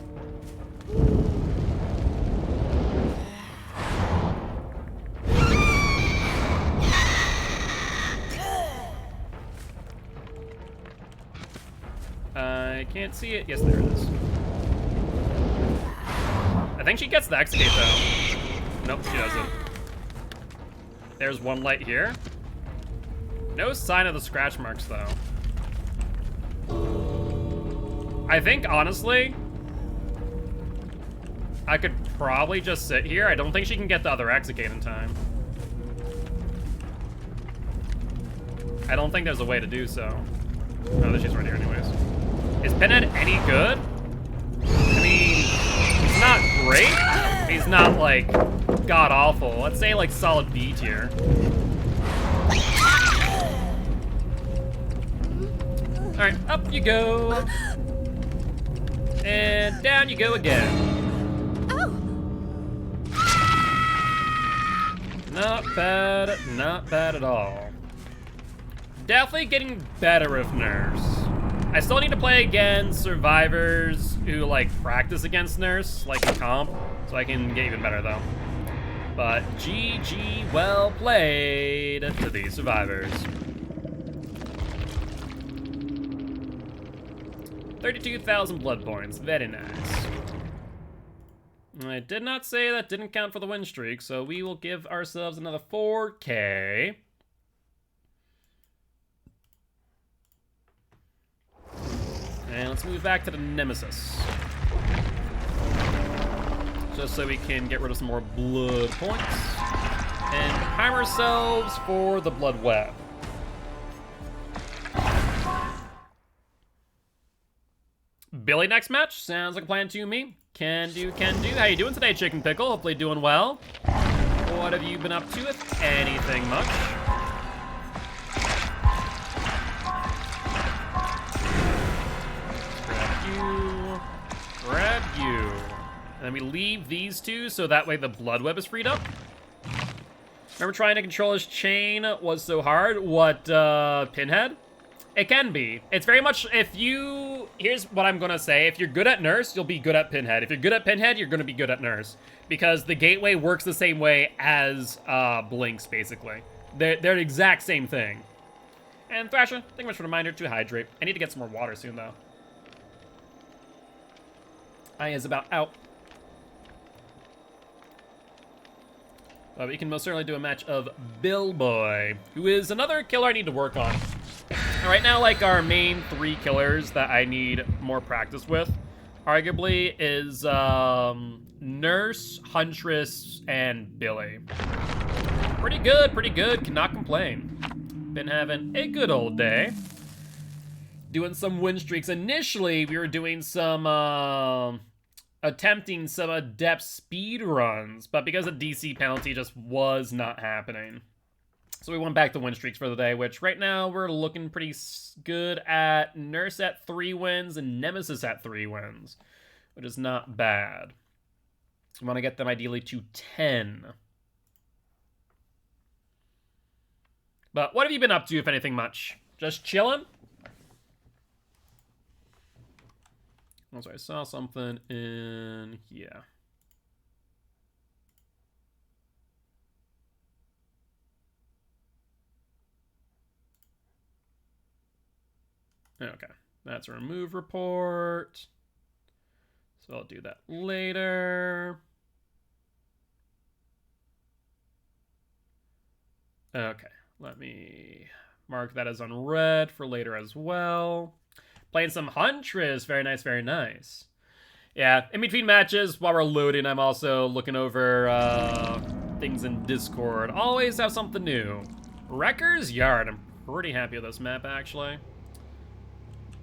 [SPEAKER 1] I can't see it. Yes, there it is. I think she gets the exit gate, though. Nope, she doesn't. There's one light here. No sign of the scratch marks, though. I think, honestly, I could probably just sit here. I don't think she can get the other exit gate in time. I don't think there's a way to do so. Oh, she's right here anyways. Is Pinhead any good? I mean, he's not great. He's not, like, god-awful. Let's say, like, solid B tier. Alright, up you go. And down you go again.
[SPEAKER 2] Oh.
[SPEAKER 1] Not bad at all. Definitely getting better with Nurse. I still need to play against survivors who, like, practice against Nurse, like in comp, so I can get even better, though. But GG, well played to these survivors. 32,000 blood points, very nice. I did not say that didn't count for the win streak, so we will give ourselves another 4K. And let's move back to the Nemesis. Just so we can get rid of some more blood points. And prime ourselves for the blood web. Billy next match? Sounds like a plan to me. Can do, can do. How you doing today, Chicken Pickle? Hopefully doing well. What have you been up to, if anything much? Grab you. And then we leave these two so that way the blood web is freed up. Remember trying to control his chain was so hard? What, Pinhead? It can be. It's very much, if you... Here's what I'm gonna say. If you're good at Nurse, you'll be good at Pinhead. If you're good at Pinhead, you're gonna be good at Nurse. Because the gateway works the same way as Blinks, basically. They're the exact same thing. And Thrasher, thank you much for the reminder to hydrate. I need to get some more water soon, though. Eye is about out. But we can most certainly do a match of Bill Boy, who is another killer I need to work on. Right now, like, our main 3 killers that I need more practice with, arguably, is Nurse, Huntress, and Billy. Pretty good, cannot complain. Been having a good old day. Doing some win streaks. Initially, we were doing some, attempting some adept speed runs, but because of DC penalty just was not happening. So we went back to win streaks for the day, which right now we're looking pretty good at Nurse at 3 wins and Nemesis at 3 wins, which is not bad. We want to get them ideally to 10. But what have you been up to, if anything much? Just chilling? Also, I saw something in... yeah. Okay, that's a remove report. So I'll do that later. Okay, let me mark that as unread for later as well. Playing some Huntress, very nice, very nice. Yeah, in between matches, while we're loading, I'm also looking over things in Discord. Always have something new. Wrecker's Yard, I'm pretty happy with this map, actually.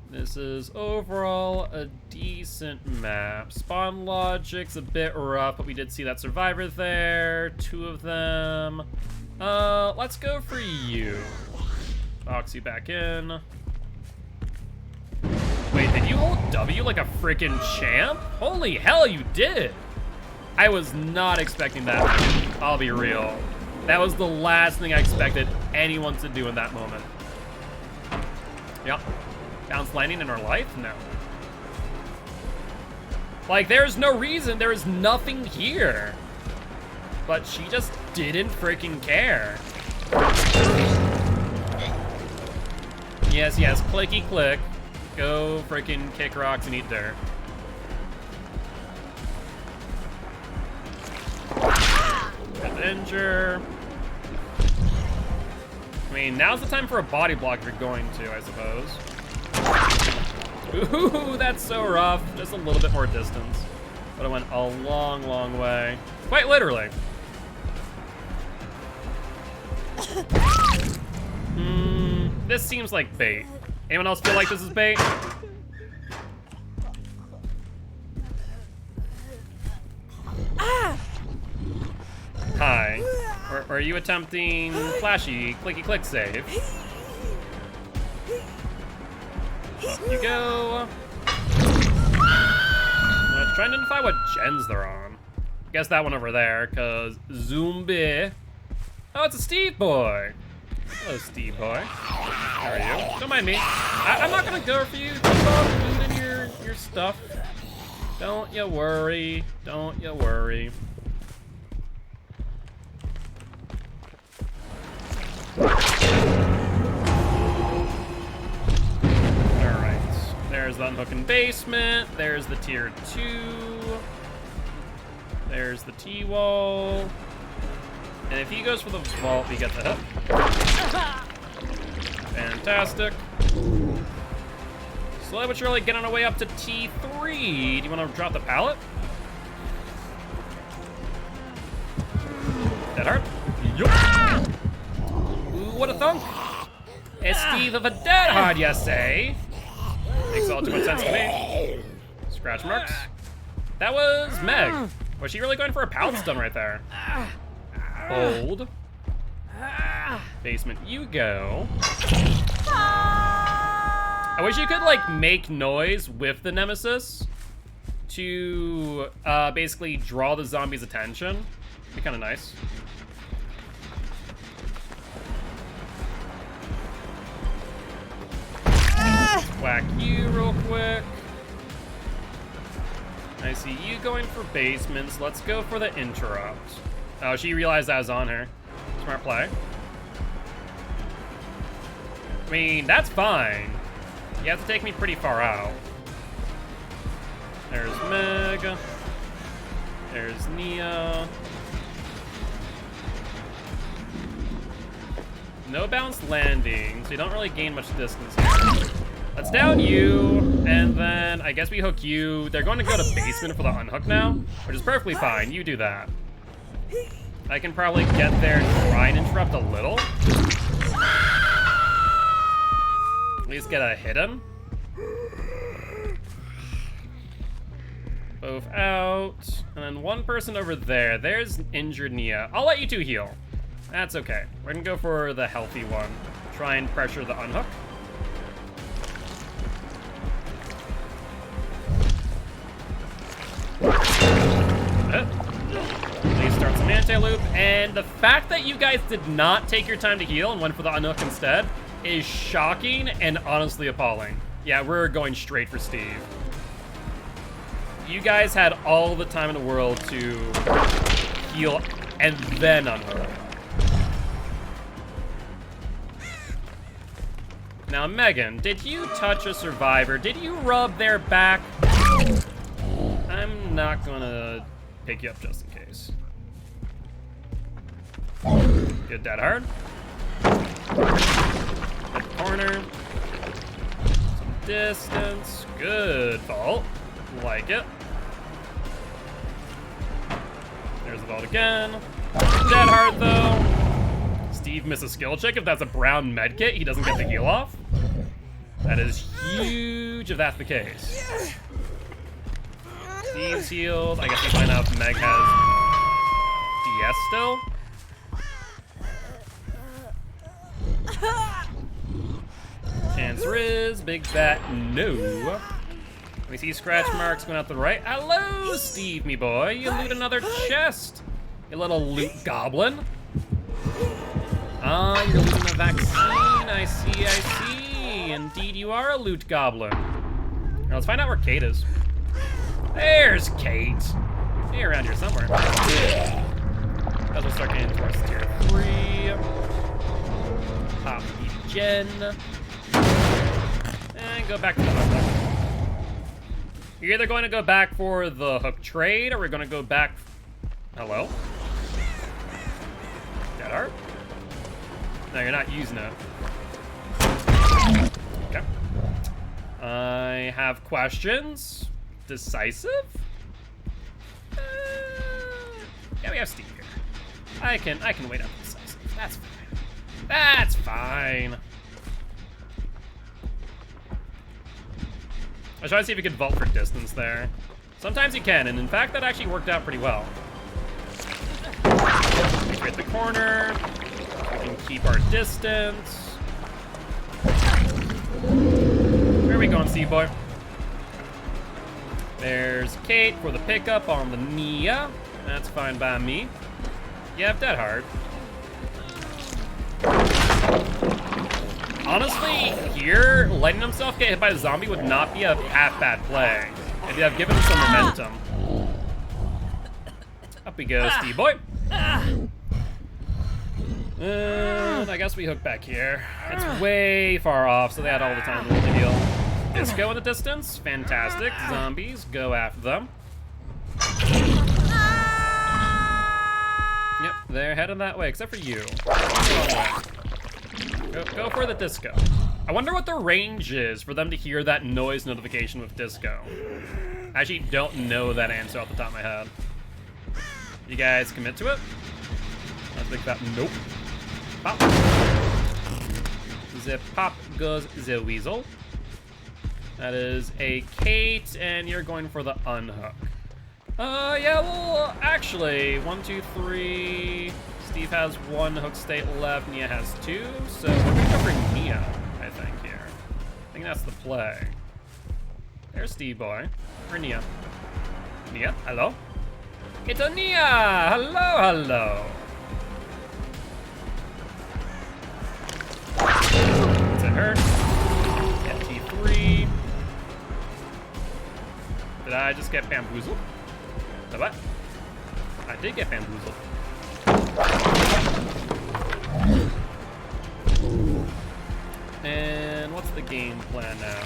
[SPEAKER 1] This is overall a decent map. Spawn logic's a bit rough, but we did see that survivor there. 2 of them. Let's go for you. Box you back in. Wait, did you hold W like a freaking champ? Holy hell, you did! I was not expecting that. I'll be real. That was the last thing I expected anyone to do in that moment. Yep. Bounce landing in her life? No. Like, there's no reason. There is nothing here. But she just didn't freaking care. Yes, yes. Clicky click. Go freaking kick rocks and eat dirt. Good injure. I mean, now's the time for a body block if you're going to, I suppose. Ooh, that's so rough. Just a little bit more distance. But it went a long, long way. Quite literally. This seems like bait. Anyone else feel like this is bait? Hi. Or are you attempting flashy, clicky click save? You go. Let's try and identify what gens they're on. Guess that one over there, cause zombie. Oh, it's a Steve boy. Hello, Steve boy. How are you? Don't mind me. I'm not gonna go for you. Keep on looting your stuff. Don't you worry. Don't you worry. Alright. There's the unhook in basement. There's the tier 2. There's the T-wall. And if he goes for the vault, we get the hit. Fantastic. Slowly but surely getting our way up to T3. Do you want to drop the pallet? Dead hard. Yup. Ooh, what a thunk. A Steve of a dead hard, you say? Makes all too much sense to me. Scratch marks. That was Meg. Was she really going for a pallet stun right there? Hold. Basement, you go. I wish you could, like, make noise with the Nemesis to basically draw the zombie's attention. Be kind of nice. Whack you real quick. I see you going for basements. Let's go for the interrupt. Oh, she realized I was on her. Smart play. I mean, that's fine. You have to take me pretty far out. There's Meg. There's Nia. No bounced landing, so you don't really gain much distance here. Let's down you, and then I guess we hook you. They're going to go to basement for the unhook now, which is perfectly fine. You do that. I can probably get there and try and interrupt a little. At least get a hit him. Both out. And then one person over there. There's injured Nia. I'll let you two heal. That's okay. We're gonna go for the healthy one. Try and pressure the unhook. Please start some anti-loop. And the fact that you guys did not take your time to heal and went for the unhook instead is shocking and honestly appalling. Yeah, we're going straight for Steve. You guys had all the time in the world to heal and then unhook. Now, Megan, did you touch a survivor? Did you rub their back? I'm not gonna pick you up just in case. Good dead hard. Good corner. Some distance. Good vault. Like it. There's the vault again. Dead hard though. Steve missed a skill check. If that's a brown medkit, he doesn't get the heal off. That is huge if that's the case. Steve's healed. I guess we find out if Meg has DS still. Answer is big fat no. We see scratch marks going out the right. Hello, Steve, me boy. You loot another chest. You little loot goblin. Ah, you're looting a vaccine. I see. Indeed, you are a loot goblin. Now, let's find out where Kate is. There's Kate. Hey, around here somewhere. As we'll start getting towards tier 3. Pop Jen. And go back to the hook. You're either going to go back for the hook trade, or we're going to go back... Hello? Dead art? No, you're not using it. Okay. I have questions. Decisive? Yeah, we have Steve here. I can wait up decisive. That's fine. That's fine. I was trying to see if you could vault for distance there. Sometimes you can, and in fact, that actually worked out pretty well. We hit the corner. We can keep our distance. Where are we going, Steve boy? There's Kate for the pickup on the Nia. That's fine by me. Yeah, dead hard. Honestly, here, letting himself get hit by a zombie would not be a half bad play. If you have given him some momentum. Up we go, Steve boy. And I guess we hook back here. It's way far off, so they had all the time to really heal. Disco in the distance. Fantastic. Zombies, go after them. Yep, they're heading that way, except for you. Go for the disco. I wonder what the range is for them to hear that noise notification with disco. I actually don't know that answer off the top of my head. You guys commit to it? I think that, nope. Pop. The pop goes the weasel. That is a Kate, and you're going for the unhook. Yeah, well, actually, 1, 2, 3. Steve has 1 hook state left, Nia has 2, so we're gonna go for Nia, I think, here. I think that's the play. There's Steve Boy. Or Nia. Nia, hello? It's a Nia! Hello, hello! It's a her. Get T3. Did I just get bamboozled? So what? I did get bamboozled. And what's the game plan now?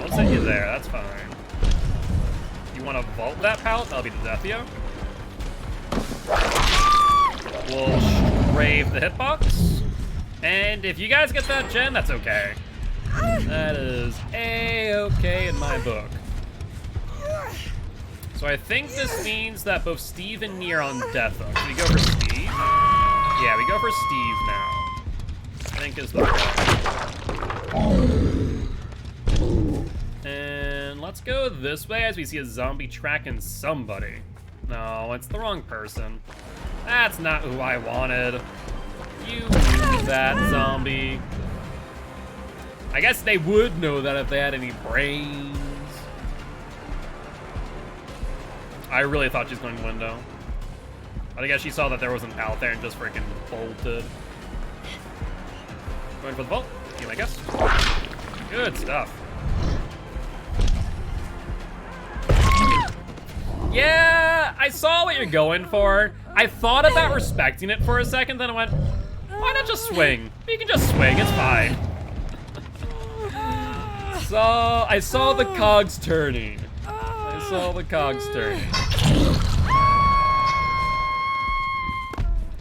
[SPEAKER 1] I'll set you there, that's fine. You want to vault that pallet? That'll be the death of you. We'll strave the hitbox. And if you guys get that gen, that's okay. That is A-okay in my book. So I think this means that both Steve and Nia are on death hook. So we go for Steve. Yeah, we go for Steve now. I think is the play. And let's go this way as we see a zombie tracking somebody. No, it's the wrong person. That's not who I wanted. You knew that, zombie. I guess they would know that if they had any brains. I really thought she was going window. But I guess she saw that there wasn't out there and just freaking bolted. Going for the bolt, you I guess. Good stuff. Yeah, I saw what you're going for. I thought about respecting it for a second, then I went, why not just swing? You can just swing, it's fine. So, I saw the cogs turning. I saw the cogs turning.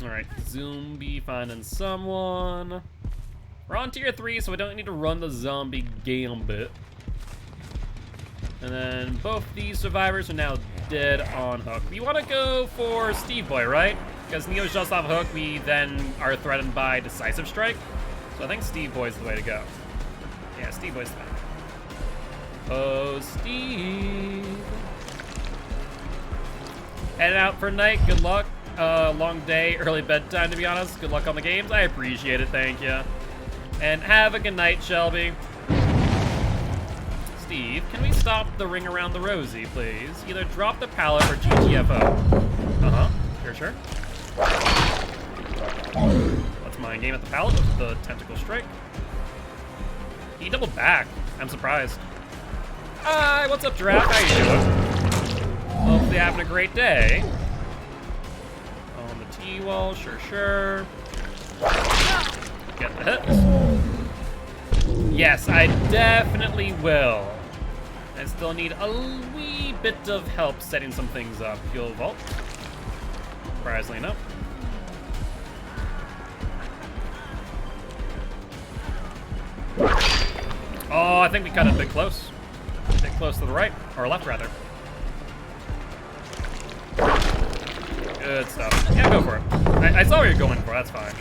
[SPEAKER 1] Alright, zombie finding someone. We're on tier 3, so we don't need to run the zombie gambit. And then both these survivors are now dead on hook. We want to go for Steve Boy, right? Because Neo's just off hook, we then are threatened by decisive strike. So I think Steve Boy's the way to go. Yeah, Steve Boy's the way. Oh, Steve. Heading out for night. Good luck. Long day, early bedtime, to be honest. Good luck on the games. I appreciate it. Thank you. And have a good night, Shelby. Steve, can we stop the ring around the rosy, please? Either drop the pallet or GTFO. Uh-huh. Sure. Let's mind game at the pallet with the tentacle strike. He doubled back. I'm surprised. Hi, what's up, Giraffe? How you doing? Hopefully having a great day. On the T-wall, sure. Get the hit. Yes, I definitely will. I still need a wee bit of help setting some things up. Fuel vault. Surprisingly enough. Oh, I think we cut it a bit close. A bit close to the right, or left rather. Good stuff. Yeah, go for it. I saw what you're going for, that's fine.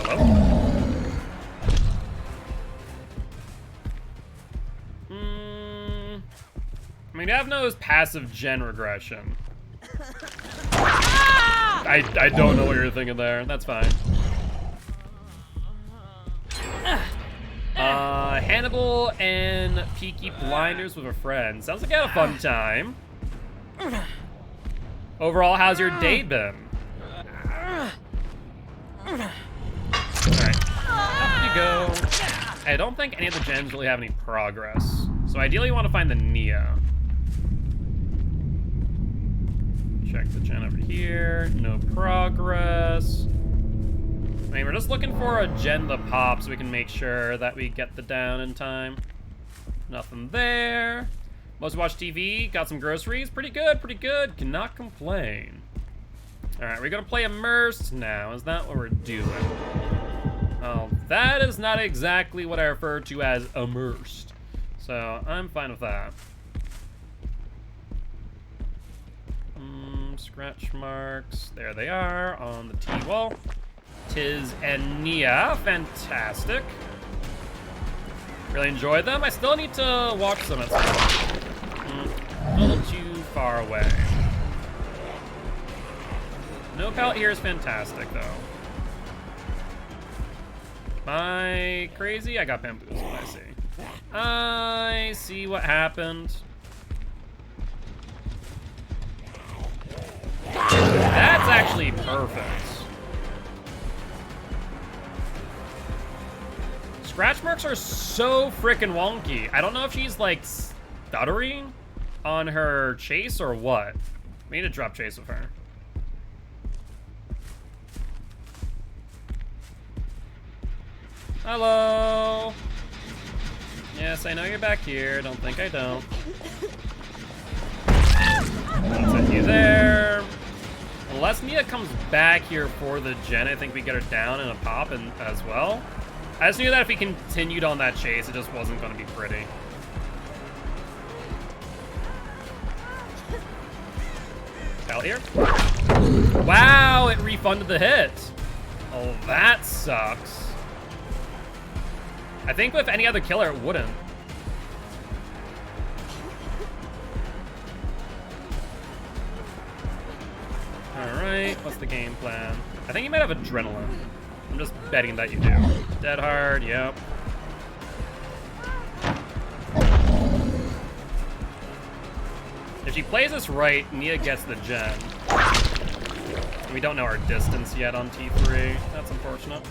[SPEAKER 1] Hello? I mean, Avno's passive gen regression. I don't know what you're thinking there. That's fine. Hannibal and Peaky Blinders with a friend. Sounds like you had a fun time. Overall, how's your day been? Alright. Up you go. I don't think any of the gens really have any progress. So ideally you want to find the Nia. Check Check the gen over here. No progress. I mean, we're just looking for a gen to pop so we can make sure that we get the down in time. Nothing there. Most watch TV. Got some groceries. Pretty good, pretty good. Cannot complain. All right, we're gonna play immersed now. Is that what we're doing? Oh, that is not exactly what I refer to as immersed. So I'm fine with that. Scratch marks. There they are on the T-wall. Tiz and Nia. Fantastic. Really enjoyed them. I still need to watch them at some point. A little too far away. No pallet here is fantastic, though. Am I crazy? I got bamboozled, I see. I see what happened. That's actually perfect. Scratch marks are so freaking wonky. I don't know if she's like stuttering on her chase or what. We need to drop chase with her. Hello. Yes, I know you're back here. Don't think I don't. I'll set you there. Unless Nia comes back here for the gen, I think we get her down in a pop and as well. I just knew that if we continued on that chase, it just wasn't going to be pretty. Out here. Wow, it refunded the hit. Oh, that sucks. I think with any other killer, it wouldn't. Alright, what's the game plan? I think you might have adrenaline. I'm just betting that you do. Dead hard, yep. If she plays this right, Nia gets the gen. We don't know our distance yet on T3. That's unfortunate.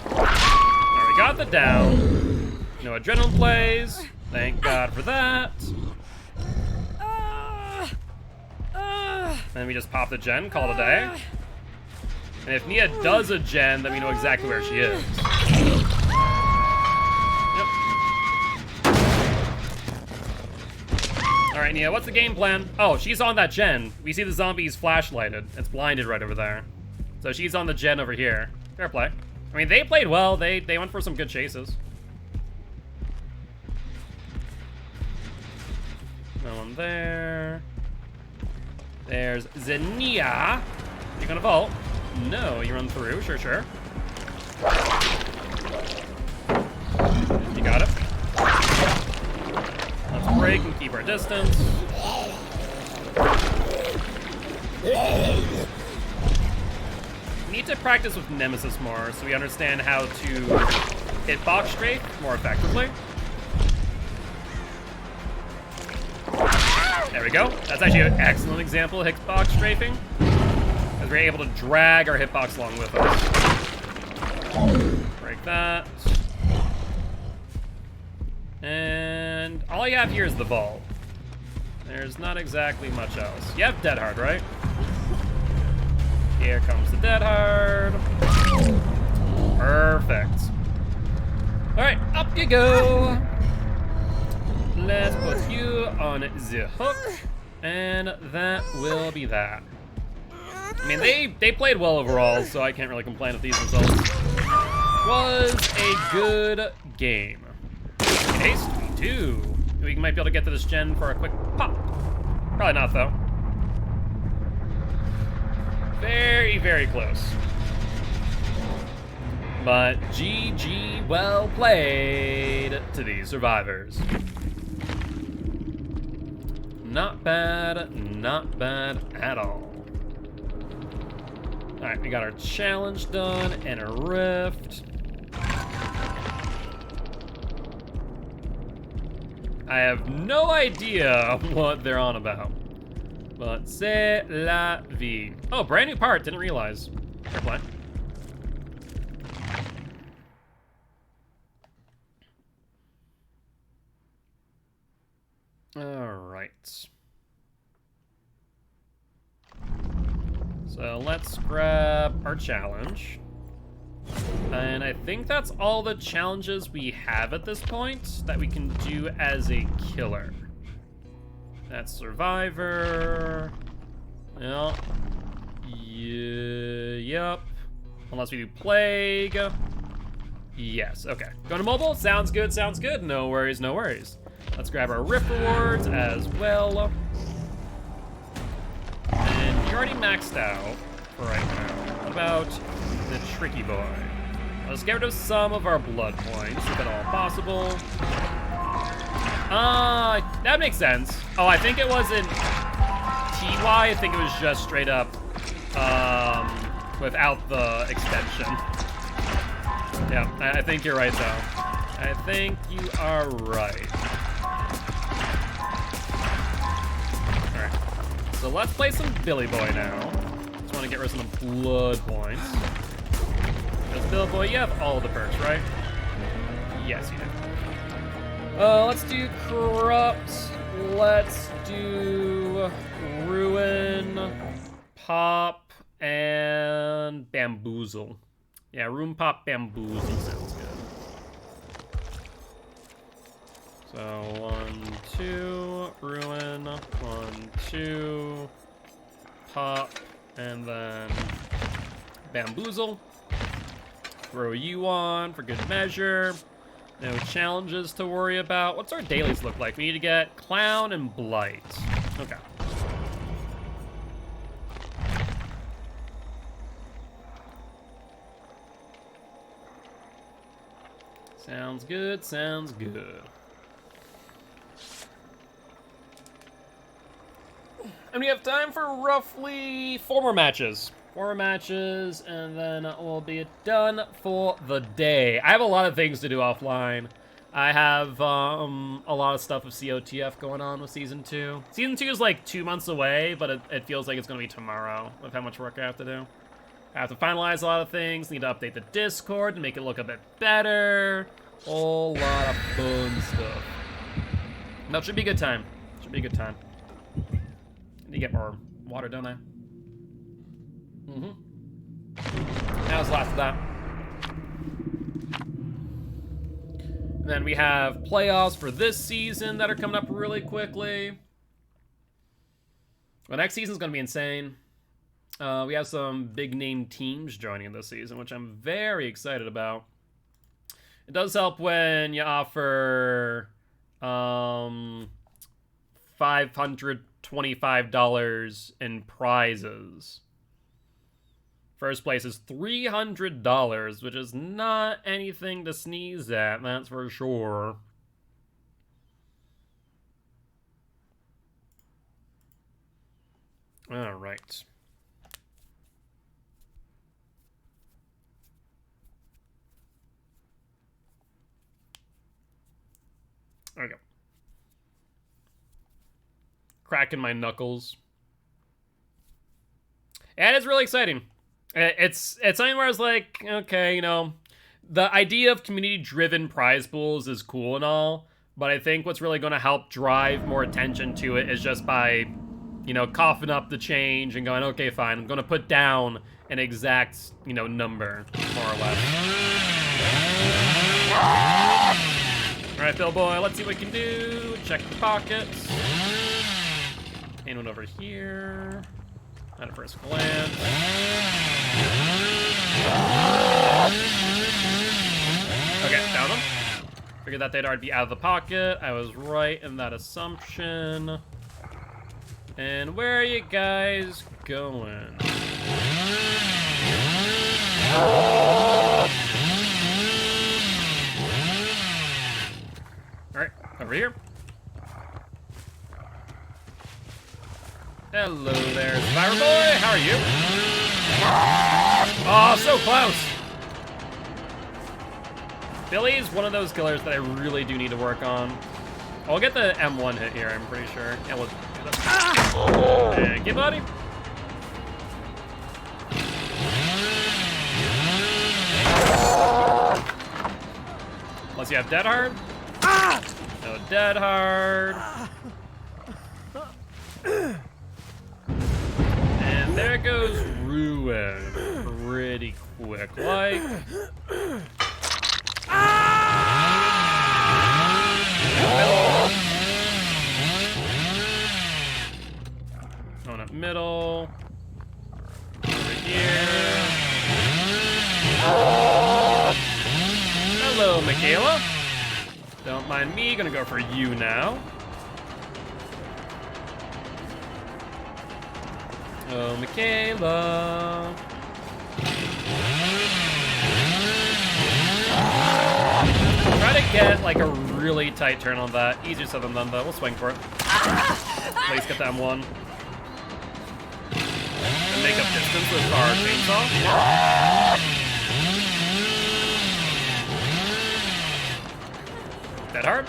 [SPEAKER 1] Alright, we got the down. No adrenaline plays. Thank God for that. And we just pop the gen, call it a day. And if Nia does a gen, then we know exactly where she is. Yep. Alright, Nia, what's the game plan? Oh, she's on that gen. We see the zombies flashlighted. It's blinded right over there. So she's on the gen over here. Fair play. I mean, they played well. They went for some good chases. No one there. There's Xenia. You gonna vault? No, you run through. Sure, sure. You got it. Let's break and keep our distance. We need to practice with Nemesis more so we understand how to hit box strafe more effectively. There we go. That's actually an excellent example of hitbox strafing, as we're able to drag our hitbox along with us. Break that. And all you have here is the vault. There's not exactly much else. You have Dead Hard, right? Here comes the Dead Hard. Perfect. All right, up you go. Let's put you on the hook, and that will be that. I mean, they played well overall, so I can't really complain with these results. Was a good game. Haste 2. We might be able to get to this gen for a quick pop. Probably not, though. Very, very close. But GG, well played to these survivors. Not bad at all. All right, we got our challenge done and a rift. I have no idea what they're on about, but c'est la vie. Oh, brand new part, didn't realize. Fair play. Alright. So let's grab our challenge. And I think that's all the challenges we have at this point that we can do as a killer. That's Survivor. Yeah. Yep. Unless we do Plague. Yes, okay. Going to mobile? Sounds good, sounds good. No worries, no worries. Let's grab our Rift rewards as well. And you're already maxed out for right now. What about the Tricky Boy? Let's get rid of some of our blood points, if at all possible. That makes sense. Oh, I think it wasn't TY. I think it was just straight up without the extension. Yeah, I think you're right, though. I think you are right. Alright. So let's play some Billy Boy now. Just want to get rid of some blood points. Because Billy Boy, you have all the perks, right? Yes, you do. Let's do Corrupt. Let's do Ruin, Pop, and Bamboozle. Yeah, Room Pop Bamboozle sounds good. So 1, 2, Ruin, 1, 2, Pop, and then Bamboozle. Throw you on for good measure. No challenges to worry about. What's our dailies look like? We need to get Clown and Blight. Okay. Sounds good, sounds good. And we have time for roughly 4 more matches. 4 more matches, and then we'll be done for the day. I have a lot of things to do offline. I have a lot of stuff with COTF going on with Season 2. Season 2 is like 2 months away, but it feels like it's going to be tomorrow with how much work I have to do. I have to finalize a lot of things, need to update the Discord to make it look a bit better. Whole lot of fun stuff. That should be a good time. Should be a good time. Need to get more water, don't I? That was the last of that. And then we have playoffs for this season that are coming up really quickly. Well, next season's going to be insane. We have some big name teams joining this season, which I'm very excited about. It does help when you offer $525 in prizes. First place is $300, which is not anything to sneeze at, that's for sure. All right. There we go. Cracking my knuckles. And it's really exciting. It's something where I was like, okay, you know, the idea of community-driven prize pools is cool and all, but I think what's really going to help drive more attention to it is just by, you know, coughing up the change and going, okay, fine, I'm going to put down an exact, you know, number, more or less. All right, Bill Boy, let's see what we can do. Check the pockets. And one over here. At a first glance. Okay, found them. Figured that they'd already be out of the pocket. I was right in that assumption. And where are you guys going? Alright, over here. Hello there, Survivor Boy. How are you? Oh, so close. Billy's one of those killers that I really do need to work on. I'll get the M1 hit here, I'm pretty sure. Yeah, we'll do that. Thank you, buddy. Unless you have Dead Hard. No Dead Hard. And there goes Ruin. Pretty quick, like. Going up middle. Over here. Hello, Michaela. Don't mind me, gonna go for you now. Oh, Michaela. Try to get like a really tight turn on that. Easier said than done, though. We'll swing for it. Please get that one. And make up distance with our chainsaw. Dead hard?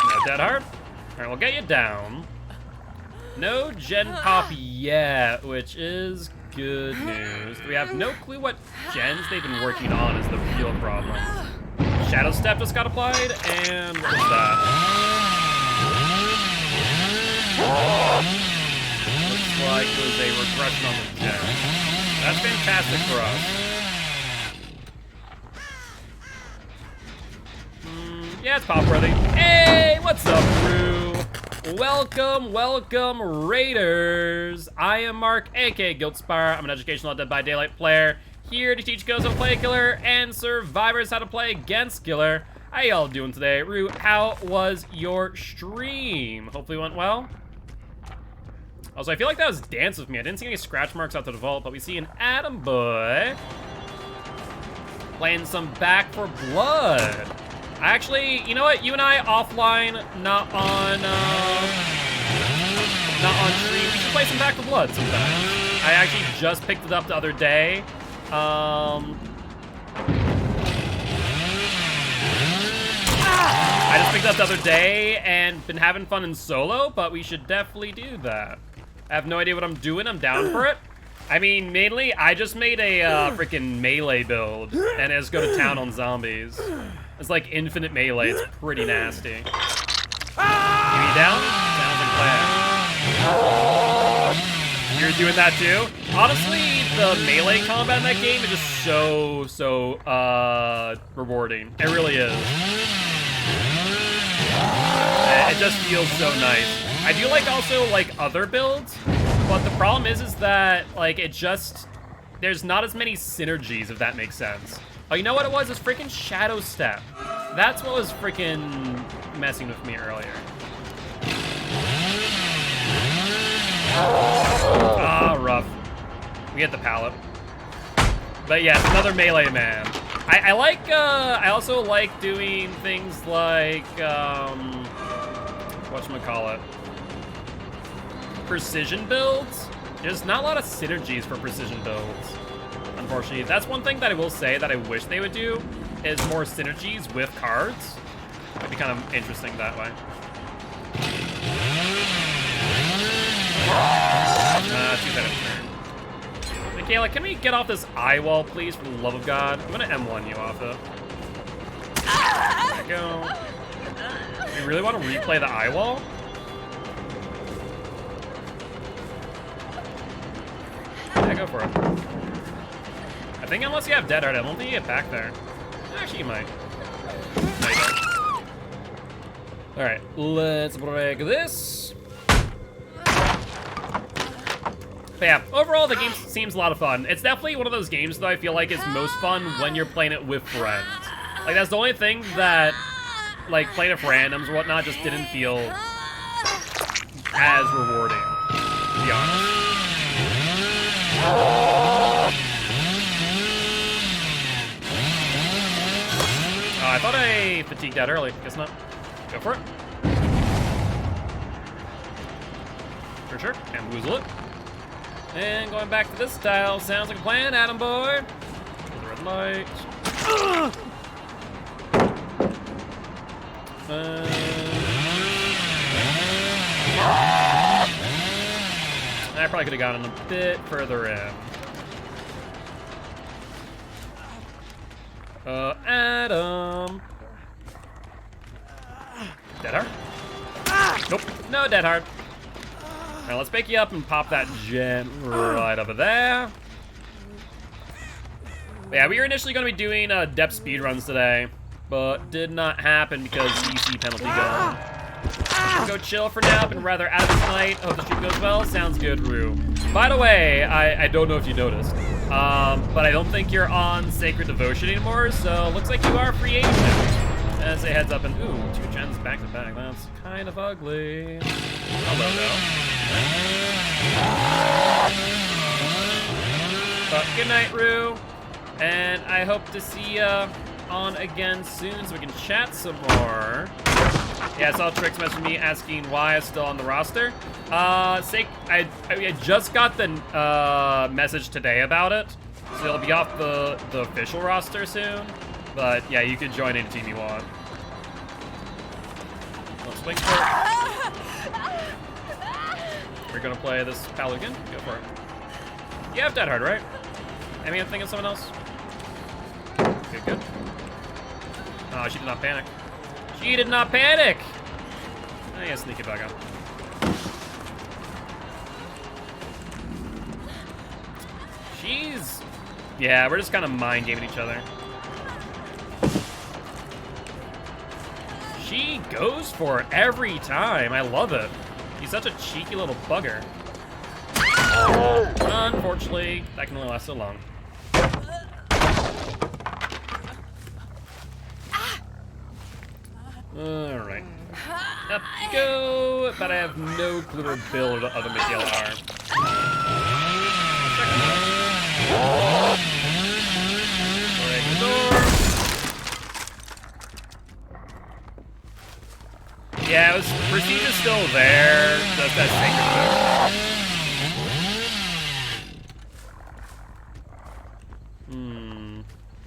[SPEAKER 1] No dead hard? Alright, we'll get you down. No gen pop yet, which is good news. We have no clue what gens they've been working on is the real problem. Shadow Step just got applied, and what is that? Looks like it was a regression on the gen. That's fantastic for us. Yeah, it's pop-worthy. Hey, what's up, crew? Welcome, welcome, Raiders. I am Mark, aka Gilty. I'm an educational Dead by Daylight player, here to teach ghosts how to play Killer and survivors how to play against Killer. How y'all doing today? Rue, how was your stream? Hopefully it went well. Also, I feel like that was Dance With Me. I didn't see any scratch marks out the vault, but we see an Atom Boy playing some Back for Blood. Actually, you know what? You and I offline, not on stream. We should play some Back 4 Blood sometime. I actually just picked it up the other day. I just picked it up the other day and been having fun in solo, but we should definitely do that. I have no idea what I'm doing. I'm down for it. I mean, mainly, I just made a freaking melee build and just go to town on zombies. It's like infinite melee. It's pretty nasty. Give me down? Sounds like plan. You're doing that too? Honestly, the melee combat in that game is just so rewarding. It really is. It just feels so nice. I do like also like other builds, but the problem is that like it just, there's not as many synergies, if that makes sense. Oh, you know what it was? It's freaking Shadow Step. That's what was freaking messing with me earlier. Ah, rough. We get the pallet. But yeah, it's another melee man. I like, I also like doing things like, whatchamacallit? Precision builds. There's not a lot of synergies for precision builds, unfortunately. That's one thing that I will say that I wish they would do, is more synergies with cards. It'd be kind of interesting that way. Too bad it's turn. Michaela, can we get off this eye wall, please, for the love of God? I'm gonna M1 you off it. There we go. You really want to replay the eye wall? Yeah, go for it. I think unless you have Dead Hard, I don't think you get back there. Actually, you might. No, you don't. Alright, let's break this. But yeah, overall, the game seems a lot of fun. It's definitely one of those games, though, I feel like is most fun when you're playing it with friends. Like, that's the only thing that, like, playing it with randoms or whatnot just didn't feel as rewarding, to be honest. I thought I fatigued that early. Guess not. Go for it. For sure. And woozle it. And going back to this style, sounds like a plan, Atom Boy. Red light. I probably could have gotten a bit further in. Adam. Dead Hard? Nope. No Dead Hard. Now let's pick you up and pop that gen right over there. But yeah, we were initially going to be doing depth speed runs today, but did not happen because CC penalty gone. Go chill for now, been rather out of tonight. Hope the stream goes well. Sounds good, Rue. By the way, I don't know if you noticed, but I don't think you're on Sacred Devotion anymore, so looks like you are a free agent. As a heads up, and ooh, 2 gens back to back. That's kind of ugly. Hello, though. But good night, Rue. And I hope to see ya on again soon so we can chat some more. Yeah, I saw Trix message me asking why I'm still on the roster. I just got the message today about it, so it'll be off the official roster soon. But yeah, you can join any team you want. Let's swing for it. We're gonna play this Paladin. Go for it. You have Dead Hard, right? I mean, I'm thinking of someone else. Okay, good. Oh, she did not panic. She did not panic! I gotta sneak it back up. She's... Yeah, we're just kind of mind-gaming each other. She goes for it every time. I love it. He's such a cheeky little bugger. Unfortunately, that can only last so long. Alright. Up you go, but I have no clue where Bill or the other Michaela are. Break the door. Yeah, it was Procedure's still there. Just that sacred.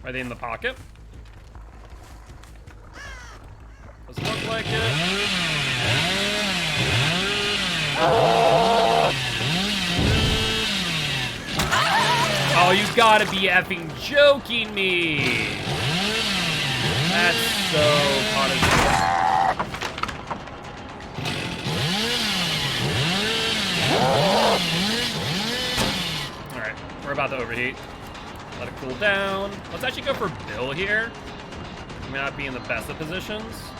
[SPEAKER 1] Are they in the pocket? Doesn't look like it. Oh, you gotta be effing joking me! That's so punishing. Alright, we're about to overheat. Let it cool down. Let's actually go for Bill here. We may not be in the best of positions.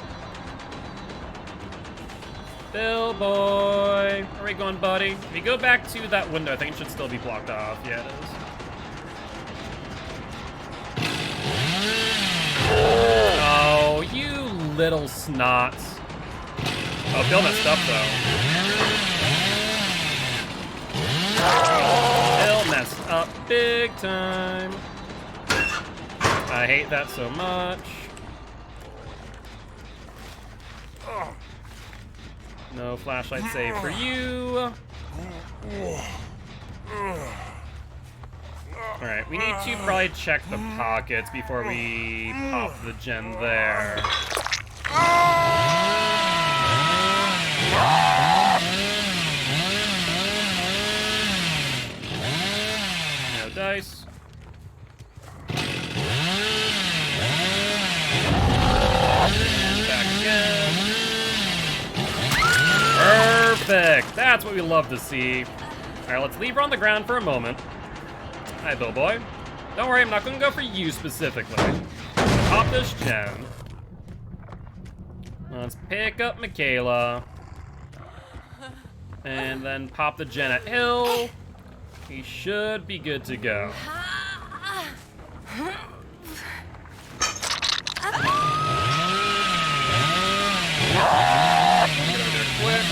[SPEAKER 1] Bill boy, where are we going, buddy? If you go back to that window, I think it should still be blocked off. Yeah, it is. Oh, you little snots. Oh, Bill messed up, though. Bill messed up big time. I hate that so much. No flashlight save for you. Alright, we need to probably check the pockets before we pop the gen there. No dice. Back again. Perfect! That's what we love to see. Alright, let's leave her on the ground for a moment. Hi, Bill Boy. Don't worry, I'm not going to go for you specifically. Pop this gen. Let's pick up Michaela. And then pop the gen at Hill. He should be good to go. Quick.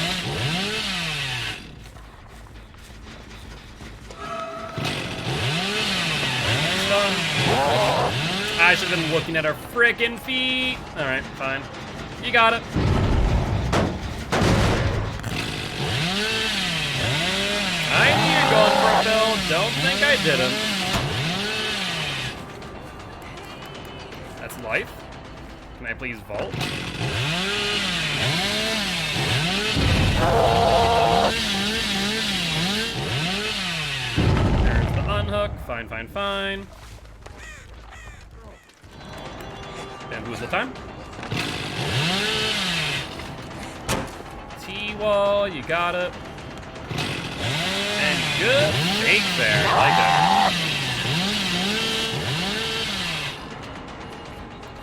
[SPEAKER 1] Done. I should have been looking at her frickin' feet. Alright, fine. You got it. I knew you were going for a Bill. Don't think I didn't. That's life. Can I please vault? There's the unhook. Fine, fine, fine. And who's the time? T-wall, you got it. Good fake there. I like it.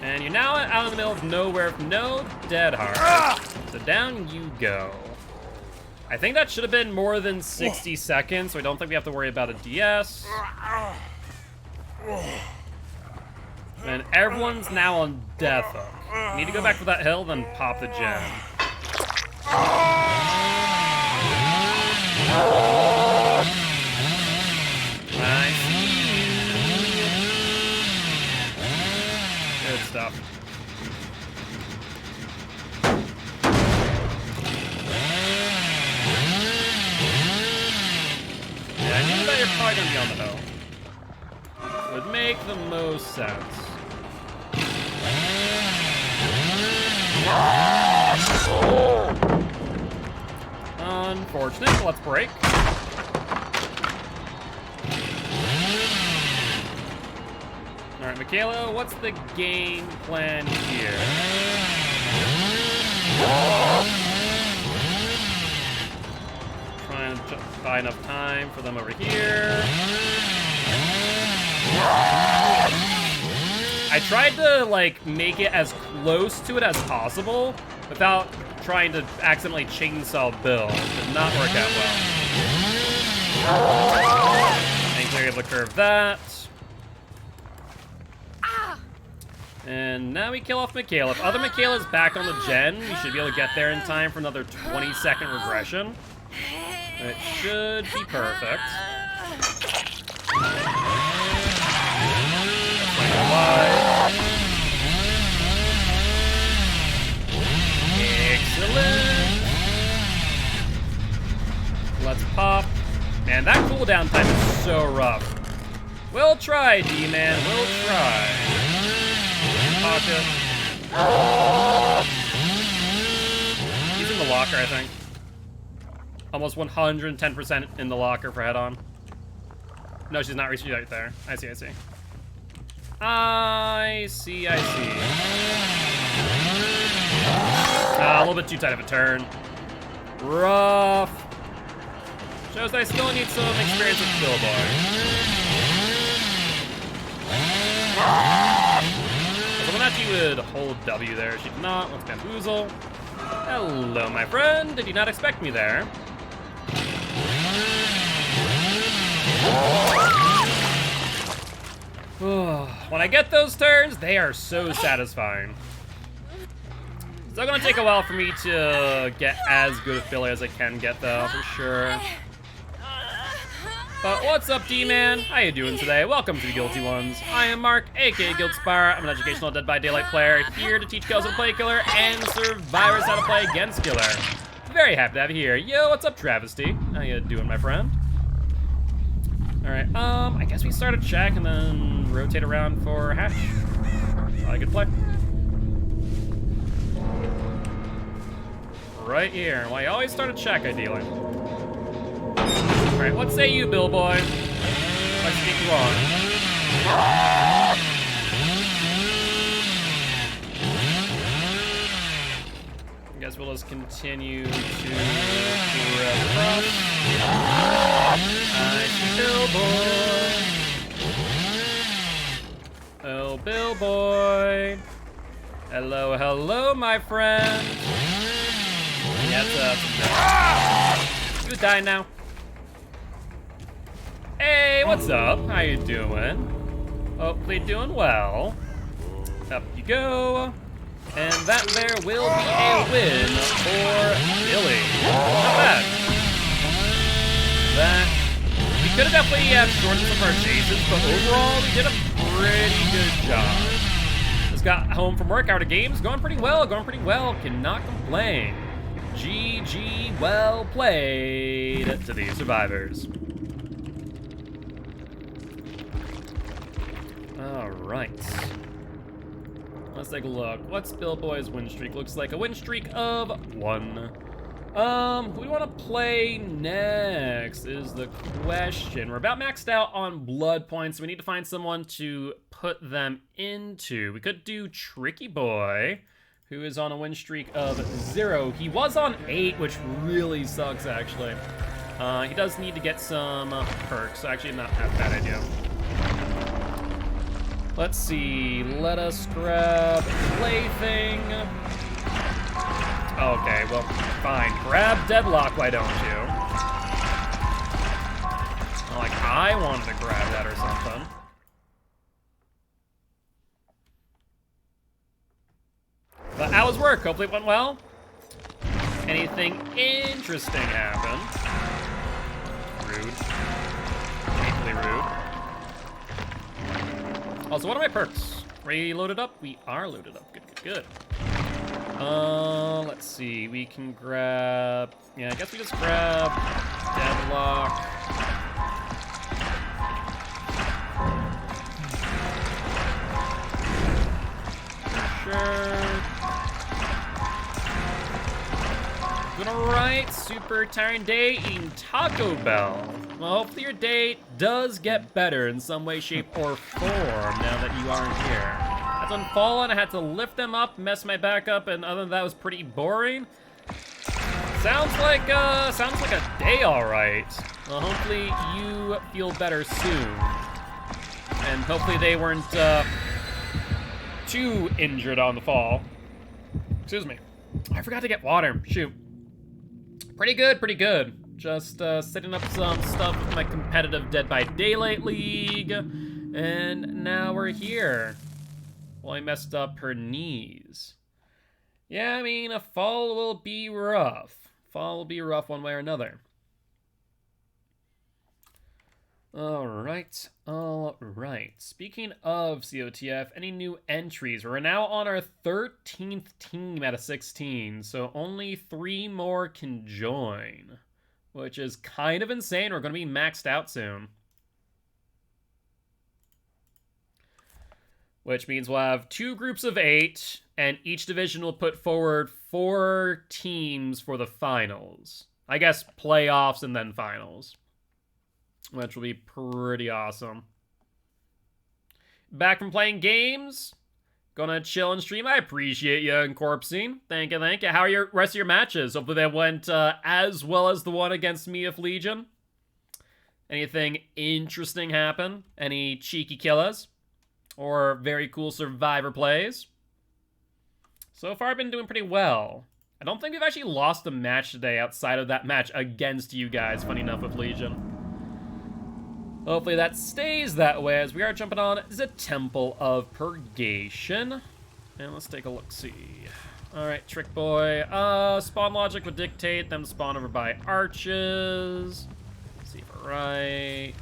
[SPEAKER 1] And you're now out in the middle of nowhere with no dead heart. So down you go. I think that should have been more than 60 seconds, so I don't think we have to worry about a DS. And everyone's now on death hook. Need to go back for that hill, then pop the gem. I see you. Good stuff. Yeah, I knew that you're probably gonna be on the hill. Would make the most sense. Unfortunate, but let's break. Alright, Michaela, what's the game plan here? Trying to buy enough time for them over here. I tried to, like, make it as close to it as possible without trying to accidentally chainsaw Bill. Did not work out well. Thankfully, we're able to curve that. And now we kill off Michaela. If other Michaela's back on the gen, we should be able to get there in time for another 20-second regression. It should be perfect. Excellent. Let's pop. Man, that cooldown time is so rough. We'll try, D-Man. We'll try. Pocket. He's in the locker, I think. Almost 110% in the locker for head-on. No, she's not reaching right there. I see, I see. I see. A little bit too tight of a turn. Rough. Shows that I still need some experience with Billboy. I was hoping she would hold W there. She did not. Let's bamboozle. Hello, my friend. Did you not expect me there? When I get those turns, they are so satisfying. Still gonna take a while for me to get as good a filler as I can get, though, for sure. But what's up, D-Man? How you doing today? Welcome to the Guilty Ones. I am Mark, aka Guildspire. I'm an educational Dead by Daylight player, here to teach killers how to play Killer and survivors how to play against Killer. Very happy to have you here. Yo, what's up, Travesty? How you doing, my friend? Alright, I guess we start a check and then rotate around for hash. Probably a good play. Right here. Well, you always start a check, ideally. Alright, what say you, Bill Boy? Let's get you on. I guess we'll just continue to across. I see Bill Boy. Oh, Bill Boy. Hello, hello, my friend. Yes, you die now. Hey, what's up? How you doing? Hopefully doing well. Up you go. And that there will be a win for Billy. Not bad. That we could have definitely shortened some of our chases, but overall we did a pretty good job. Just got home from work, out of games, going pretty well, cannot complain. GG, well played to the survivors. All right. Let's take a look. What's Bill Boy's win streak? Looks like a win streak of 1. Who we want to play next is the question. We're about maxed out on blood points, so we need to find someone to put them into. We could do Tricky Boy, who is on a win streak of 0. He was on 8, which really sucks, actually. He does need to get some perks, so actually not a bad idea. Let's see, let us grab a plaything. Okay, well, fine. Grab Deadlock, why don't you? Like, I wanted to grab that or something. But how was work? Hopefully it went well. Anything interesting happened? Rude. Painfully rude. Also, what are my perks? Reloaded up? We are loaded up. Good, good, good. Let's see. We can grab... Yeah, I guess we just grab Deadlock. For sure. Doing alright. Super tiring day eating Taco Bell. Well, hopefully your day does get better in some way, shape, or form now that you aren't here. That's unfallen. I had to lift them up, mess my back up, and other than that, was pretty boring. Sounds like a day, all right. Well, hopefully you feel better soon, and hopefully they weren't too injured on the fall. Excuse me. I forgot to get water. Shoot. Pretty good, pretty good. Just setting up some stuff with my competitive Dead by Daylight League, and now we're here. Well, I messed up her knees. Yeah, I mean, a fall will be rough. Fall will be rough one way or another. Alright, alright. Speaking of COTF, any new entries? We're now on our 13th team out of 16, so only 3 more can join, which is kind of insane. We're going to be maxed out soon. Which means we'll have 2 groups of 8, and each division will put forward 4 teams for the finals. I guess playoffs and then finals, which will be pretty awesome. Back from playing games. Gonna chill and stream. I appreciate you and Corpsing. Thank you, thank you. How are your rest of your matches? Hopefully they went as well as the one against me of Legion. Anything interesting happen? Any cheeky killers? Or very cool survivor plays? So far I've been doing pretty well. I don't think we've actually lost a match today outside of that match against you guys, funny enough, with Legion. Hopefully that stays that way as we are jumping on the Temple of Purgation. And let's take a look-see. Alright, Trick Boy. Spawn logic would dictate them to spawn over by arches. Let's see if we're right.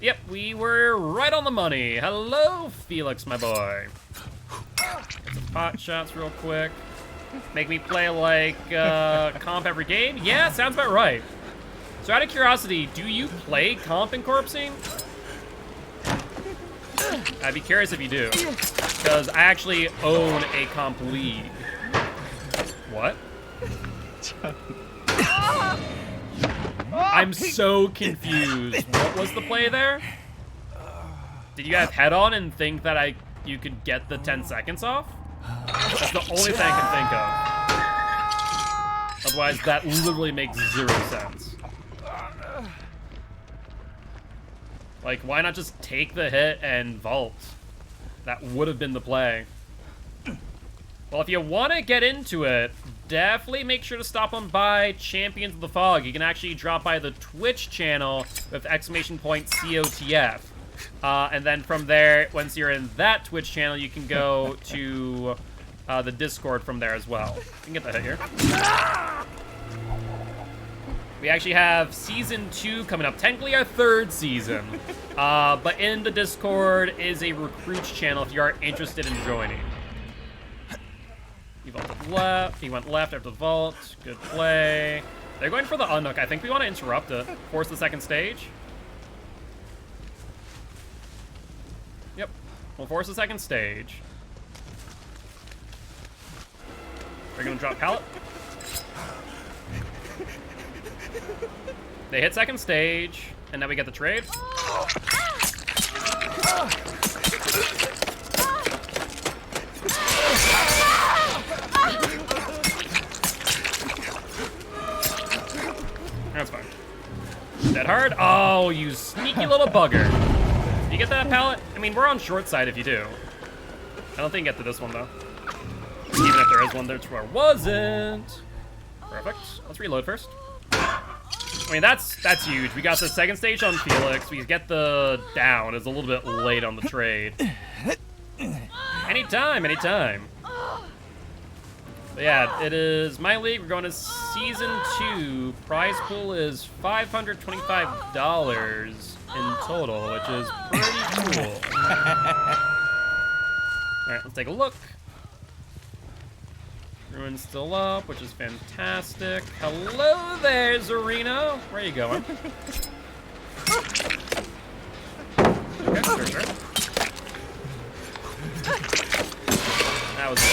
[SPEAKER 1] Yep, we were right on the money. Hello, Felix, my boy. Get some pot shots real quick. Make me play like comp every game? Yeah, sounds about right. So out of curiosity, do you play comp in Corpsing? I'd be curious if you do. Because I actually own a comp league. What? I'm so confused. What was the play there? Did you have head on and think that you could get the 10 seconds off? That's the only thing I can think of. Otherwise, that literally makes 0 sense. Like, why not just take the hit and vault? That would have been the play. Well, if you want to get into it, definitely make sure to stop on by Champions of the Fog. You can actually drop by the Twitch channel with !COTF. And then from there, once you're in that Twitch channel, you can go to the Discord from there as well. You can get that hit here. We actually have Season 2 coming up. Technically our 3rd season. But in the Discord is a recruits channel if you are interested in joining. He vaulted left. He went left after the vault. Good play. They're going for the unhook. I think we want to interrupt it. Force the second stage. Yep. We'll force the second stage. We're going to drop pallet. They hit second stage, and now we get the trade. That's fine. Dead hard? Oh, you sneaky little bugger. You get that pallet? I mean, we're on short side if you do. I don't think you get to this one, though. Even if there is one, there wasn't. Perfect. Let's reload first. I mean, that's huge. We got the second stage on Felix. We get the down. It's a little bit late on the trade. Anytime, anytime. But yeah, it is my league. We're going to season 2. Prize pool is $525 in total, which is pretty cool. All right, let's take a look. Ruin's still up, which is fantastic. Hello there, Zarina. Where are you going? Okay, sure. That was it.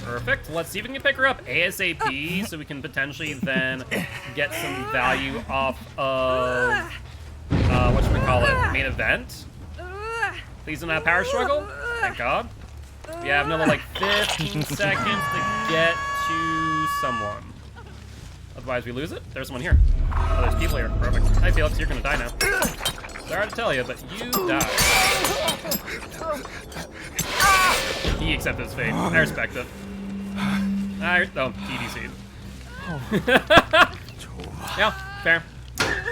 [SPEAKER 1] Perfect. Let's see if we can pick her up ASAP so we can potentially then get some value off of, whatchamacallit, main event. Please don't have power struggle. Thank God. We have another like 15 seconds to get to someone. Otherwise we lose it. There's someone here. Oh, there's people here. Perfect. Hi Felix, you're gonna die now. Sorry to tell you, but you die. He accepted his fate. I respect it. Oh, TDC'd. Yeah, fair.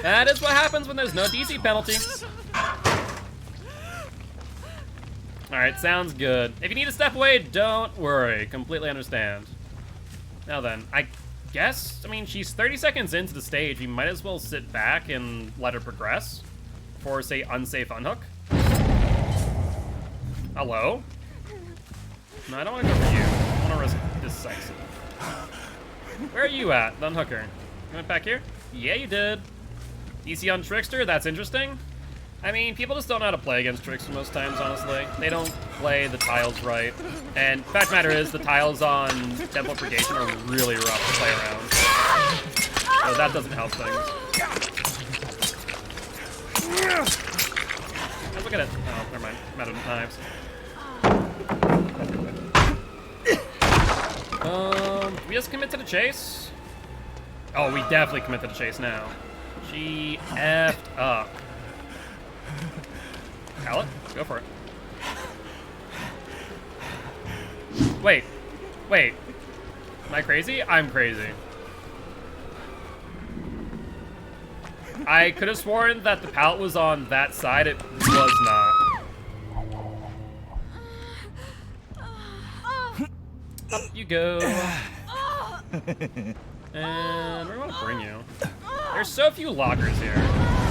[SPEAKER 1] That is what happens when there's no DC penalty. Alright, sounds good. If you need to step away, don't worry. Completely understand. Now then, I guess, I mean, she's 30 seconds into the stage. We might as well sit back and let her progress. For, say, unsafe unhook. Hello? No, I don't want to go for you. I want to risk decisive. Where are you at, the unhooker? You went back here? Yeah, you did. DC on Trickster? That's interesting. I mean, people just don't know how to play against Trickster most times, honestly. They don't play the tiles right. And fact of the matter is, the tiles on Temple Purgation are really rough to play around. So that doesn't help things. Let's look at it. Oh, never mind. I'm out of knives. Did we just commit to the chase? Oh, we definitely commit to the chase now. She effed up. Pallet, go for it. Wait. Am I crazy? I'm crazy. I could have sworn that the pallet was on that side. It was not. Up you go. And where do I want to bring you? There's so few lockers here.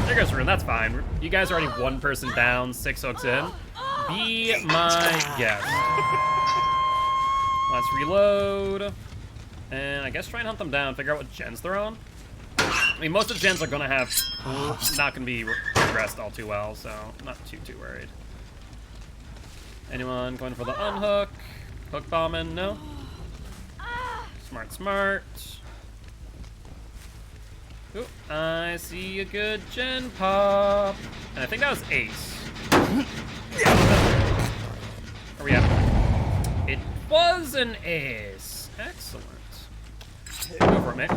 [SPEAKER 1] There goes Rune, that's fine. You guys are already one person down, 6 hooks in. Be my guest. Let's reload. And I guess try and hunt them down, figure out what gens they're on. I mean, most of the gens are gonna have, not gonna be progressed all too well, so I'm not too worried. Anyone going for the unhook? Hook bombing? No? Smart. Ooh, I see a good gen pop. And I think that was Ace. Where we at? It was an ace. Excellent. Go for it, mate.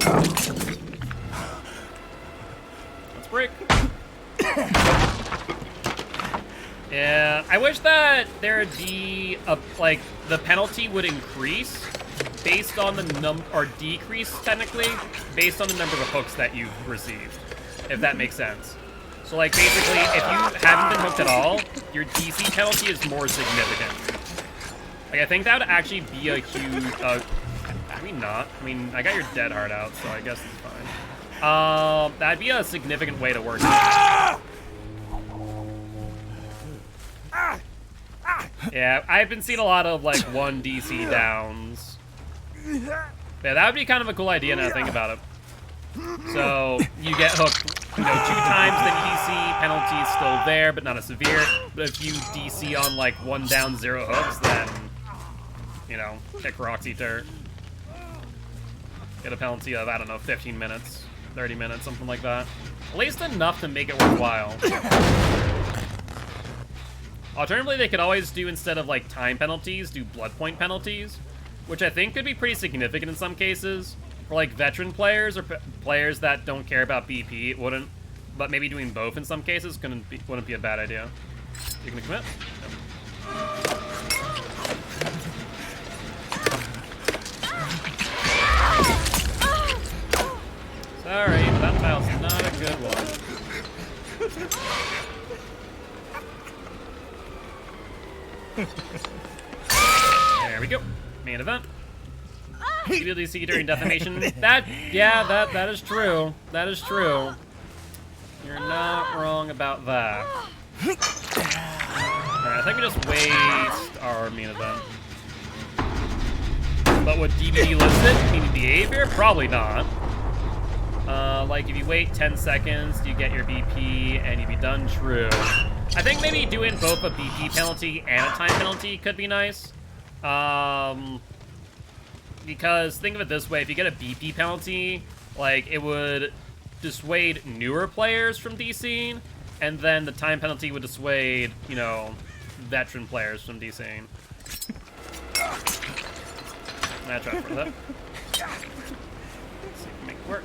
[SPEAKER 1] Let's break. Yeah, I wish that there'd be a, like, the penalty would increase based on the or decrease, technically, based on the number of hooks that you've received, if that makes sense. So, like, basically, if you haven't been hooked at all, your DC penalty is more significant. Like, I think that would actually be a huge, maybe not. I mean, I got your dead heart out, so I guess it's fine. That'd be a significant way to work it. Yeah, I've been seeing a lot of, like, 1 DC downs. Yeah, that would be kind of a cool idea now, think about it. So, you get hooked, 2 times, the DC penalty is still there, but not as severe. But if you DC on, like, 1 down, 0 hooks, then, kick rocks, eat dirt. Get a penalty of, I don't know, 15 minutes, 30 minutes, something like that. At least enough to make it worthwhile. Alternatively, they could always do, instead of, like, time penalties, do blood point penalties. which I think could be pretty significant in some cases. For like veteran players or players that don't care about BP, it wouldn't. But maybe doing both in some cases wouldn't be a bad idea. You gonna commit? Yep. Sorry, that tile's not a good one. There we go. Main event. CWDC during defamation. That is true. That is true. You're not wrong about that. Alright, I think we just waste our main event. But would DVD list it, meaning behavior? Probably not. Like if you wait 10 seconds, you get your BP and you'd be done. True. I think maybe doing both a BP penalty and a time penalty could be nice. Because think of it this way, if you get a BP penalty, like it would dissuade newer players from DCing, and then the time penalty would dissuade, you know, veteran players from DCing. I'll try for that. Let's see if we can make it work.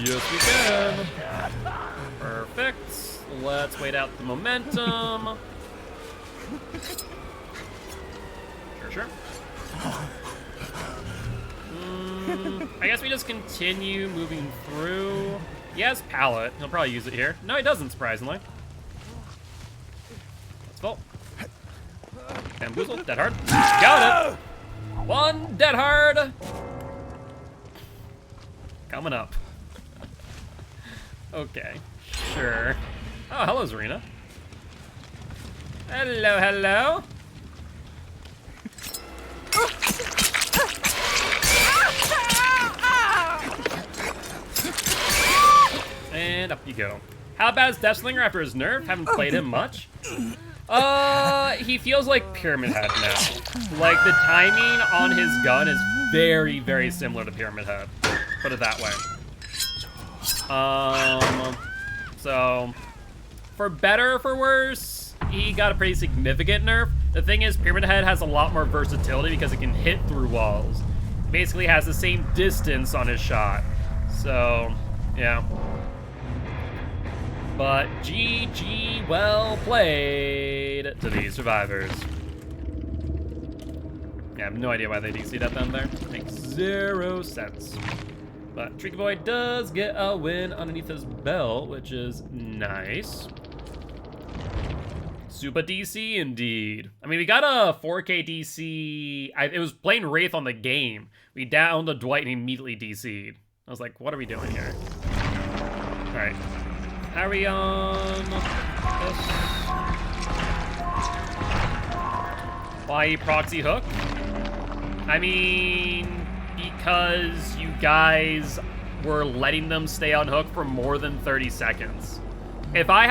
[SPEAKER 1] Yes, we can. Perfect. Let's wait out the momentum. Sure. I guess we just continue moving through. He has pallet. He'll probably use it here. No, he doesn't, surprisingly. Let's vault. Bamboozle. Dead hard. Got it. One dead hard. Coming up. Okay. Sure. Oh, hello, Zarina. Hello, hello. And up you go. How bad is Deathslinger after his nerf? Haven't played him much. He feels like Pyramid Head now. Like, the timing on his gun is very, very similar to Pyramid Head. Put it that way. So, for better or for worse, he got a pretty significant nerf. The thing is, Pyramid Head has a lot more versatility because it can hit through walls. Basically has the same distance on his shot. So, yeah. But GG, well played to these survivors. Yeah, I have no idea why they DC'd at them there. Makes 0 sense. But Tricky Boy does get a win underneath his belt, which is nice. Super DC indeed. I mean, we got a 4K DC. It was playing Wraith on the game. We downed a Dwight and immediately DC'd. I was like, what are we doing here? All right. Are we on this? Why proxy hook? I mean, because you guys were letting them stay on hook for more than 30 seconds. If I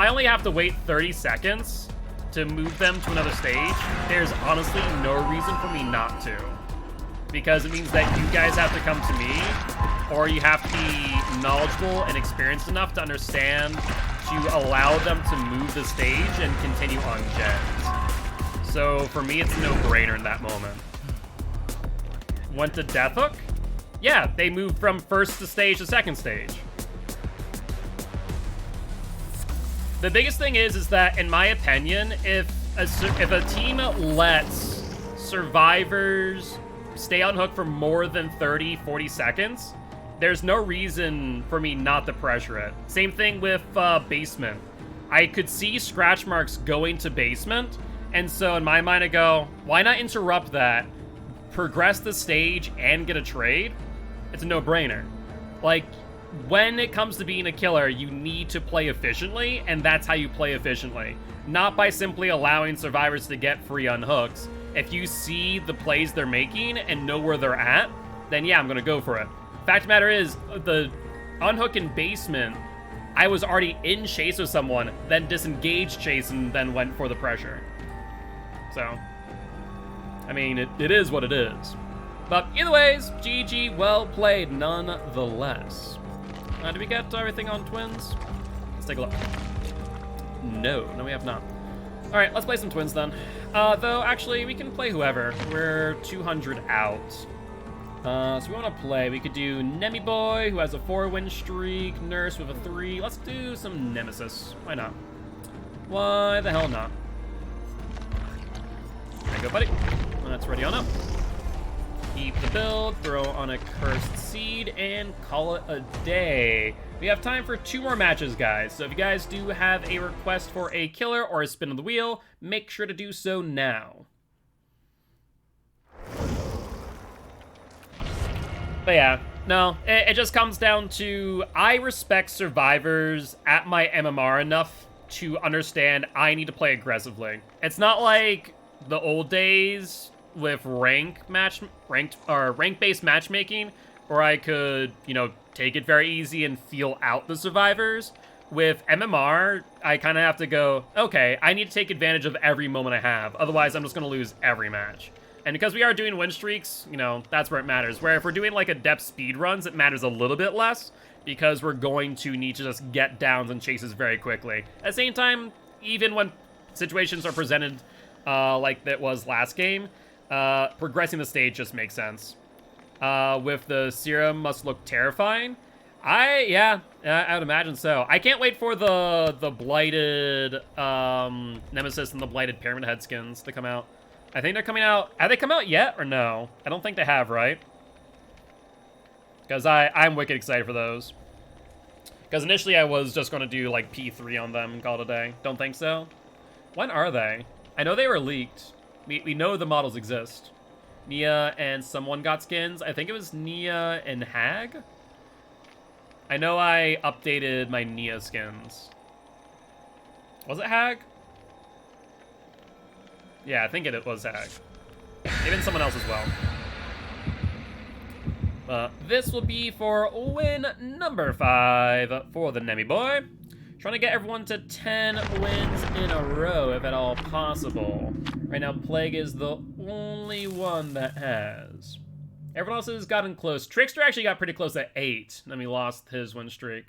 [SPEAKER 1] only have to wait 30 seconds to move them to another stage, there's honestly no reason for me not to. Because it means that you guys have to come to me, or you have to be knowledgeable and experienced enough to understand to allow them to move the stage and continue on gens. So for me, it's a no-brainer in that moment. Went to Death Hook? Yeah, they moved from first stage to second stage. The biggest thing is that, in my opinion, if a team lets survivors stay on hook for more than 30, 40 seconds, there's no reason for me not to pressure it. Same thing with basement. I could see scratch marks going to basement, and so in my mind I go, why not interrupt that, progress the stage, and get a trade? It's a no-brainer. Like, when it comes to being a killer, you need to play efficiently, and that's how you play efficiently. Not by simply allowing survivors to get free unhooks. If you see the plays they're making and know where they're at, then yeah, I'm gonna go for it. Fact of the matter is, the unhook in basement, I was already in chase with someone, then disengaged chase, and then went for the pressure. So, I mean, it is what it is. But either ways, GG, well played nonetheless. Did we get everything on twins? Let's take a look. No, we have not. All right, let's play some twins then. Though, actually, we can play whoever. We're 200 out. So we want to play. We could do Nemi Boy, who has a 4-win streak. Nurse with a 3. Let's do some Nemesis. Why not? Why the hell not? There you go, buddy. That's ready on up. Keep the build, throw on a Cursed Seed, and call it a day. We have time for 2 more matches, guys. So if you guys do have a request for a killer or a spin of the wheel, make sure to do so now. But yeah, no, it just comes down to I respect survivors at my MMR enough to understand I need to play aggressively. It's not like the old days with rank-based matchmaking, where I could, you know, take it very easy and feel out the survivors. With MMR, I kind of have to go, okay, I need to take advantage of every moment I have. Otherwise, I'm just going to lose every match. And because we are doing win streaks, you know, that's where it matters. Where if we're doing like adept speed runs, it matters a little bit less because we're going to need to just get downs and chases very quickly. At the same time, even when situations are presented like that was last game, progressing the stage just makes sense. With the serum must look terrifying. I would imagine so. I can't wait for the blighted Nemesis and the blighted Pyramid Head skins to come out. I think they're coming out. Have they come out yet or no? I don't think they have, right? Because I'm wicked excited for those. Because initially I was just going to do like P3 on them and call it a day. Don't think so. When are they? I know they were leaked. We know the models exist. Nia and someone got skins. I think it was Nia and Hag. I know I updated my Nia skins. Was it Hag? Yeah, I think it was Hag. Even someone else as well. This will be for win number 5 for the Nemi Boy. Trying to get everyone to 10 wins in a row, if at all possible. Right now, Plague is the only one that has. Everyone else has gotten close. Trickster actually got pretty close at 8, and then he lost his win streak.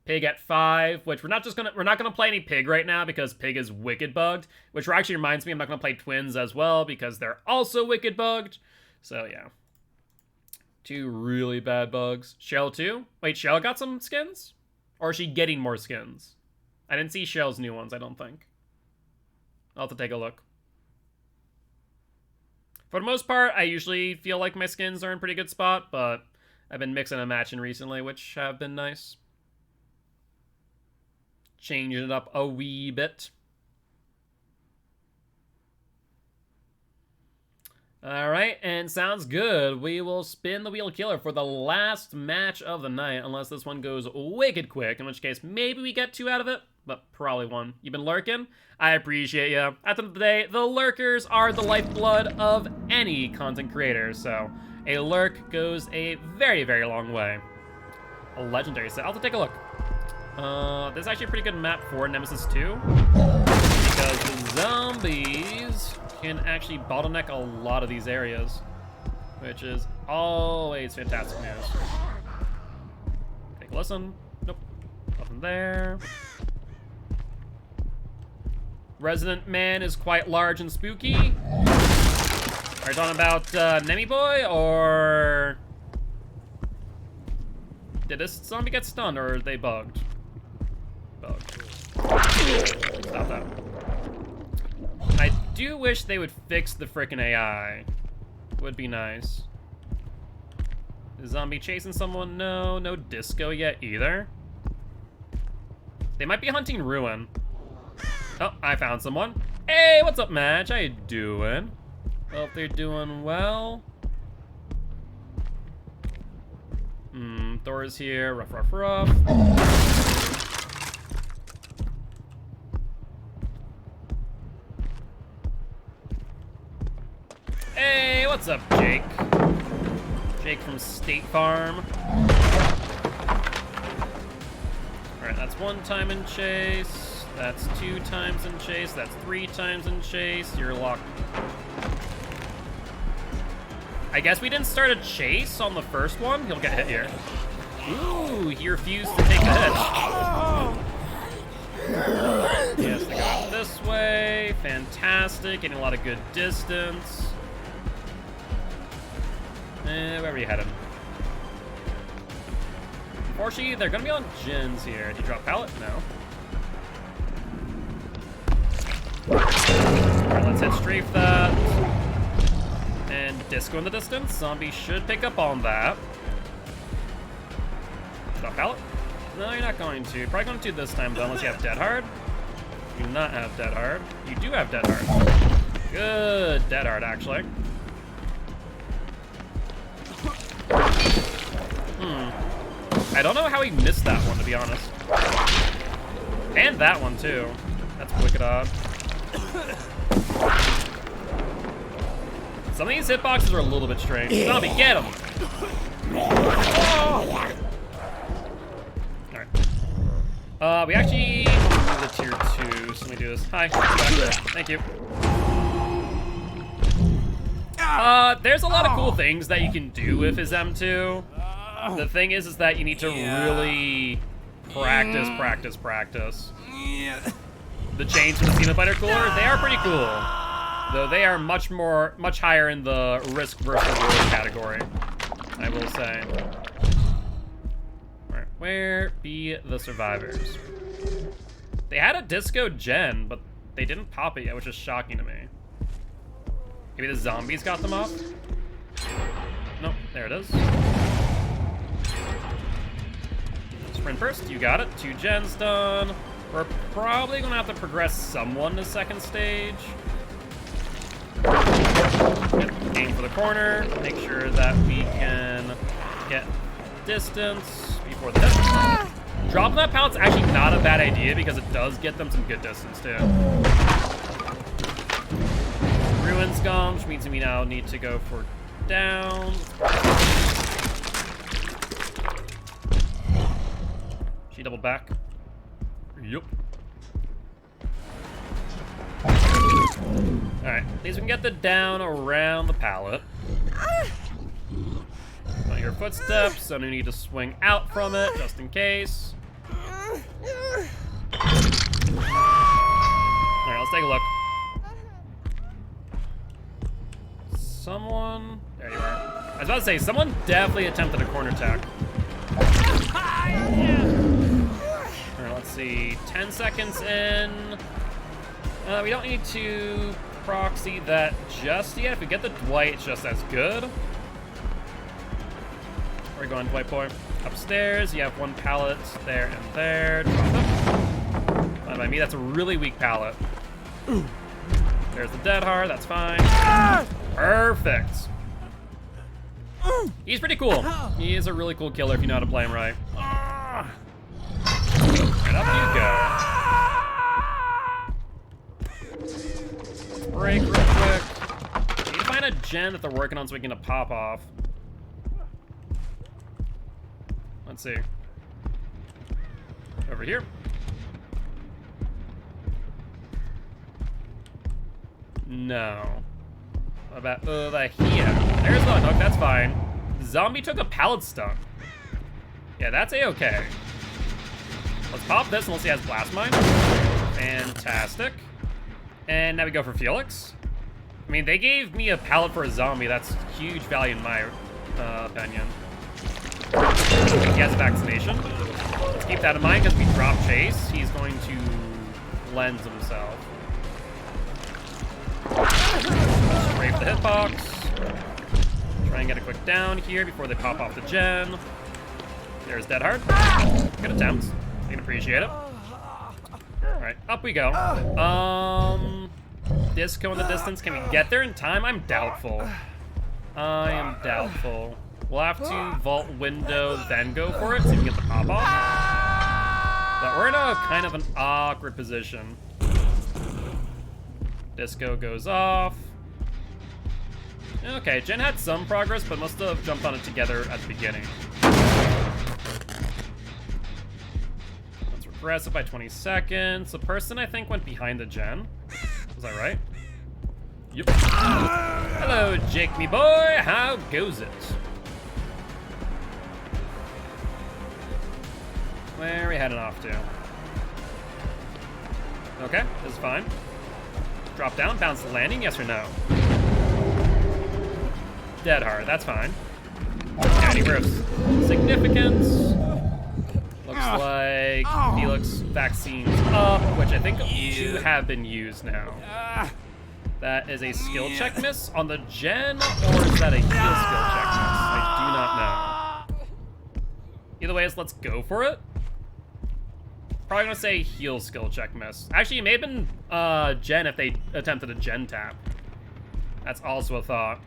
[SPEAKER 1] Pig at 5, which we're not gonna play any Pig right now because Pig is wicked bugged, which actually reminds me I'm not gonna play Twins as well because they're also wicked bugged. So yeah. 2 really bad bugs. Shell too? Wait, Shell got some skins? Or is she getting more skins? I didn't see Shell's new ones, I don't think. I'll have to take a look. For the most part, I usually feel like my skins are in a pretty good spot, but I've been mixing and matching recently, which have been nice. Changing it up a wee bit. Alright, and sounds good. We will spin the wheel killer for the last match of the night, unless this one goes wicked quick, in which case maybe we get 2 out of it, but probably 1. You've been lurking? I appreciate you. At the end of the day, the lurkers are the lifeblood of any content creator, so a lurk goes a very, very long way. A legendary set. I'll have to take a look. This is actually a pretty good map for Nemesis 2, because the zombies can actually bottleneck a lot of these areas, which is always fantastic news. Take a listen. Nope. Nothing there. Resident Man is quite large and spooky. Are you talking about Nemi Boy, or did this zombie get stunned, or are they bugged? Bugged. Stop that. I do wish they would fix the frickin' AI. Would be nice. Is zombie chasing someone? No. No disco yet either. They might be hunting Ruin. Oh, I found someone. Hey, what's up, Madge? How you doing? Hope they're doing well. Thor's here. Ruff, ruff, ruff. Hey, what's up, Jake? Jake from State Farm. Alright, that's 1 time in chase. That's 2 times in chase. That's 3 times in chase. You're locked. I guess we didn't start a chase on the first one. He'll get hit here. Ooh, he refused to take the hit. Yes, they got this this way. Fantastic. Getting a lot of good distance. Where are you headed? Unfortunately, they're going to be on gens here. Do you drop pallet? No. Alright, let's hit strafe that. And disco in the distance. Zombie should pick up on that. Drop pallet? No, you're not going to. Probably going to this time, though, unless you have Dead Hard. You do not have Dead Hard. You do have Dead Hard. Good Dead Hard, actually. I don't know how he missed that one, to be honest. And that one, too. That's wicked odd. Some of these hitboxes are a little bit strange. Zombie, get him! Oh. Alright. We actually move the tier 2, so let me do this. Hi. Thank you. There's a lot of cool things that you can do with his M2. The thing is that you need to really practice. The chains from the Peanut Butter Cooler, they are pretty cool. Though they are much higher in the risk versus reward category, I will say. Alright, where be the survivors? They had a disco gen, but they didn't pop it yet, which is shocking to me. Maybe the zombies got them off? Nope, there it is. Sprint burst, you got it. 2 gens done. We're probably gonna have to progress someone to second stage. Aim for the corner. Make sure that we can get distance before the hit. Dropping that pallet's actually not a bad idea because it does get them some good distance too. Ruin's gone, which means we now need to go for down. She doubled back. Yup. Alright, at least we can get the down around the pallet. On your footsteps, so no need to swing out from it, just in case. Alright, let's take a look. Someone... There you are. I was about to say, someone definitely attempted a corner attack. Alright, let's see. 10 seconds in. We don't need to proxy that just yet. If we get the Dwight, it's just as good. Where are you going, Dwight boy? Upstairs, you have 1 pallet there and there. Drop it. Fine by me, that's a really weak pallet. There's the Dead Hard, that's fine. Perfect. He's pretty cool. He is a really cool killer if you know how to play him right. And up you go. Break real quick. We need to find a gen that they're working on so we can get a pop off. Let's see. Over here. No. What about over here? There's the hook, that's fine. Zombie took a pallet stun. Yeah, that's a-okay. Let's pop this unless he has blast mine. Fantastic. And now we go for Felix. I mean, they gave me a pallet for a zombie. That's huge value in my opinion. He has a vaccination. Let's keep that in mind because we drop chase. He's going to lens himself. Strafe the hitbox. Try and get a quick down here before they pop off the gen. There's Dead Hard. Good attempt. I can appreciate it. Alright, up we go. Disco in the distance. Can we get there in time? I'm doubtful. I am doubtful. We'll have to vault window, then go for it, so we can get the pop off. But we're in a kind of an awkward position. Disco goes off. Okay, Jen had some progress, but must have jumped on it together at the beginning. Let's regress it by 20 seconds. The person, I think, went behind the Gen. Was I right? Yep. Hello, Jake, me boy. How goes it? Where are we heading off to? Okay, this is fine. Drop down, bounce the landing, yes or no? Dead hard, that's fine. County Riff's significance. Looks like Felix vaccines up, which I think 2 have been used now. That is a skill check miss on the gen, or is that a heal skill check miss? I do not know. Either way, let's go for it. Probably gonna say heal skill check miss. Actually, it may have been gen if they attempted a gen tap. That's also a thought.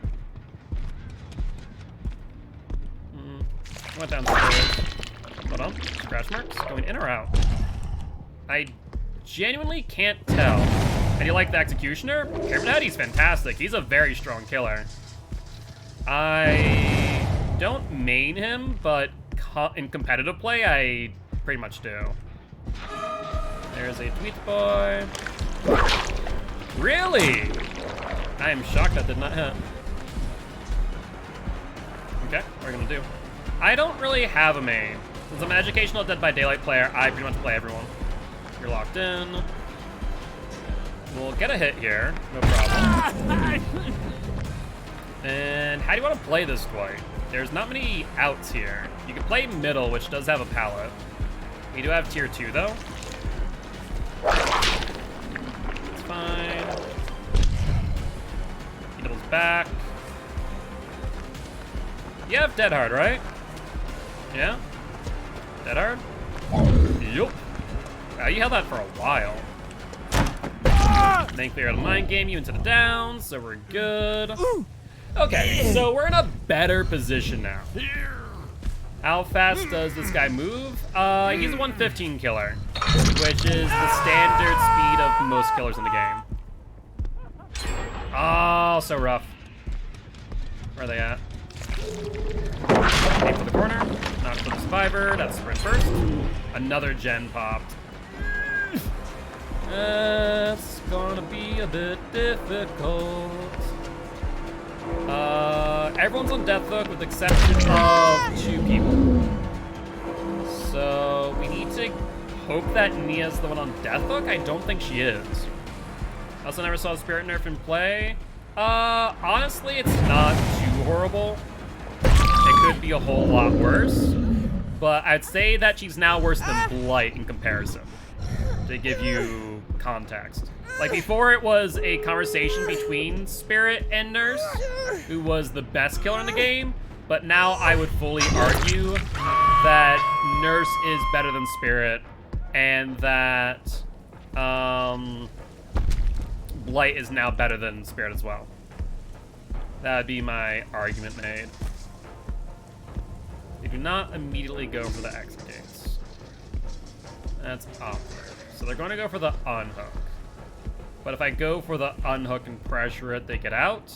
[SPEAKER 1] Went downstairs. Hold on. Scratch marks. Going in or out? I genuinely can't tell. And you like the Executioner? He's fantastic. He's a very strong killer. I don't main him, but in competitive play, I pretty much do. There's a Tweet Boy. Really? I am shocked that did not hit. Okay, what are we gonna do? I don't really have a main. Since I'm an educational Dead by Daylight player, I pretty much play everyone. You're locked in. We'll get a hit here, no problem. And how do you want to play this, Dwight? There's not many outs here. You can play middle, which does have a pallet. We do have tier 2, though. It's fine. He doubles back. You have Dead Hard, right? Yeah? Dead Hard? Yup. You held that for a while. Then clear out a mind game you into the downs, so we're good. Okay, so we're in a better position now. How fast does this guy move? He's a 115 killer, which is the standard speed of most killers in the game. Oh, so rough. Where are they at? Aim for the corner, not for the survivor. That's sprint first. Another gen popped. It's gonna be a bit difficult. Everyone's on death hook with the exception of 2 people. So we need to hope that Nia's the one on death hook. I don't think she is. I also never saw Spirit Nerf in play. Honestly, it's not too horrible. It could be a whole lot worse, but I'd say that she's now worse than Blight in comparison, to give you context. Like, before it was a conversation between Spirit and Nurse, who was the best killer in the game, but now I would fully argue that Nurse is better than Spirit, and that Blight is now better than Spirit as well. That would be my argument made. They do not immediately go for the exit gates. That's awkward. So they're going to go for the unhook. But if I go for the unhook and pressure it, they get out.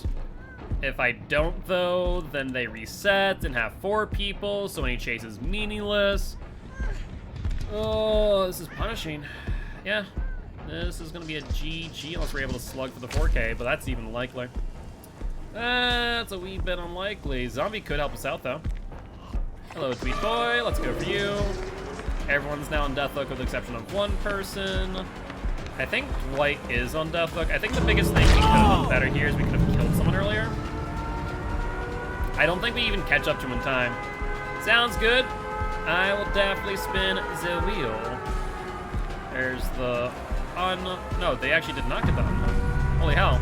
[SPEAKER 1] If I don't, though, then they reset and have 4 people, so any chase is meaningless. Oh, this is punishing. Yeah, this is going to be a GG unless we're able to slug for the 4K, but that's even likely. That's a wee bit unlikely. Zombie could help us out, though. Hello, Tweet Boy. Let's go for you. Everyone's now on Deathhook with the exception of 1 person. I think Dwight is on Deathhook. I think the biggest thing we could have done better here is we could have killed someone earlier. I don't think we even catch up to him in time. Sounds good. I will definitely spin the wheel. There's the no, they actually did not get the unhook. Holy hell.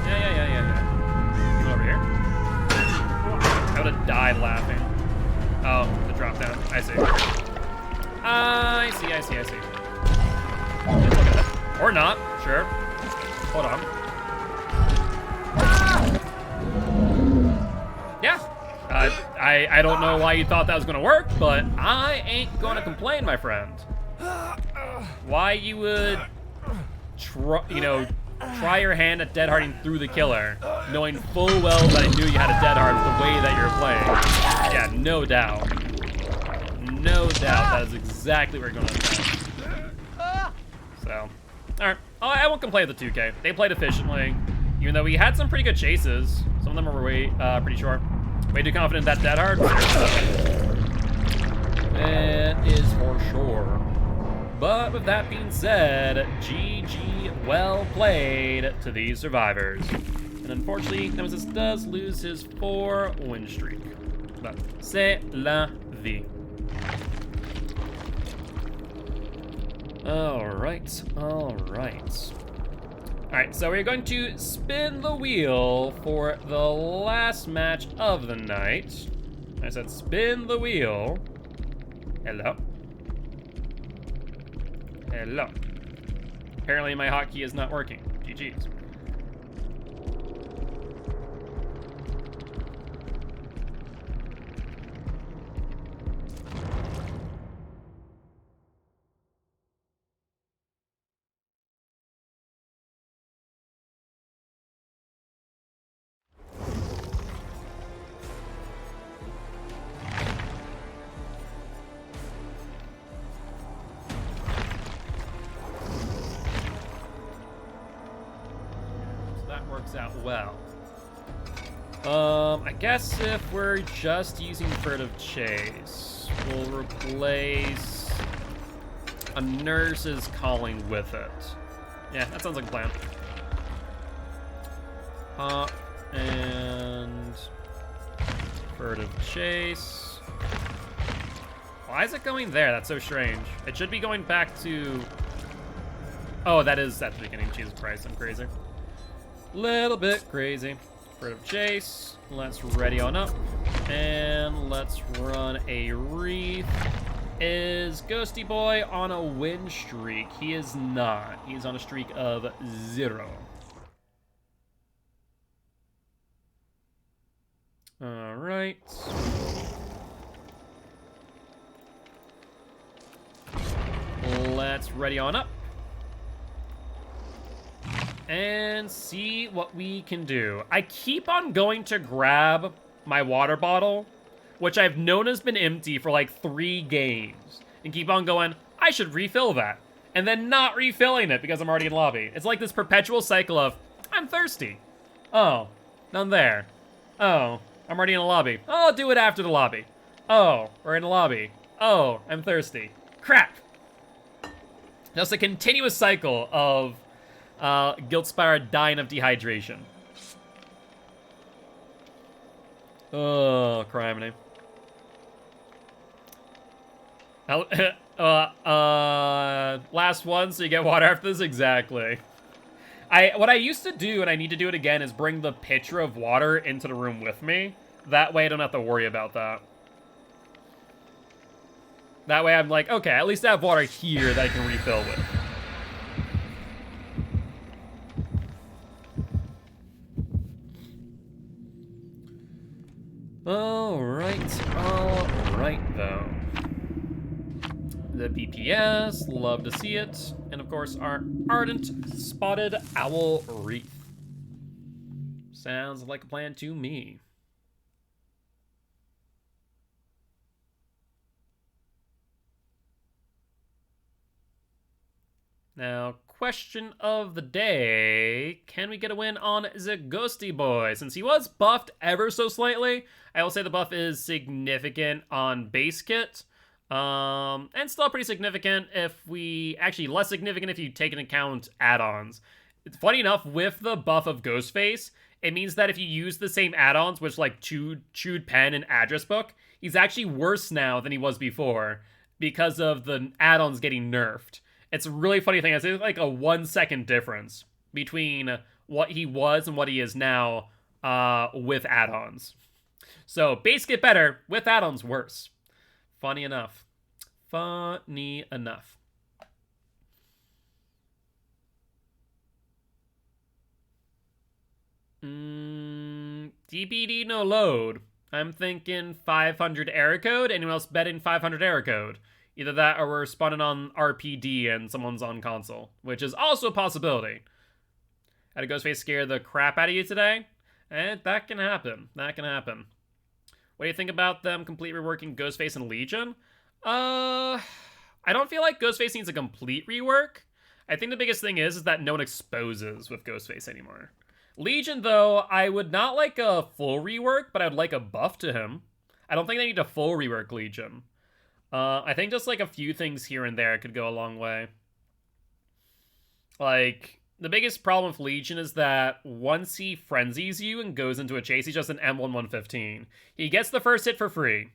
[SPEAKER 1] Yeah. Come over here. I would have died laughing. Oh, the drop down. I see. I see. Look at that. Or not. Sure. Hold on. Yeah. I don't know why you thought that was going to work, but I ain't going to complain, my friend. Why you would try your hand at dead harding through the killer, knowing full well that I knew you had a dead hard the way that you're playing. Yeah, no doubt. No doubt that is exactly what you're going to do. So, alright. I won't complain with the 2K. They played efficiently, even though we had some pretty good chases. Some of them were pretty short. Way too confident that dead hard. It is for sure. But with that being said, GG, well played to these survivors. And unfortunately, Nemesis does lose his 4-win streak. But c'est la vie. Alright. Alright, so we're going to spin the wheel for the last match of the night. I said spin the wheel. Hello. Hello. Apparently my hotkey is not working. GG's. Works out well. I guess if we're just using Furtive Chase, we'll replace a Nurse's Calling with it. Yeah, that sounds like a plan. And Furtive Chase. Why is it going there? That's so strange. It should be going back to... Oh, that is at the beginning. Jesus Christ, I'm crazy. Little bit crazy. Furtive Chase. Let's ready on up. And let's run a Wreath. Is Ghosty Boy on a win streak? He is not. He's on a streak of 0. Alright. Let's ready on up. And see what we can do. I keep on going to grab my water bottle, which I've known has been empty for like 3 games, and keep on going, I should refill that, and then not refilling it because I'm already in lobby. It's like this perpetual cycle of, I'm thirsty. Oh, none there. Oh, I'm already in a lobby. Oh, I'll do it after the lobby. Oh, we're in a lobby. Oh, I'm thirsty. Crap. Just a continuous cycle of Guildspire dying of dehydration. Oh, criminy. Last one, so you get water after this? Exactly. What I used to do, and I need to do it again, is bring the pitcher of water into the room with me. That way I don't have to worry about that. That way I'm like, okay, at least I have water here that I can refill with. Alright though. The BPS, love to see it. And of course our Ardent Spotted Owl Wreath. Sounds like a plan to me. Now, question of the day, can we get a win on the Ghosty Boy? Since he was buffed ever so slightly, I will say the buff is significant on base kit, and still pretty significant actually less significant if you take into account add-ons. It's funny enough, with the buff of Ghostface, it means that if you use the same add-ons, which like Chewed Pen and Address Book, he's actually worse now than he was before, because of the add-ons getting nerfed. It's a really funny thing. It's like a 1 second difference between what he was and what he is now with add-ons. So base get better, with add-ons worse. Funny enough. Funny enough. DBD no load. I'm thinking 500 error code. Anyone else betting 500 error code? Either that or we're spawning on RPD and someone's on console, which is also a possibility. Had a Ghostface scare the crap out of you today? That can happen. That can happen. What do you think about them completely reworking Ghostface and Legion? I don't feel like Ghostface needs a complete rework. I think the biggest thing is that no one exposes with Ghostface anymore. Legion, though, I would not like a full rework, but I would like a buff to him. I don't think they need a full rework Legion. I think just like a few things here and there could go a long way. Like, the biggest problem with Legion is that once he frenzies you and goes into a chase, he's just an M1115. He gets the first hit for free.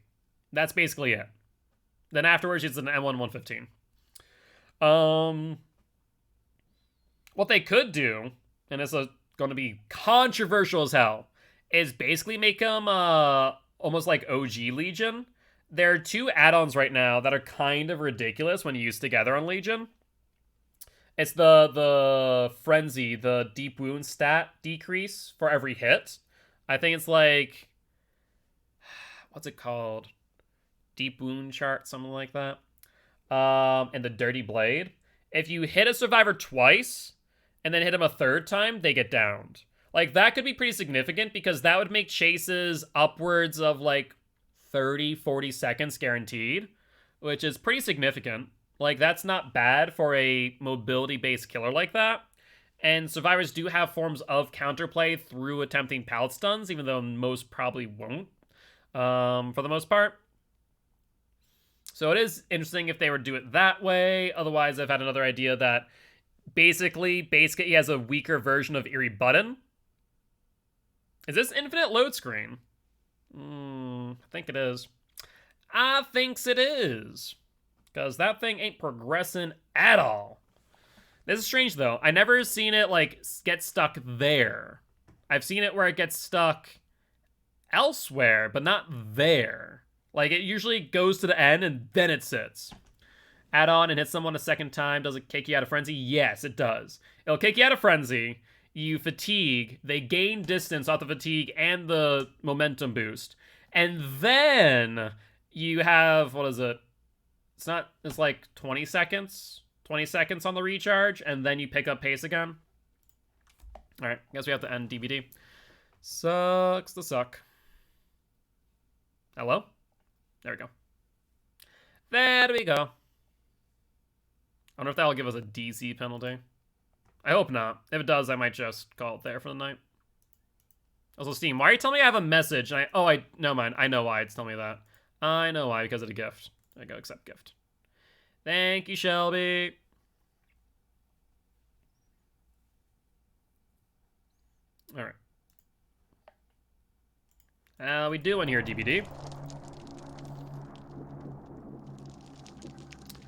[SPEAKER 1] That's basically it. Then afterwards, it's an M1115. What they could do, and it's going to be controversial as hell, is basically make him almost like OG Legion. There are 2 add-ons right now that are kind of ridiculous when used together on Legion. It's the Frenzy, the deep wound stat decrease for every hit. I think it's like, what's it called? Deep wound chart, something like that. And the Dirty Blade. If you hit a survivor twice and then hit him a 3rd time, they get downed. Like, that could be pretty significant because that would make chases upwards of like 30, 40 seconds guaranteed, which is pretty significant. Like, that's not bad for a mobility-based killer like that. And survivors do have forms of counterplay through attempting pallet stuns, even though most probably won't, for the most part. So it is interesting if they were to do it that way. Otherwise, I've had another idea that basically he has a weaker version of Eerie Button. Is this infinite load screen? I think it is. I thinks it is. Because that thing ain't progressing at all. This is strange, though. I never seen it, like, get stuck there. I've seen it where it gets stuck elsewhere, but not there. Like, it usually goes to the end, and then it sits. Add on and hit someone a 2nd time. Does it kick you out of Frenzy? Yes, it does. It'll kick you out of Frenzy. You fatigue. They gain distance off the fatigue and the momentum boost. And then you have, what is it? It's like 20 seconds. 20 seconds on the recharge, and then you pick up pace again. Alright, guess we have to end DVD. Sucks to suck. Hello? There we go. There we go. I wonder if that'll give us a DC penalty. I hope not. If it does, I might just call it there for the night. Also, Steam, why are you telling me I have a message? And no mind. I know why it's telling me that. I know why, because of the gift. There you go, accept gift. Thank you, Shelby. Alright. How we doing here, DVD?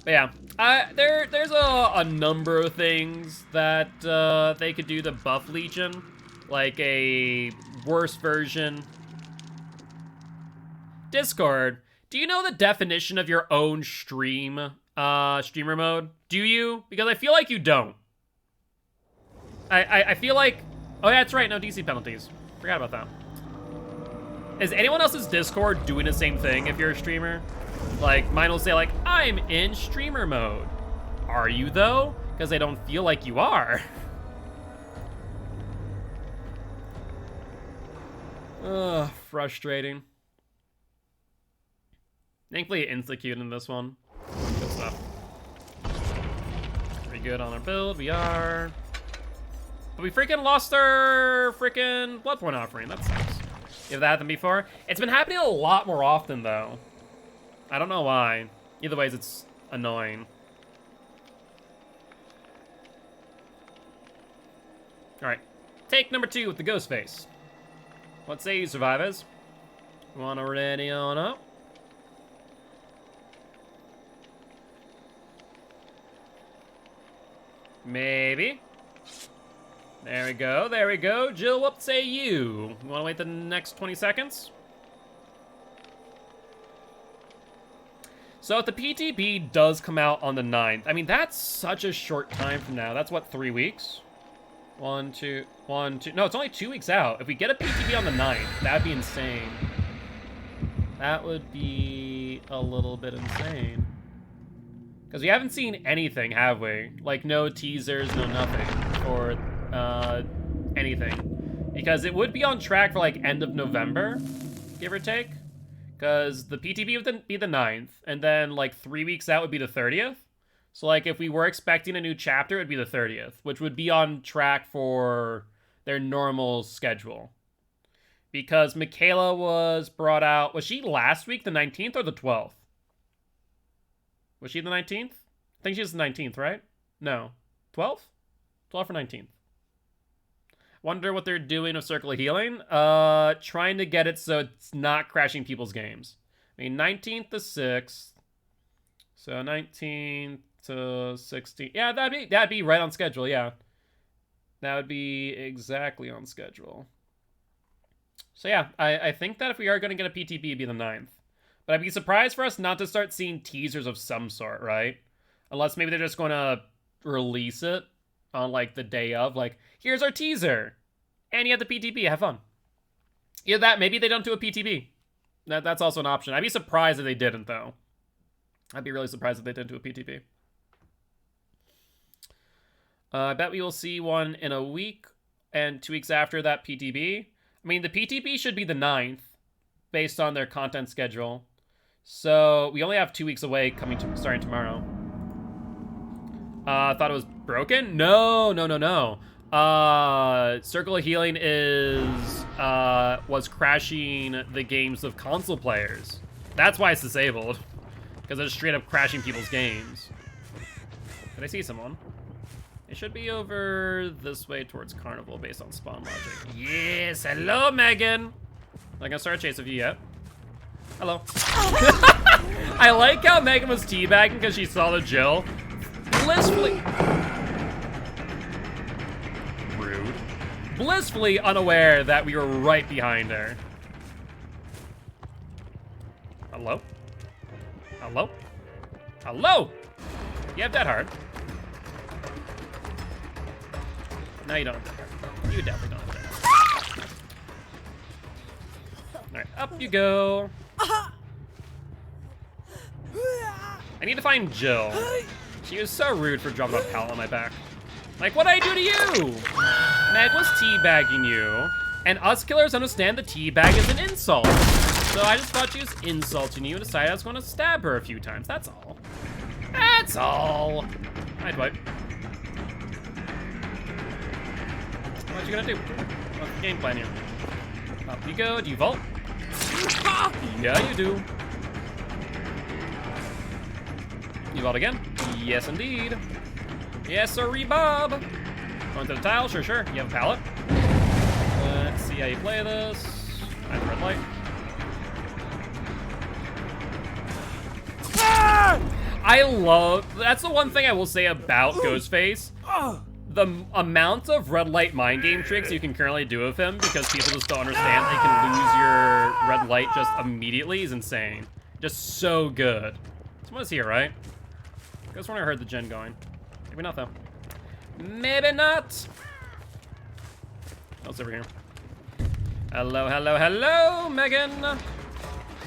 [SPEAKER 1] But yeah, there's a number of things that they could do to buff Legion. Like a worse version. Discord, do you know the definition of your own streamer mode? Do you? Because I feel like you don't. I feel like... Oh, yeah, that's right. No DC penalties. Forgot about that. Is anyone else's Discord doing the same thing if you're a streamer? Like, mine will say, like, I'm in streamer mode. Are you, though? Because I don't feel like you are. Ugh, frustrating. Thankfully, insta-queued in this one. Good stuff. Pretty good on our build. We are. But we freaking lost our freaking Bloodborne offering. That sucks. If that happened before. It's been happening a lot more often, though. I don't know why. Either way, it's annoying. Alright. Take number 2 with the ghost face. What say you, survivors? Wanna ready on up? Maybe. There we go, there we go. Jill, what say you? You wanna wait the next 20 seconds? So if the PTB does come out on the 9th, I mean, that's such a short time from now. That's what, 3 weeks? 1, 2, 1, 2. No, it's only 2 weeks out. If we get a PTB on the 9th, that'd be insane. That would be a little bit insane. Because we haven't seen anything, have we? Like, no teasers, no nothing. Or, anything. Because it would be on track for, like, end of November, give or take. Because the PTB would be the 9th, and then, like, 3 weeks out would be the 30th. So, like, if we were expecting a new chapter, it would be the 30th, which would be on track for their normal schedule. Because Michaela was brought out... Was she last week, the 19th, or the 12th? Was she the 19th? I think she was the 19th, right? No. 12th? 12th or 19th? Wonder what they're doing with Circle of Healing. Trying to get it so it's not crashing people's games. I mean, 19th to 6th. So 19th to 16th. Yeah, that'd be right on schedule, yeah. That would be exactly on schedule. So yeah, I think that if we are going to get a PTB, it'd be the 9th. But I'd be surprised for us not to start seeing teasers of some sort, right? Unless maybe they're just going to release it on, like, the day of. Like, here's our teaser. And you have the PTB. Have fun. Either that, maybe they don't do a PTB. That's also an option. I'd be surprised if they didn't, though. I'd be really surprised if they didn't do a PTB. I bet we will see one in a week and 2 weeks after that PTB. I mean, the PTB should be the 9th, based on their content schedule. So we only have 2 weeks away starting tomorrow. I thought it was broken? No. Circle of Healing was crashing the games of console players. That's why it's disabled. Because it's straight up crashing people's games. Did I see someone? It should be over this way towards Carnival based on spawn logic. Yes, hello, Megan. Not gonna start a chase with you yet. Hello. I like how Megan was teabagging because she saw the Jill. Blissfully. Rude. Blissfully unaware that we were right behind her. Hello? Hello? Hello? You have that hard. No, you don't have that hard. You definitely don't have that hard. Alright, up you go. I need to find Jill. She was so rude for dropping a pallet on my back. Like, what'd I do to you? Meg was teabagging you, and us killers understand the teabag is an insult. So I just thought she was insulting you and decided I was going to stab her a few times. That's all. That's all. Hi, Dwight. What you gonna do? What's the game plan here? Up you go. Do you vault? Yeah, you do. You vault again? Yes, indeed. Yes, sirree, Bob. Going to the tile? Sure. You have a pallet. Let's see how you play this. I have a red light. That's the one thing I will say about Ghostface. The amount of red light mind game tricks you can currently do with him because people just don't understand they can lose your red light just immediately is insane. Just so good. Someone's here, right? I guess when I heard the gen going. Maybe not, though. Maybe not. What's over here? Hello, Megan.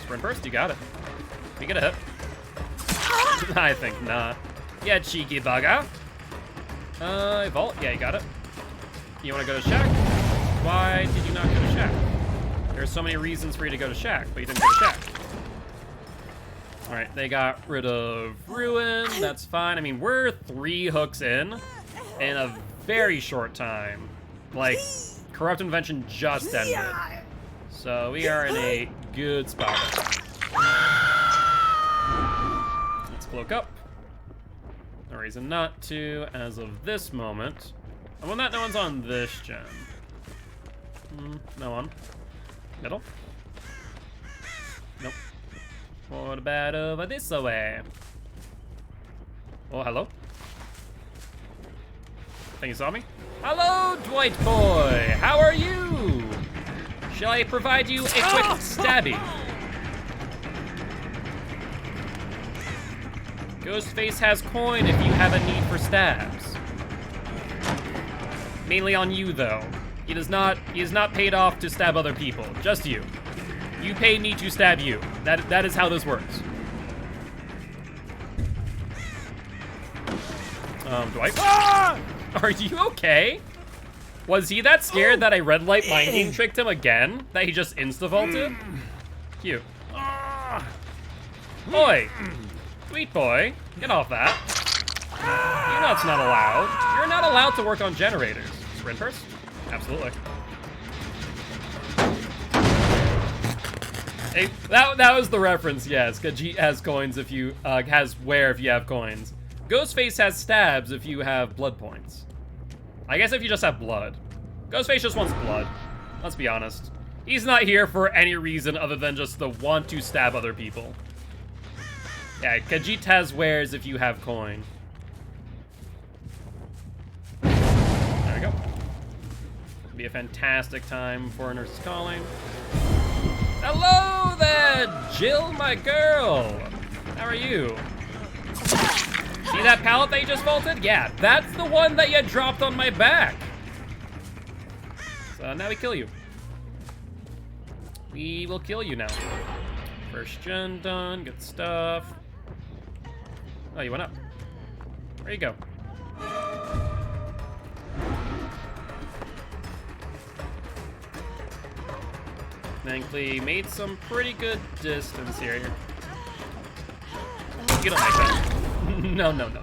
[SPEAKER 1] Sprint burst, you got it. You get a hit. I think not. Yeah, cheeky bugger. Vault? Yeah, you got it. You want to go to Shack? Why did you not go to Shack? There's so many reasons for you to go to Shack, but you didn't go to Shack. Alright, they got rid of Ruin. That's fine. I mean, we're 3 hooks in a very short time. Like, Corrupt Invention just ended. So we are in a good spot. Let's cloak up. No reason not to, as of this moment. I wonder that no one's on this gen. No one. Middle? Nope. What about over this way? Oh, hello? Think you saw me? Hello, Dwight boy! How are you? Shall I provide you a quick stabby? Ghostface has coin if you have a need for stabs. Mainly on you, though. He is not paid off to stab other people, just you. You pay me to stab you. That is how this works. Dwight? Ah! Are you okay? Was he that scared that I red light mind game tricked him again? That he just insta-vaulted? Cute. Boy! Sweet boy, get off that. You know it's not allowed. You're not allowed to work on generators. Sprint first? Absolutely. Hey, that was the reference, yes. Khajiit has coins if you, has wear if you have coins. Ghostface has stabs if you have blood points. I guess if you just have blood. Ghostface just wants blood. Let's be honest. He's not here for any reason other than just the want to stab other people. Yeah, Khajiit has wares if you have coin. There we go. Be a fantastic time for Nurse Calling. Hello there, Jill, my girl. How are you? See that pallet that you just vaulted? Yeah, that's the one that you dropped on my back. So now we kill you. We will kill you now. First gen done, good stuff. Oh, you went up. There you go. Thankfully, made some pretty good distance here. You don't like that. No, no, no, no,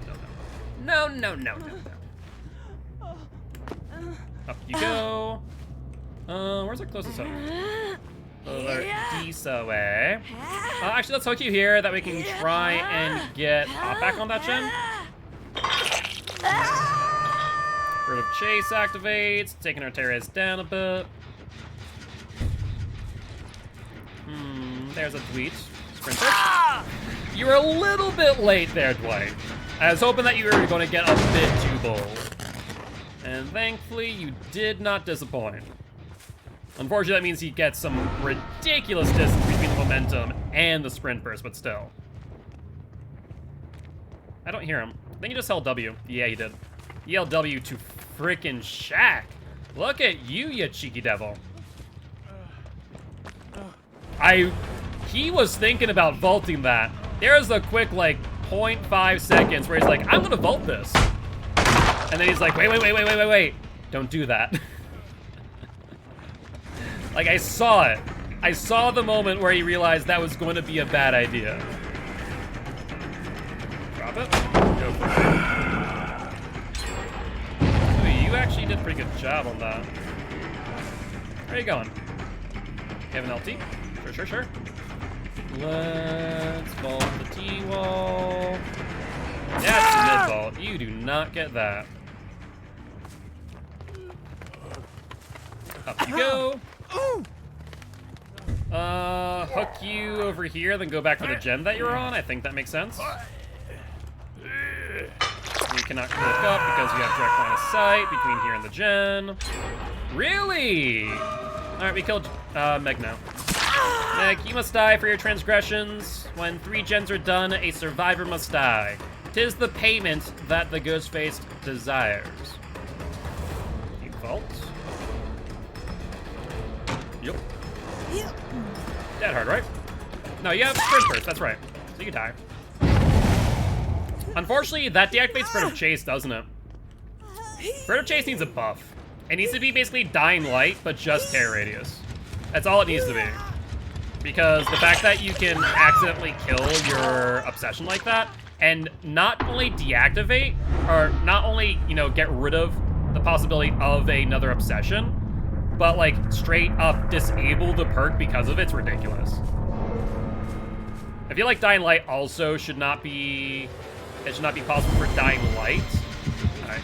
[SPEAKER 1] no. No, no, no, no, no. Up you go. Where's our closest hub? Over Disa way. Actually, let's hook you here that we can try and get back on that gen. Fruit of Chase activates, taking our Teres down a bit. There's a tweet. Sprinter. You were a little bit late there, Dwight. I was hoping that you were going to get a bit too bold. And thankfully, you did not disappoint. Unfortunately, that means he gets some ridiculous distance between the momentum and the sprint burst, but still. I don't hear him. I think he just held W. Yeah, he did. He held W to frickin' Shaq. Look at you, you cheeky devil. He was thinking about vaulting that. There's a quick, like, 0.5 seconds where he's like, I'm gonna vault this. And then he's like, wait. Don't do that. Like, I saw it. I saw the moment where he realized that was going to be a bad idea. Drop it. Go for it. Ooh, you actually did a pretty good job on that. Where are you going? You have an LT? Sure. Let's vault the T-wall. That's mid-vault. You do not get that. Up you go. Hook you over here, then go back for the gen that you're on. I think that makes sense. You cannot hook up because you have direct line of sight between here and the gen. Really? Alright, we killed Meg now. Meg, you must die for your transgressions. When 3 gens are done, a survivor must die. 'Tis the payment that the Ghostface desires. Default. Yep. Dead hard, right? No, you have sprint burst, that's right. So you die. Unfortunately, that deactivates Fruit of Chase, doesn't it? Fruit of Chase needs a buff. It needs to be basically Dying Light, but just Terror Radius. That's all it needs to be. Because the fact that you can accidentally kill your obsession like that, and not only deactivate, or not only, you know, get rid of the possibility of another obsession, but like straight up disable the perk because of it's ridiculous. I feel like Dying Light also should not be, it should not be possible for Dying Light. Alright,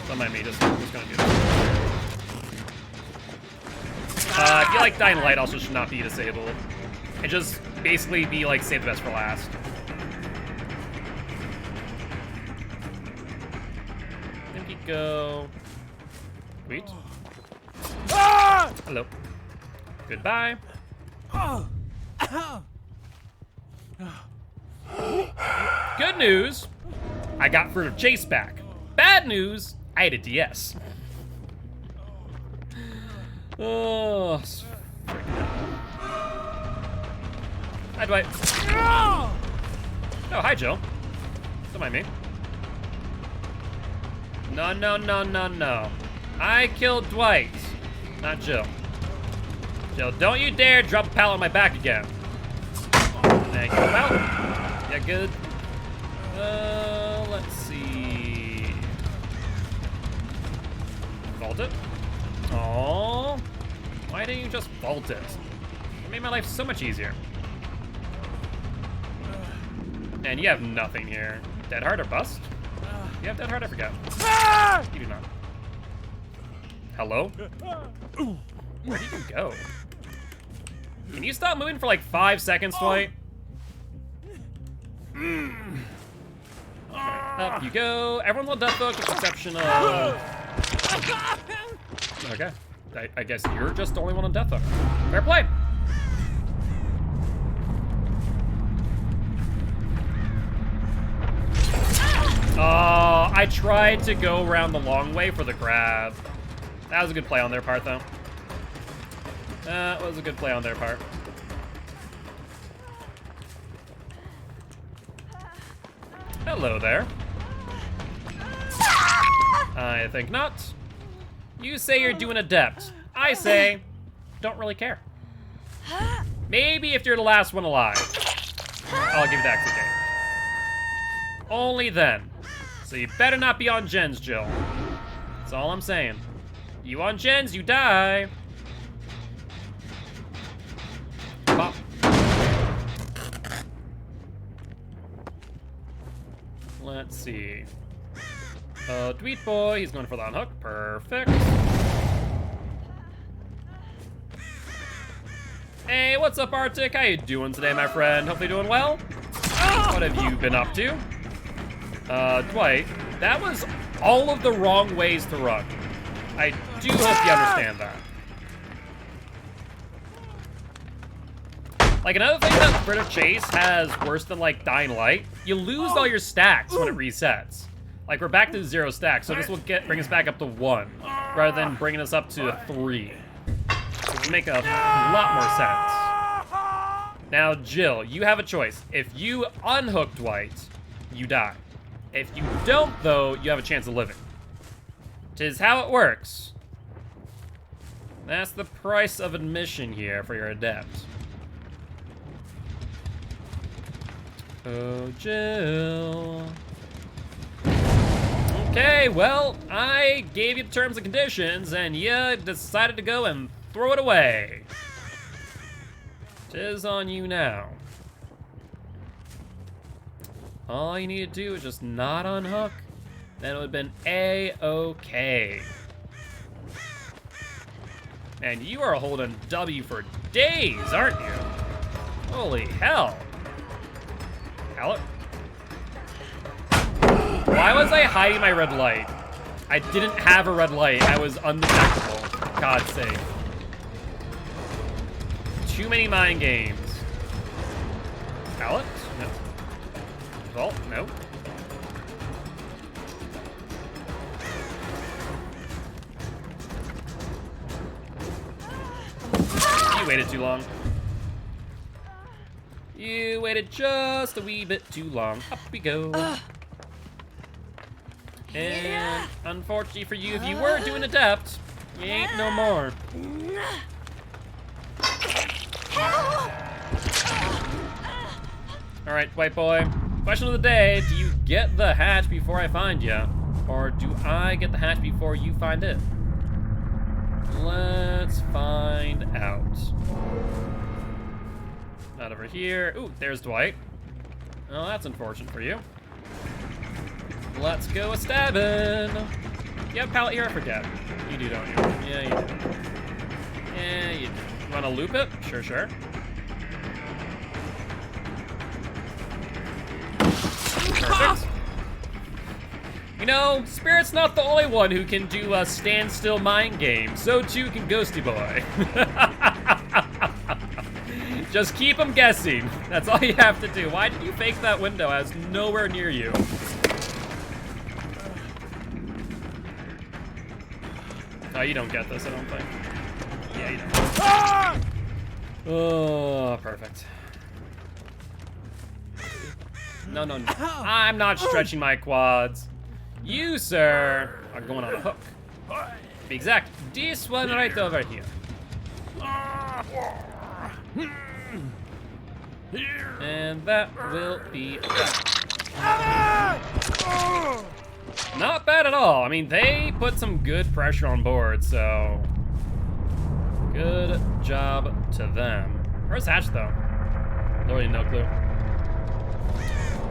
[SPEAKER 1] don't mind me, just gonna do this. I feel like Dying Light also should not be disabled. And just basically be like, save the best for last. I think you go... Wait. Hello. Goodbye. Good news, I got Fruit of Chase back. Bad news, I had a DS. Oh, freaking hell. Hi, Dwight. Oh, hi, Jill. Don't mind me. No. I killed Dwight, not Jill. Jill, don't you dare drop a pallet on my back again. Thank you, pallet. Yeah, good. Let's see. Vault it. Aww. Why didn't you just vault it? made my life so much easier. And you have nothing here. Dead heart or bust? You have dead heart, I forgot. You do not. Hello? Where did you go? Can you stop moving for like 5 seconds, Dwight? Up you go. Everyone's on death hook with the exception of... Okay. I guess you're just the only one on death hook. Fair play. Oh, I tried to go around the long way for the grab. That was a good play on their part, though. That was a good play on their part. Hello there. I think not. You say you're doing adept. I say, don't really care. Maybe if you're the last one alive, I'll give you the extra game. Only then. So you better not be on gens, Jill. That's all I'm saying. You on gens, you die. Pop. Let's see. Tweet boy, he's going for the unhook. Perfect. Hey, what's up, Arctic? How you doing today, my friend? Hopefully doing well. What have you been up to? Dwight, that was all of the wrong ways to run. I do hope you understand that. Like, another thing that British Chase has worse than, like, Dying Light, you lose all your stacks when it resets. Like, we're back to 0 stacks, so this will bring us back up to 1, rather than bringing us up to 3. So it would make a lot more sense. Now, Jill, you have a choice. If you unhook Dwight, you die. If you don't, though, you have a chance of living. 'Tis how it works. That's the price of admission here for your adept. Oh, Jill. Okay, well, I gave you the terms and conditions, and you decided to go and throw it away. 'Tis on you now. All you need to do is just not unhook, then it would have been A-okay. And you are holding W for days, aren't you? Holy hell. Hello? Why was I hiding my red light? I didn't have a red light. I was undetectable. For God's sake. Too many mind games. Pallet? No. Vault? No. You waited too long. You waited just a wee bit too long. Up we go. And unfortunately for you, if you were doing adept, you ain't no more. All right, white boy. Question of the day, do you get the hatch before I find you? Or do I get the hatch before you find it? Let's find out. Not over here. Ooh, there's Dwight. Oh, that's unfortunate for you. Let's go a stabbing. You have a pallet here? I forget. You do, don't you? Yeah, you do. Yeah, you do. You want to loop it? Sure, sure. Perfect. You know, Spirit's not the only one who can do a standstill mind game. So too can Ghosty Boy. Just keep him guessing. That's all you have to do. Why did you fake that window? I was nowhere near you. Oh, you don't get this, I don't think. Yeah, you don't. Oh, perfect. No, no, no. I'm not stretching my quads. You, sir, are going on a hook. To be exact, this one right over here. And that will be that. Not bad at all. I mean, they put some good pressure on board, so good job to them. Where's Hatch, though? Literally no clue.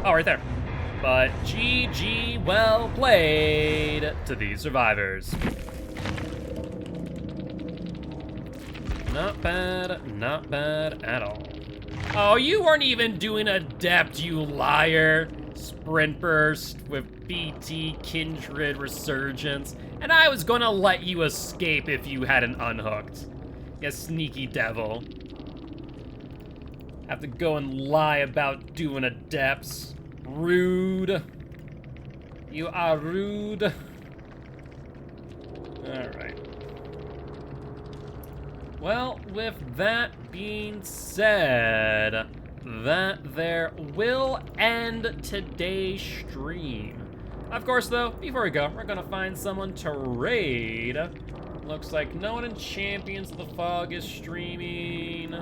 [SPEAKER 1] Oh, right there. But GG, well played to these survivors. Not bad at all. Oh, you weren't even doing Adept, you liar. Sprint Burst with BT, Kindred, Resurgence. And I was gonna let you escape if you hadn't unhooked. You sneaky devil. Have to go and lie about doing Adepts. Rude. You are rude. Alright. Well, with that being said, that there will end today's stream. Of course, though, before we go, we're gonna find someone to raid. Looks like no one in Champions of the Fog is streaming.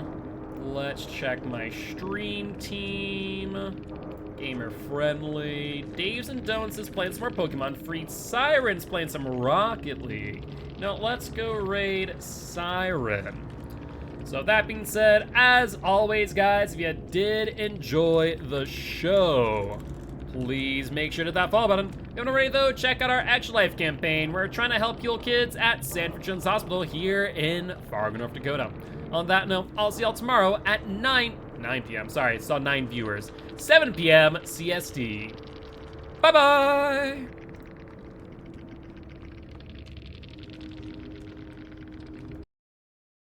[SPEAKER 1] Let's check my stream team. Gamer Friendly. Dave's and Donuts is playing some more Pokemon. Freed Siren's playing some Rocket League. Now, let's go raid Siren. So that being said, as always, guys, if you did enjoy the show, please make sure to hit that follow button. If you haven't already, though, check out our Extra Life campaign. We're trying to help heal kids at Sanford Children's Hospital here in Fargo, North Dakota. On that note, I'll see y'all tomorrow at 9 p.m. Sorry, I saw 9 viewers. 7 p.m. CST. Bye-bye!